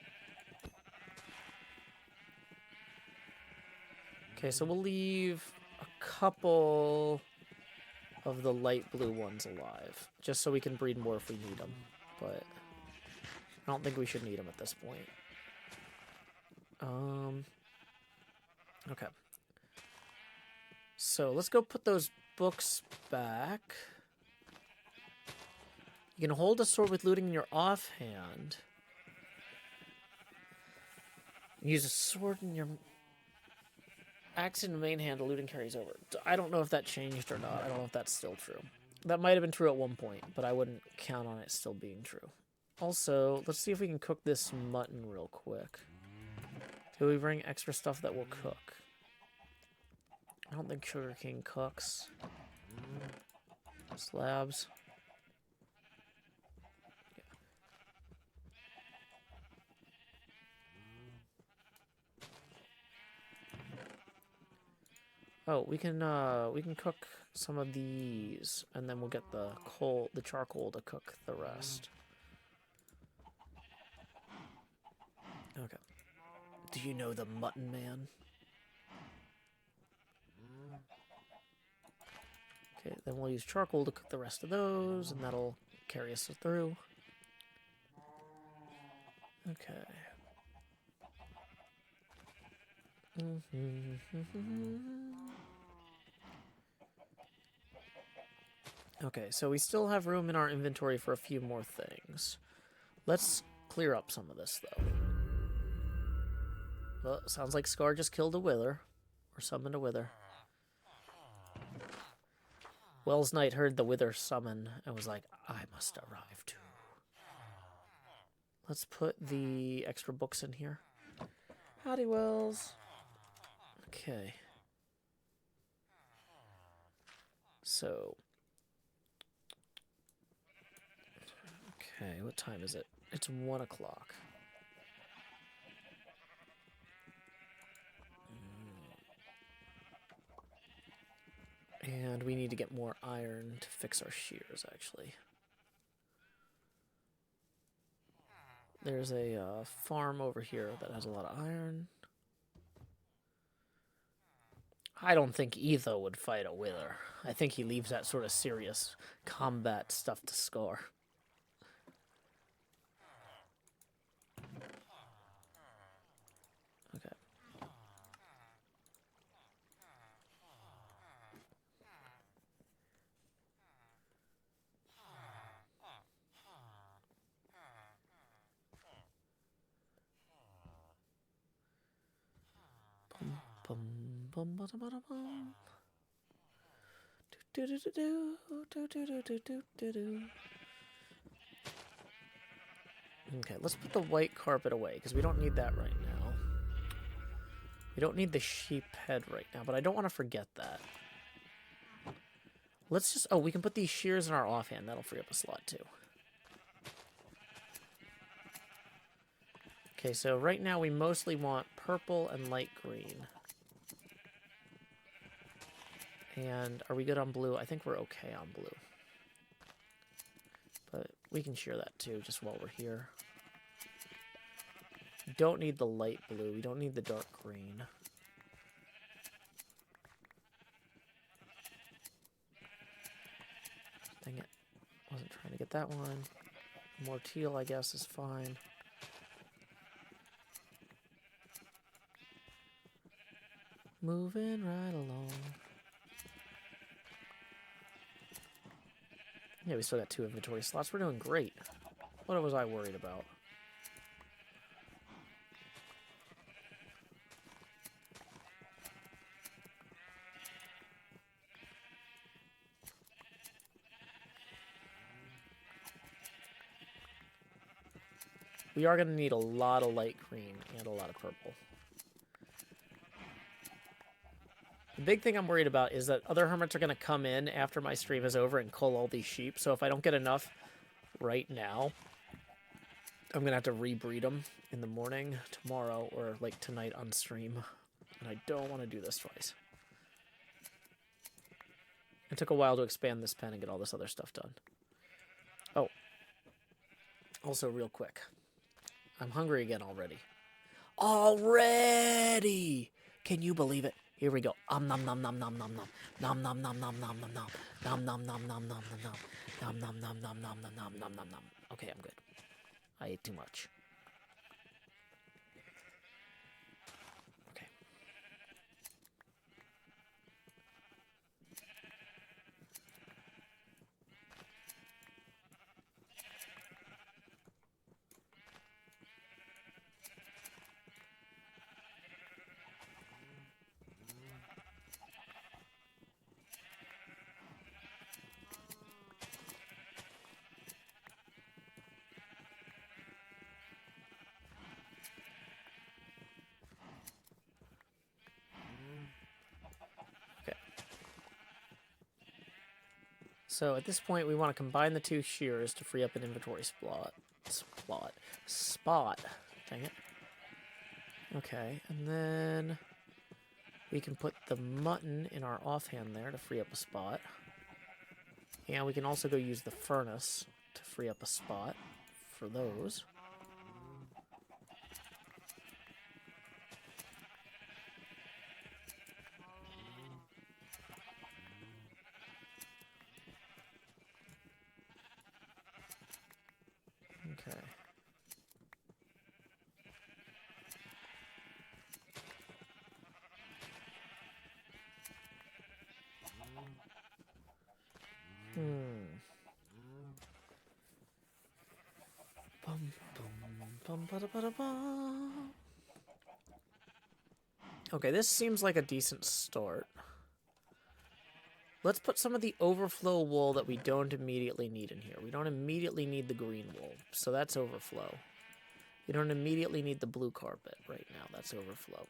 Okay, so we'll leave a couple of the light blue ones alive, just so we can breed more if we need them, but I don't think we should need them at this point. Okay. So let's go put those books back. You can hold a sword with looting in your offhand. Use a sword in your axe in the main hand, the looting carries over. I don't know if that changed or not. I don't know if that's still true. That might have been true at one point, but I wouldn't count on it still being true. Also, let's see if we can cook this mutton real quick. Do we bring extra stuff that will cook? I don't think sugarcane cooks. Slabs. Oh, we can cook some of these, and then we'll get the charcoal to cook the rest. Okay. Do you know the Mutton Man? Okay, then we'll use charcoal to cook the rest of those, and that'll carry us through. Okay. Okay, so we still have room in our inventory for a few more things. Let's clear up some of this, though. Well, sounds like Scar just killed a wither. Or summoned a wither. Wells Knight heard the wither summon and was like, I must arrive too. Let's put the extra books in here. Howdy, Wells. Okay. So. Okay, what time is it? It's 1 o'clock. And we need to get more iron to fix our shears, actually. There's a farm over here that has a lot of iron. I don't think Etho would fight a wither. I think he leaves that sort of serious combat stuff to Scar. Okay. Bum, bum, bum, bum, bum, bum. Do, do, do, do, do, do, do, do, do, do. Okay, let's put the white carpet away, because we don't need that right now. We don't need the sheep head right now, but I don't want to forget that. Let's just... Oh, we can put these shears in our offhand. That'll free up a slot, too. Okay, so right now we mostly want purple and light green. And are we good on blue? I think we're okay on blue. But we can shear that too, just while we're here. We don't need the light blue. We don't need the dark green. Dang it. Wasn't trying to get that one. More teal, I guess, is fine. Moving right along. Yeah, we still got 2 inventory slots. We're doing great. What was I worried about? We are going to need a lot of light green and a lot of purple. The big thing I'm worried about is that other hermits are going to come in after my stream is over and cull all these sheep. So if I don't get enough right now, I'm going to have to rebreed them in the morning, tomorrow, or like tonight on stream. And I don't want to do this twice. It took a while to expand this pen and get all this other stuff done. Oh. Also, real quick. I'm hungry again already. Already! Can you believe it? Here we go. Nom nom nom nom nom nom nom. Nom nom nom nom nom nom nom. Nom nom nom nom nom nom nom. Nom nom nom nom nom nom nom nom nom nom. Okay, I'm good. I ate too much. Okay. So at this point, we want to combine the 2 shears to free up an inventory spot. Dang it. Okay, and then we can put the mutton in our offhand there to free up a spot. And we can also go use the furnace to free up a spot for those. Okay. Bum, bum, bum, ba, da, ba. Okay, this seems like a decent start. Let's put some of the overflow wool that we don't immediately need in here. We don't immediately need the green wool, so that's overflow. We don't immediately need the blue carpet right now. That's overflow.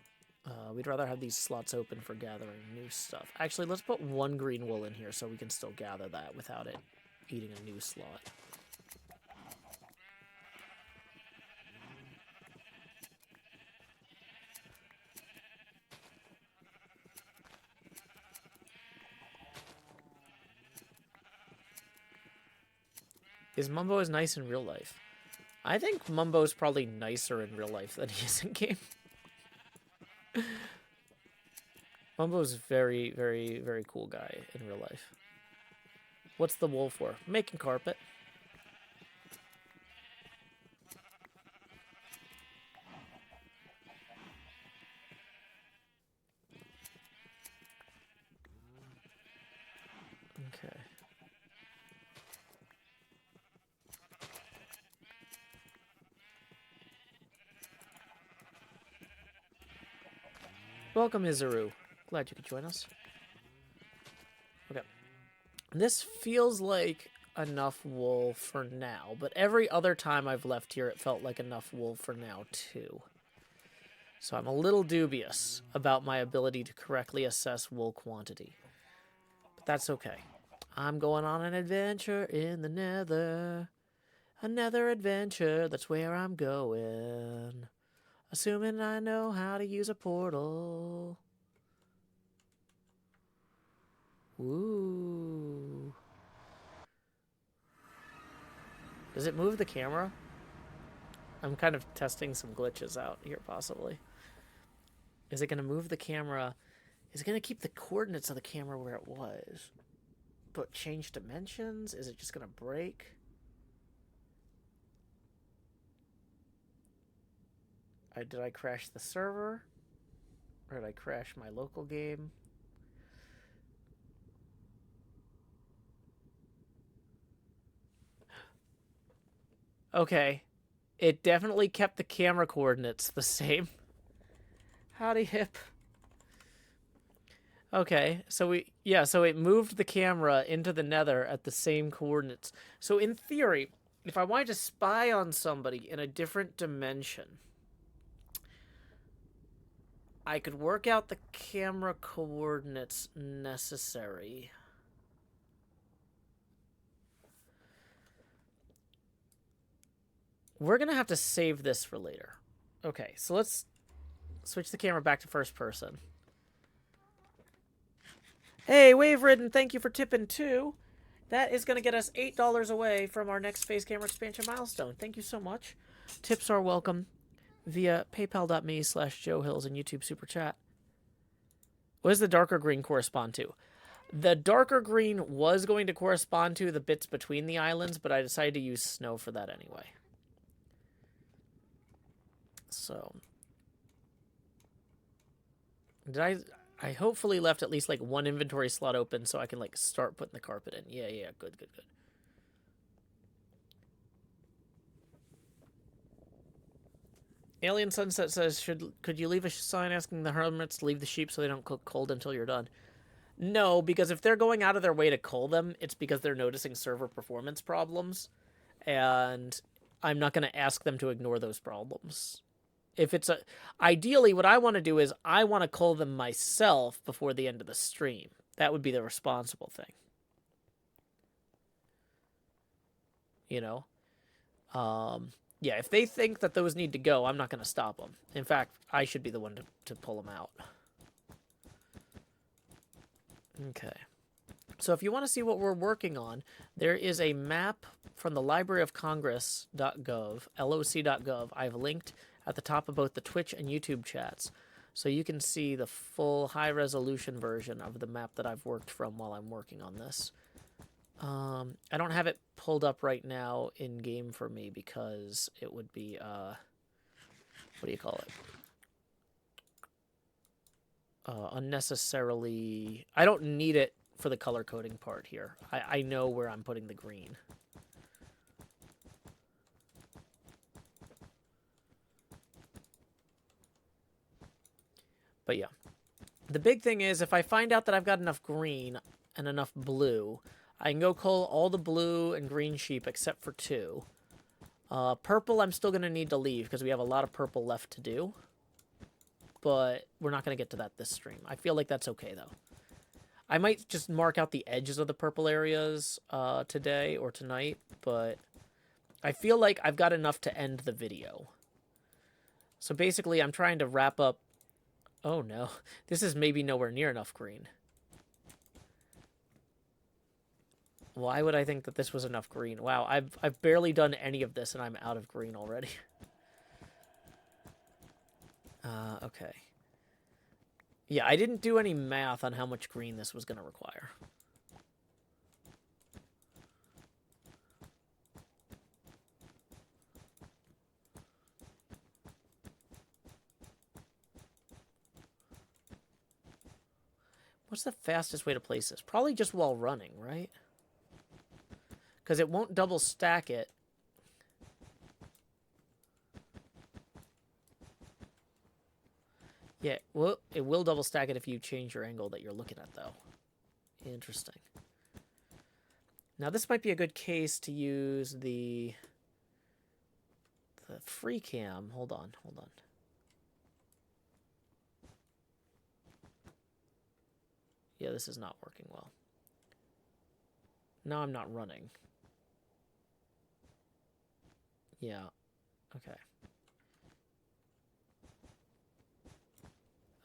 We'd rather have these slots open for gathering new stuff. Actually, let's put 1 green wool in here so we can still gather that without it eating a new slot. Is Mumbo as nice in real life? I think Mumbo's probably nicer in real life than he is in game. Mumbo's very, very, very cool guy in real life. What's the wool for? Making carpet. Okay. Welcome, Izuru. Glad you could join us. Okay. This feels like enough wool for now, but every other time I've left here, it felt like enough wool for now, too. So I'm a little dubious about my ability to correctly assess wool quantity. But that's okay. I'm going on an adventure in the Nether. Another adventure, that's where I'm going. Assuming I know how to use a portal. Ooh. Does it move the camera? I'm kind of testing some glitches out here, possibly. Is it going to move the camera? Is it going to keep the coordinates of the camera where it was? But change dimensions? Is it just going to break? Did I crash the server? Or did I crash my local game? Okay. It definitely kept the camera coordinates the same. Howdy, hip. Okay, so so it moved the camera into the Nether at the same coordinates. So in theory, if I wanted to spy on somebody in a different dimension, I could work out the camera coordinates necessary. We're gonna have to save this for later. Okay, so let's switch the camera back to first person. Hey, Wave Ridden, thank you for tipping too. That is going to get us $8 away from our next phase camera expansion milestone. Thank you so much. Tips are welcome via paypal.me/Joehills and YouTube Super Chat. What does the darker green correspond to? The darker green was going to correspond to the bits between the islands, but I decided to use snow for that anyway. So, I hopefully left at least like one inventory slot open so I can like start putting the carpet in. Yeah, good. Alien Sunset says, could you leave a sign asking the hermits to leave the sheep so they don't cook cold until you're done? No, because if they're going out of their way to cull them, it's because they're noticing server performance problems, and I'm not going to ask them to ignore those problems. If it's ideally, what I want to do is I want to cull them myself before the end of the stream. That would be the responsible thing. You know? Yeah, if they think that those need to go, I'm not going to stop them. In fact, I should be the one to pull them out. Okay. So if you want to see what we're working on, there is a map from the Library of Congress.gov, loc.gov. I've linked at the top of both the Twitch and YouTube chats, so you can see the full high-resolution version of the map that I've worked from while I'm working on this. I don't have it pulled up right now in-game for me because it would be, what do you call it? Unnecessarily... I don't need it for the color coding part here. I know where I'm putting the green. But yeah. The big thing is, if I find out that I've got enough green and enough blue, I can go cull all the blue and green sheep except for 2. Purple I'm still going to need to leave because we have a lot of purple left to do. But we're not going to get to that this stream. I feel like that's okay, though. I might just mark out the edges of the purple areas today or tonight, but I feel like I've got enough to end the video. So basically, I'm trying to wrap up... Oh, no. This is maybe nowhere near enough green. Why would I think that this was enough green? Wow, I've barely done any of this, and I'm out of green already. Okay. Yeah, I didn't do any math on how much green this was going to require. What's the fastest way to place this? Probably just while running, right? Because it won't double stack it. Yeah, well, it will double stack it if you change your angle that you're looking at, though. Interesting. Now, this might be a good case to use the free cam. Hold on. Yeah, this is not working well. Now I'm not running. Yeah, okay.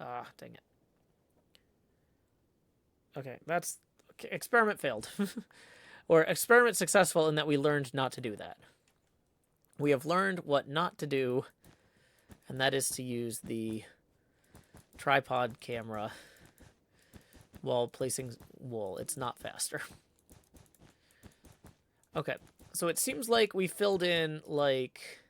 Ah, dang it. Okay, that's... Okay, experiment failed. Or experiment successful in that we learned not to do that. We have learned what not to do, and that is to use the tripod camera while placing wool. It's not faster. Okay, so it seems like we filled in, like,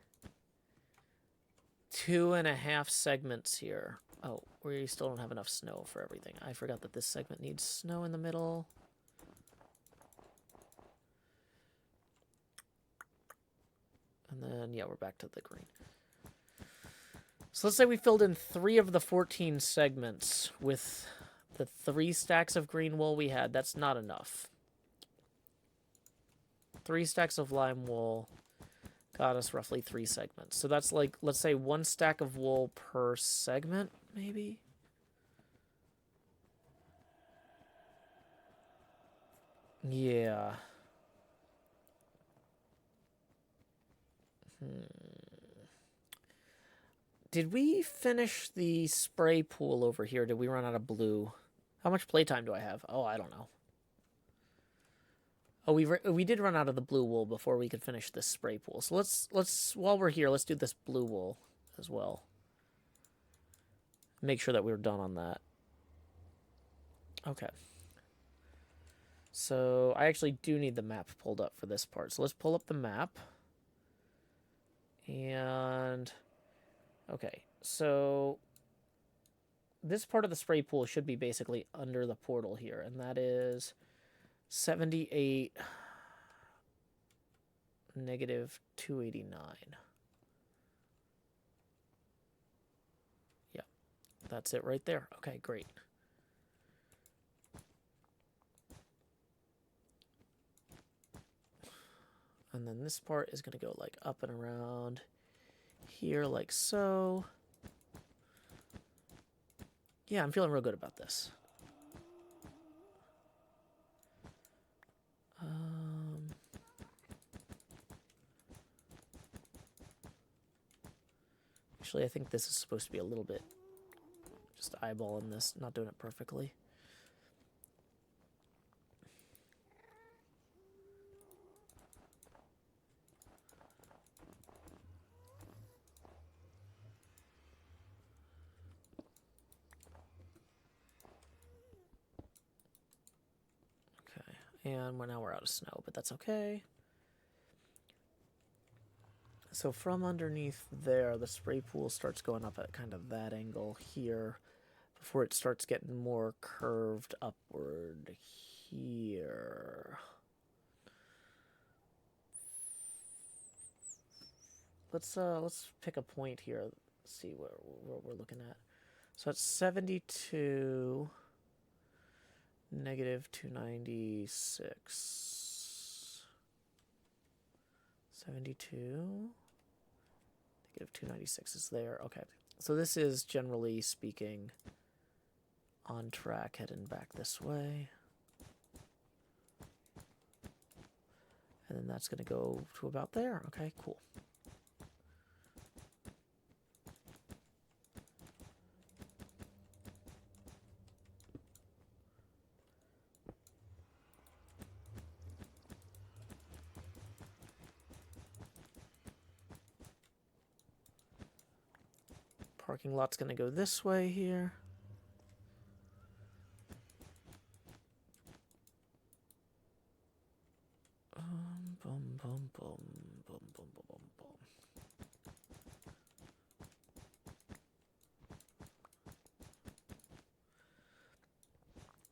2.5 segments here. Oh, We still don't have enough snow for everything. I forgot that this segment needs snow in the middle. And then, yeah, we're back to the green. So let's say we filled in 3 of the 14 segments with the 3 stacks of green wool we had. That's not enough. 3 stacks of lime wool got us roughly 3 segments. So that's like, let's say 1 stack of wool per segment, maybe? Yeah. Did we finish the spray pool over here? Did we run out of blue? How much playtime do I have? Oh, I don't know. Oh, we did run out of the blue wool before we could finish this spray pool. So let's while we're here, let's do this blue wool as well. Make sure that we're done on that. Okay. So I actually do need the map pulled up for this part. So let's pull up the map. And okay, so this part of the spray pool should be basically under the portal here, and that is 78 negative 289. Yeah, that's it right there. Okay, great. And then this part is going to go like up and around here like so. Yeah, I'm feeling real good about this. Actually, I think this is supposed to be a little bit just eyeballing this, not doing it perfectly. And now we're out of snow, but that's okay. So from underneath there, the spray pool starts going up at kind of that angle here before it starts getting more curved upward here. Let's pick a point here. Let's see what we're looking at. So it's 72 negative 296. 72 negative 296 is there. Okay. So this is, generally speaking, on track, heading back this way. And then that's going to go to about there. Okay, cool. Parking lot's going to go this way here. Boom, boom, boom, boom, boom, boom, boom,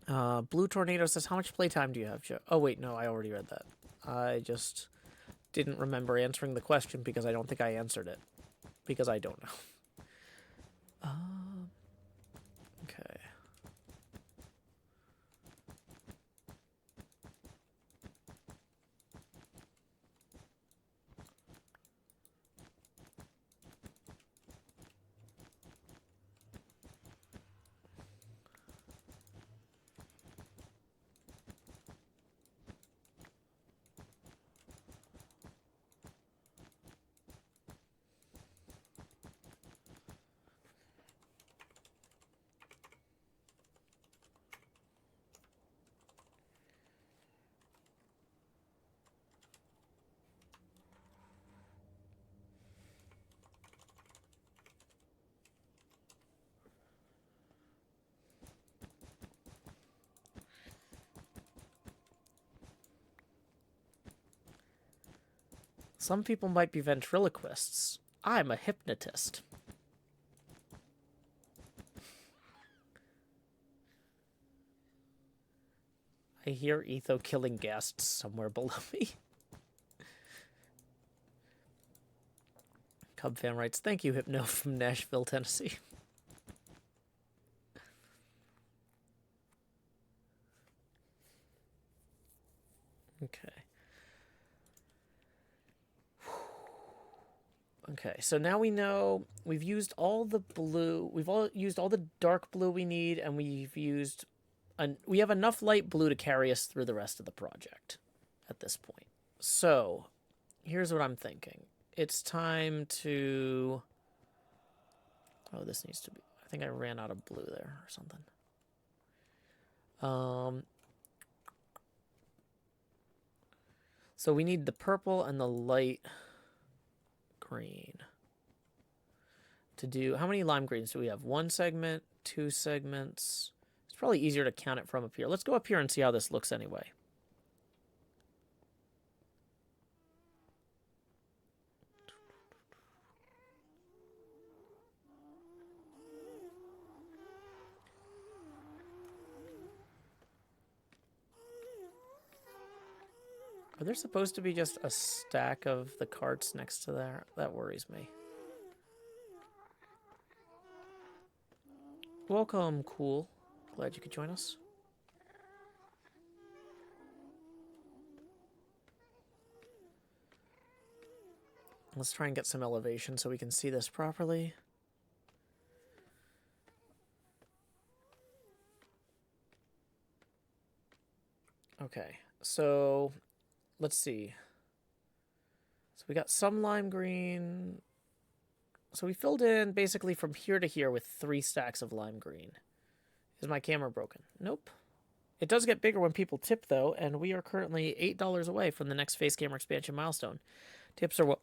boom. Blue Tornado says, how much playtime do you have, Joe? Oh, wait, no, I already read that. I just didn't remember answering the question because I don't think I answered it. Because I don't know. Okay. Some people might be ventriloquists. I'm a hypnotist. I hear Etho killing guests somewhere below me. Cub fan writes, thank you, Hypno from Nashville, Tennessee. Okay. Okay, so now we know we've used all the blue. We've used all the dark blue we need, and we've used... we have enough light blue to carry us through the rest of the project at this point. So, here's what I'm thinking. It's time to... Oh, this needs to be... I think I ran out of blue there or something. So we need the purple and the light green to do... How many lime greens do we have? 1 segment, 2 segments. It's probably easier to count it from up here. Let's go up here and see how this looks anyway. Are there supposed to be just a stack of the carts next to there? That worries me. Welcome, Cool. Glad you could join us. Let's try and get some elevation so we can see this properly. Okay, so let's see. So we got some lime green. So we filled in basically from here to here with 3 stacks of lime green. Is my camera broken? Nope. It does get bigger when people tip, though, and we are currently $8 away from the next face camera expansion milestone. Tips are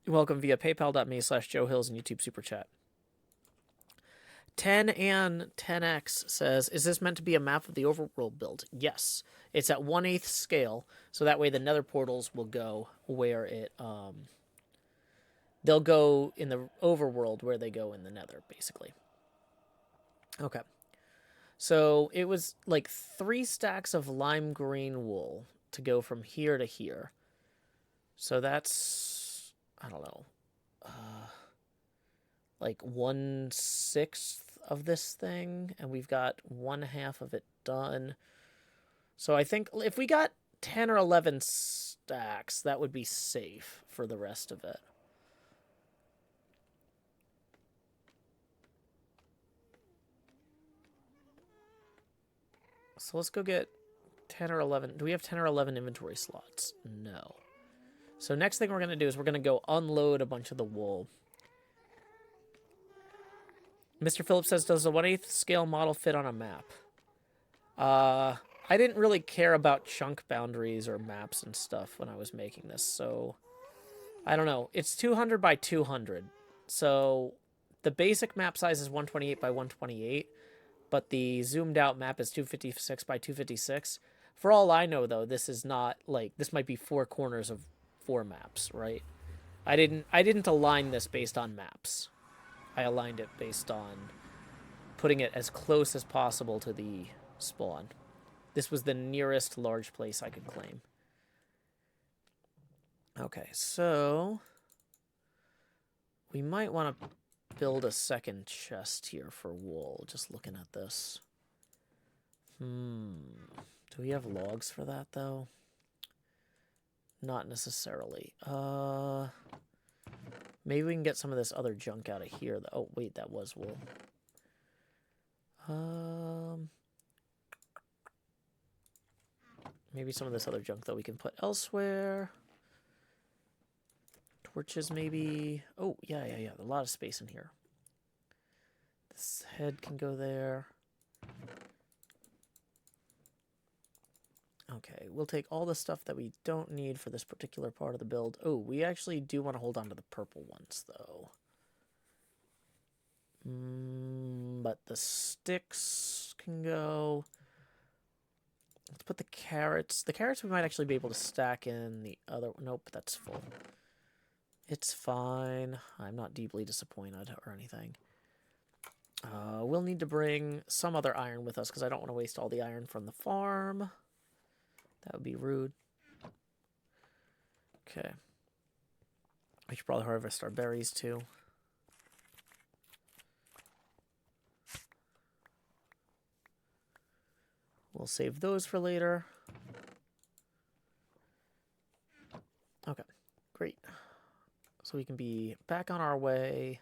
welcome via paypal.me/Joehills and YouTube Super Chat. 10 and 10x says, is this meant to be a map of the overworld build? Yes. It's at 1/8 scale, so that way the nether portals will go where it... They'll go in the overworld where they go in the nether, basically. Okay. So it was like 3 stacks of lime green wool to go from here to here. So that's, I don't know, like 1/6 of this thing, and we've got 1/2 of it done. So I think if we got 10 or 11 stacks, that would be safe for the rest of it. So let's go get 10 or 11. Do we have 10 or 11 inventory slots? No. So next thing we're going to do is we're going to go unload a bunch of the wool. Mr. Phillips says, does the 1/8 scale model fit on a map? I didn't really care about chunk boundaries or maps and stuff when I was making this, so I don't know. It's 200 by 200. So the basic map size is 128 by 128. But the zoomed out map is 256 by 256. For all I know, though, this is not like, this might be 4 corners of 4 maps, right? I didn't align this based on maps. I aligned it based on putting it as close as possible to the spawn. This was the nearest large place I could claim. Okay, so we might want to build a second chest here for wool, just looking at this. Do we have logs for that, though? Not necessarily. Maybe we can get some of this other junk out of here. Oh, wait, that was wool. Maybe some of this other junk, though, we can put elsewhere. Torches, maybe. Oh, yeah. A lot of space in here. This head can go there. Okay, we'll take all the stuff that we don't need for this particular part of the build. Oh, we actually do want to hold on to the purple ones, though. But the sticks can go. Let's put the carrots. The carrots we might actually be able to stack in the other... Nope, that's full. It's fine. I'm not deeply disappointed or anything. We'll need to bring some other iron with us because I don't want to waste all the iron from the farm. That would be rude. Okay. We should probably harvest our berries, too. We'll save those for later. Okay, great. So we can be back on our way.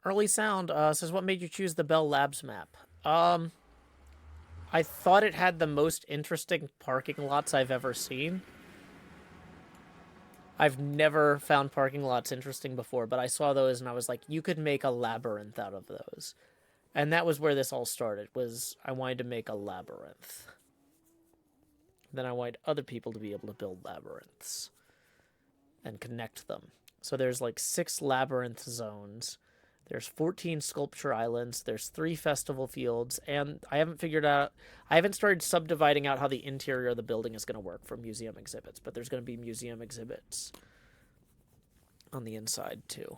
Early Sound says, what made you choose the Bell Labs map? I thought it had the most interesting parking lots I've ever seen. I've never found parking lots interesting before, but I saw those and I was like, you could make a labyrinth out of those. And that was where this all started, was I wanted to make a labyrinth. Then I wanted other people to be able to build labyrinths and connect them. So there's like 6 labyrinth zones. There's 14 sculpture islands. There's 3 festival fields. And I haven't started subdividing out how the interior of the building is going to work for museum exhibits. But there's going to be museum exhibits on the inside too.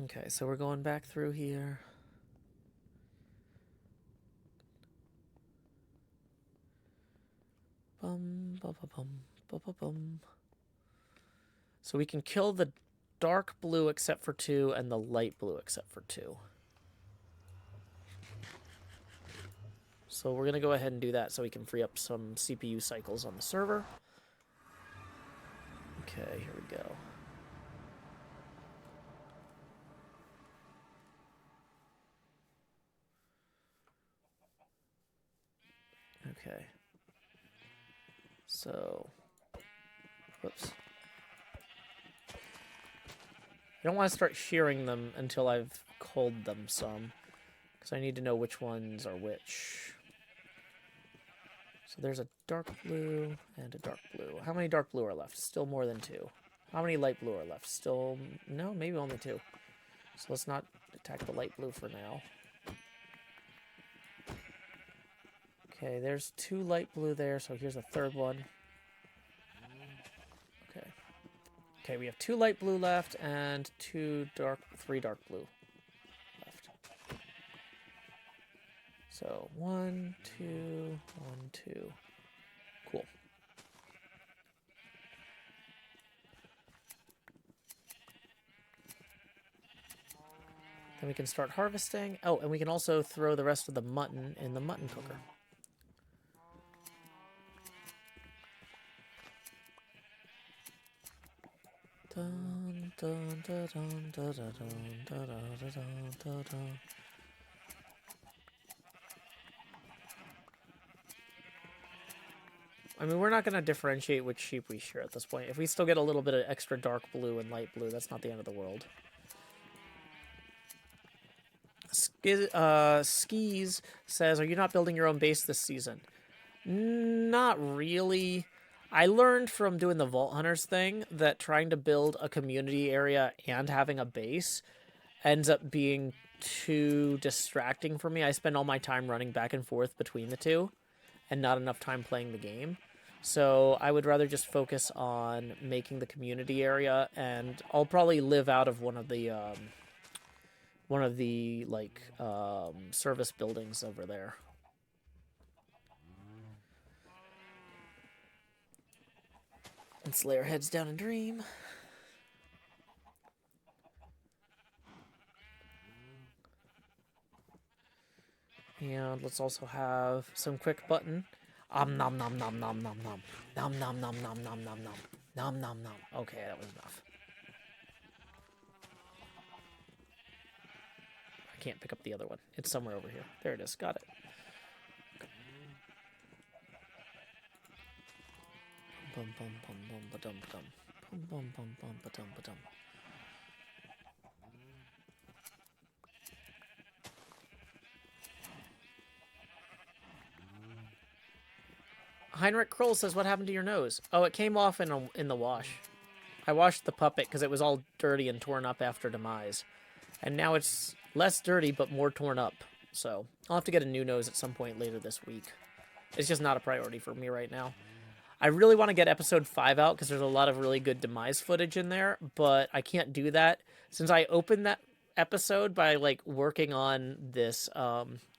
Okay, so we're going back through here. Bum, bum, bum, bum, bum, bum. So we can kill the dark blue except for 2 and the light blue except for 2. So we're going to go ahead and do that so we can free up some CPU cycles on the server. Okay, here we go. Okay. So, whoops. I don't want to start shearing them until I've culled them some, because I need to know which ones are which. So there's a dark blue and a dark blue. How many dark blue are left? Still more than 2. How many light blue are left? Still, no, maybe only 2. So let's not attack the light blue for now. Okay, there's 2 light blue there, so here's a third one. Okay. Okay, we have 2 light blue left and 3 dark blue left. So 1, 2, 1, 2. Cool. Then we can start harvesting. Oh, and we can also throw the rest of the mutton in the mutton cooker. Dun, dun, dun, dun, dun, dun, dun, dun, dun, dun. I mean, we're not going to differentiate which sheep we shear at this point. If we still get a little bit of extra dark blue and light blue, that's not the end of the world. Skis says, are you not building your own base this season? Not really. I learned from doing the Vault Hunters thing that trying to build a community area and having a base ends up being too distracting for me. I spend all my time running back and forth between the two and not enough time playing the game. So I would rather just focus on making the community area, and I'll probably live out of one of the service buildings over there. And Slayer heads down and dream. And let's also have some quick button. Nom nom nom nom nom nom. Nom nom nom nom nom nom nom. Nom nom nom. Okay, that was enough. I can't pick up the other one. It's somewhere over here. There it is. Got it. Bum bum bum bum ba dum ba dum. Bum bum bum bum ba dum ba dum. Heinrich Kroll says, what happened to your nose? Oh, it came off in the wash. I washed the puppet because it was all dirty and torn up after demise. And now it's less dirty, but more torn up. So I'll have to get a new nose at some point later this week. It's just not a priority for me right now. I really want to get episode 5 out because there's a lot of really good demise footage in there, but I can't do that since I opened that episode by like working on this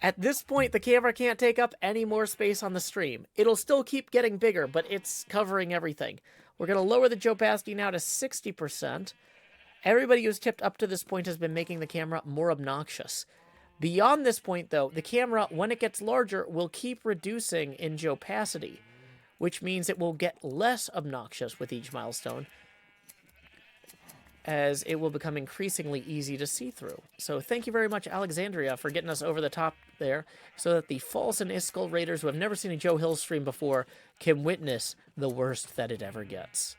At this point, the camera can't take up any more space on the stream. It'll still keep getting bigger, but it's covering everything. We're going to lower the opacity now to 60%. Everybody who's tipped up to this point has been making the camera more obnoxious. Beyond this point, though, the camera, when it gets larger, will keep reducing in opacity, which means it will get less obnoxious with each milestone, as it will become increasingly easy to see through. So thank you very much, Alexandria, for getting us over the top there, so that the false and Iskall raiders who have never seen a Joehills stream before can witness the worst that it ever gets.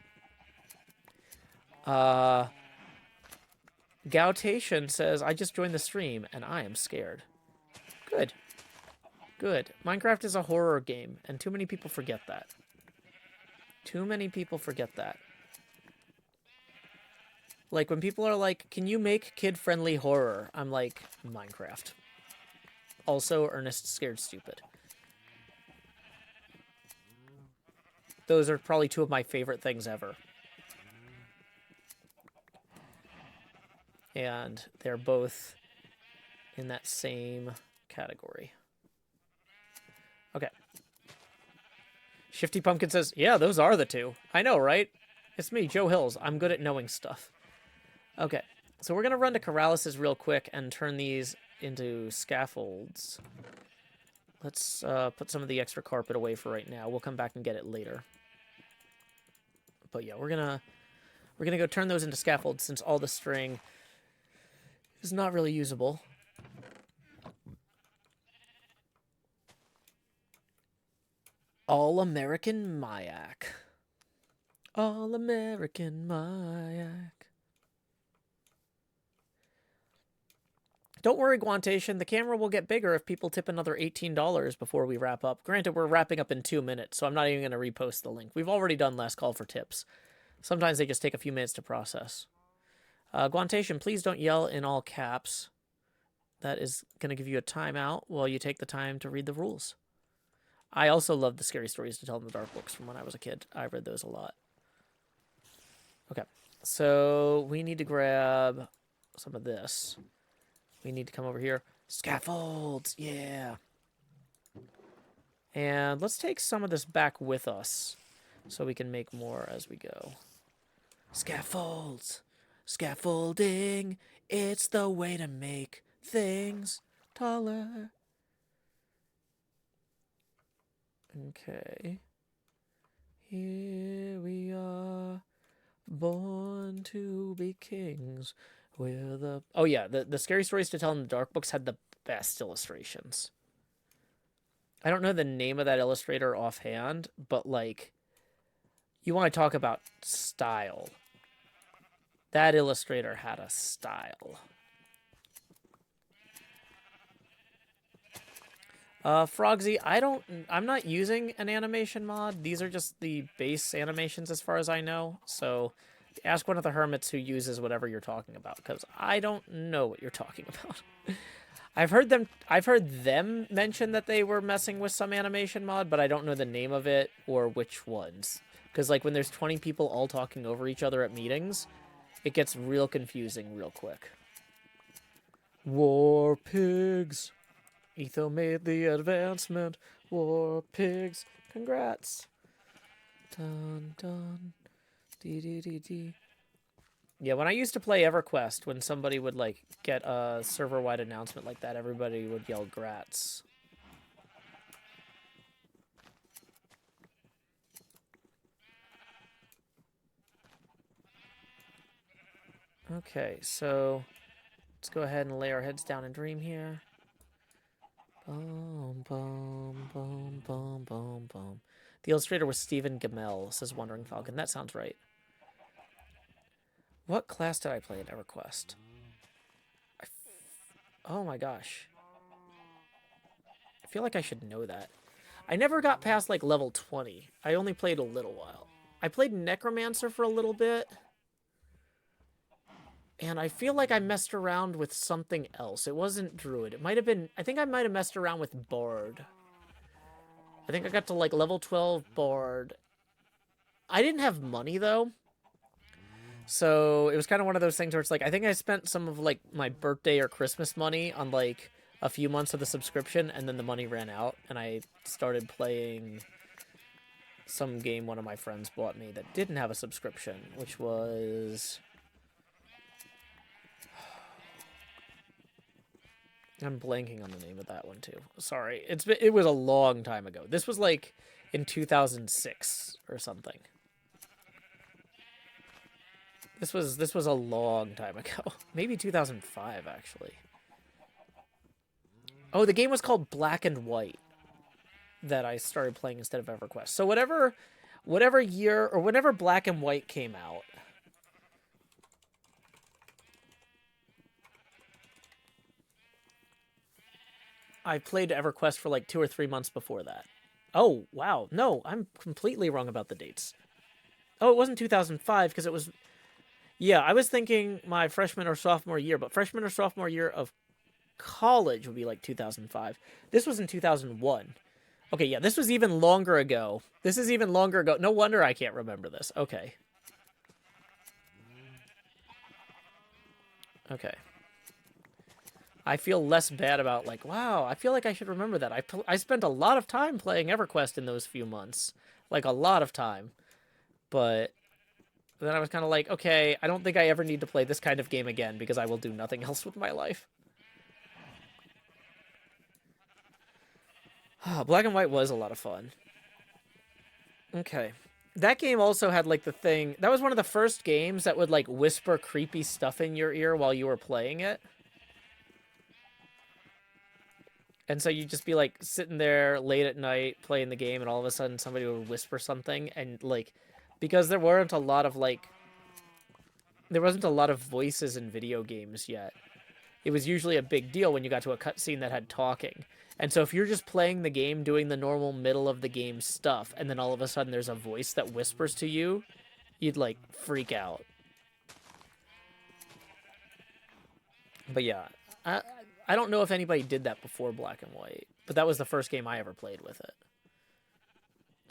Gautation says, I just joined the stream, and I am scared. Good. Good. Minecraft is a horror game, and too many people forget that. Too many people forget that. Like, when people are like, can you make kid-friendly horror? I'm like, Minecraft. Also, Ernest Scared Stupid. Those are probably two of my favorite things ever. And they're both in that same category. Okay. Shifty Pumpkin says, yeah, those are the two. I know, right? It's me, Joehills. I'm good at knowing stuff. Okay, so we're going to run to Corrales real quick and turn these into scaffolds. Let's put some of the extra carpet away for right now. We'll come back and get it later. But yeah, we're gonna go turn those into scaffolds since all the string is not really usable. All-American Mayak. All-American Mayak. Don't worry, Guantation. The camera will get bigger if people tip another $18 before we wrap up. Granted, we're wrapping up in 2 minutes, so I'm not even going to repost the link. We've already done last call for tips. Sometimes they just take a few minutes to process. Guantation, please don't yell in all caps. That is going to give you a timeout while you take the time to read the rules. I also love the scary stories to tell in the dark books from when I was a kid. I read those a lot. Okay, so we need to grab some of this. We need to come over here. Scaffolds, yeah. And let's take some of this back with us so we can make more as we go. Scaffolds. Scaffolding. It's the way to make things taller. Okay. Here we are, born to be kings. With a... Oh yeah, the scary stories to tell in the dark books had the best illustrations. I don't know the name of that illustrator offhand, but like, you want to talk about style. That illustrator had a style. Frogsy, I'm not using an animation mod. These are just the base animations as far as I know. So ask one of the hermits who uses whatever you're talking about, because I don't know what you're talking about. I've heard them mention that they were messing with some animation mod, but I don't know the name of it or which ones. Because like when there's 20 people all talking over each other at meetings, it gets real confusing real quick. War pigs. Etho made the advancement. War pigs. Congrats. Dun dun. Dee dee dee dee. Yeah, when I used to play EverQuest, when somebody would like get a server-wide announcement like that, everybody would yell grats. Okay, so let's go ahead and lay our heads down and dream here. Boom, boom, boom, boom, boom, boom. The illustrator was Stephen Gamel, says Wandering Falcon. That sounds right. What class did I play in EverQuest? Oh my gosh. I feel like I should know that. I never got past like level 20. I only played a little while. I played Necromancer for a little bit. And I feel like I messed around with something else. It wasn't Druid. It might have been... I think I might have messed around with Bard. I think I got to like level 12 Bard. I didn't have money though. So it was kind of one of those things where it's like, I think I spent some of like my birthday or Christmas money on like a few months of the subscription, and then the money ran out, and I started playing some game one of my friends bought me that didn't have a subscription, which was... I'm blanking on the name of that one too. Sorry, it was a long time ago. This was like in 2006 or something. This was a long time ago. Maybe 2005 actually. Oh, the game was called Black and White that I started playing instead of EverQuest. So whatever year or whenever Black and White came out, I played EverQuest for like 2 or 3 months before that. Oh, wow. No, I'm completely wrong about the dates. Oh, it wasn't 2005 because it was... Yeah, I was thinking my freshman or sophomore year, but freshman or sophomore year of college would be like 2005. This was in 2001. Okay, yeah, this was even longer ago. This is even longer ago. No wonder I can't remember this. Okay. Okay. I feel less bad about, like, wow, I feel like I should remember that. I spent a lot of time playing EverQuest in those few months. Like, a lot of time. But then I was kind of like, okay, I don't think I ever need to play this kind of game again because I will do nothing else with my life. Black and White was a lot of fun. Okay. That game also had, like, the thing... That was one of the first games that would, like, whisper creepy stuff in your ear while you were playing it. And so you'd just be, like, sitting there late at night playing the game, and all of a sudden somebody would whisper something, and, like... Because there weren't a lot of, like... There wasn't a lot of voices in video games yet. It was usually a big deal when you got to a cutscene that had talking. And so if you're just playing the game, doing the normal middle-of-the-game stuff, and then all of a sudden there's a voice that whispers to you, you'd, like, freak out. But yeah, I don't know if anybody did that before Black and White, but that was the first game I ever played with it.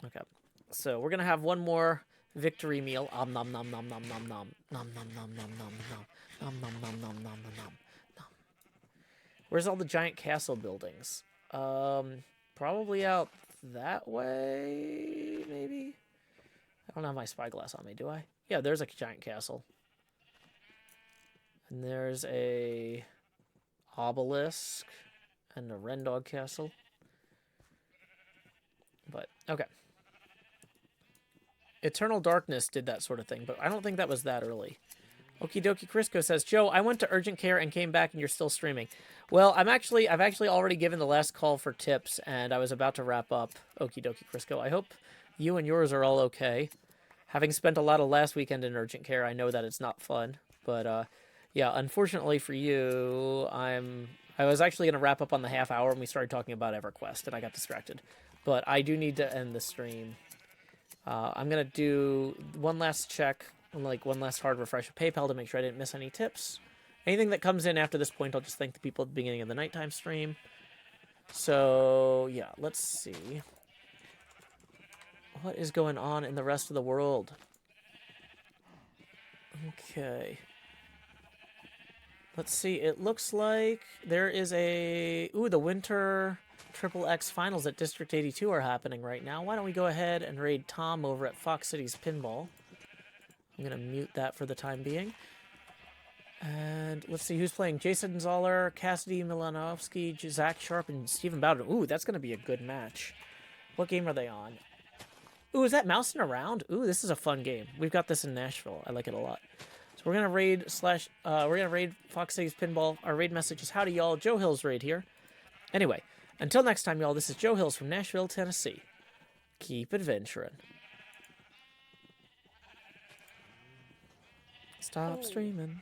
Okay, so we're gonna have one more victory meal. Nom nom nom nom nom nom nom nom nom nom nom nom nom nom nom nom nom nom nom. Where's all the giant castle buildings? Probably out that way, maybe? I don't have my spyglass on me, do I? Yeah, there's a giant castle. And there's a obelisk and a Rendog castle. But, okay. Eternal Darkness did that sort of thing, but I don't think that was that early. Okie dokie Crisco says, Joe, I went to urgent care and came back and you're still streaming. Well, I've actually already given the last call for tips and I was about to wrap up. Okie dokie Crisco. I hope you and yours are all okay. Having spent a lot of last weekend in urgent care, I know that it's not fun. But, yeah, unfortunately for you, I was actually going to wrap up on the half hour when we started talking about EverQuest and I got distracted. But I do need to end the stream. I'm going to do one last check, like one last hard refresh of PayPal to make sure I didn't miss any tips. Anything that comes in after this point, I'll just thank the people at the beginning of the nighttime stream. So, yeah, let's see. What is going on in the rest of the world? Okay. Let's see, it looks like there is a... Ooh, the Winter XXX Finals at District 82 are happening right now. Why don't we go ahead and raid Tom over at Fox Cities Pinball. I'm going to mute that for the time being. And let's see who's playing. Jason Zoller, Cassidy Milanovsky, Zach Sharp, and Stephen Bowden. Ooh, that's going to be a good match. What game are they on? Ooh, is that Mousing Around? Ooh, this is a fun game. We've got this in Nashville. I like it a lot. So we're gonna raid Fox Cities Pinball. Our raid message is howdy y'all. Joehills raid here. Anyway, until next time, y'all. This is Joehills from Nashville, Tennessee. Keep adventuring. Stop streaming.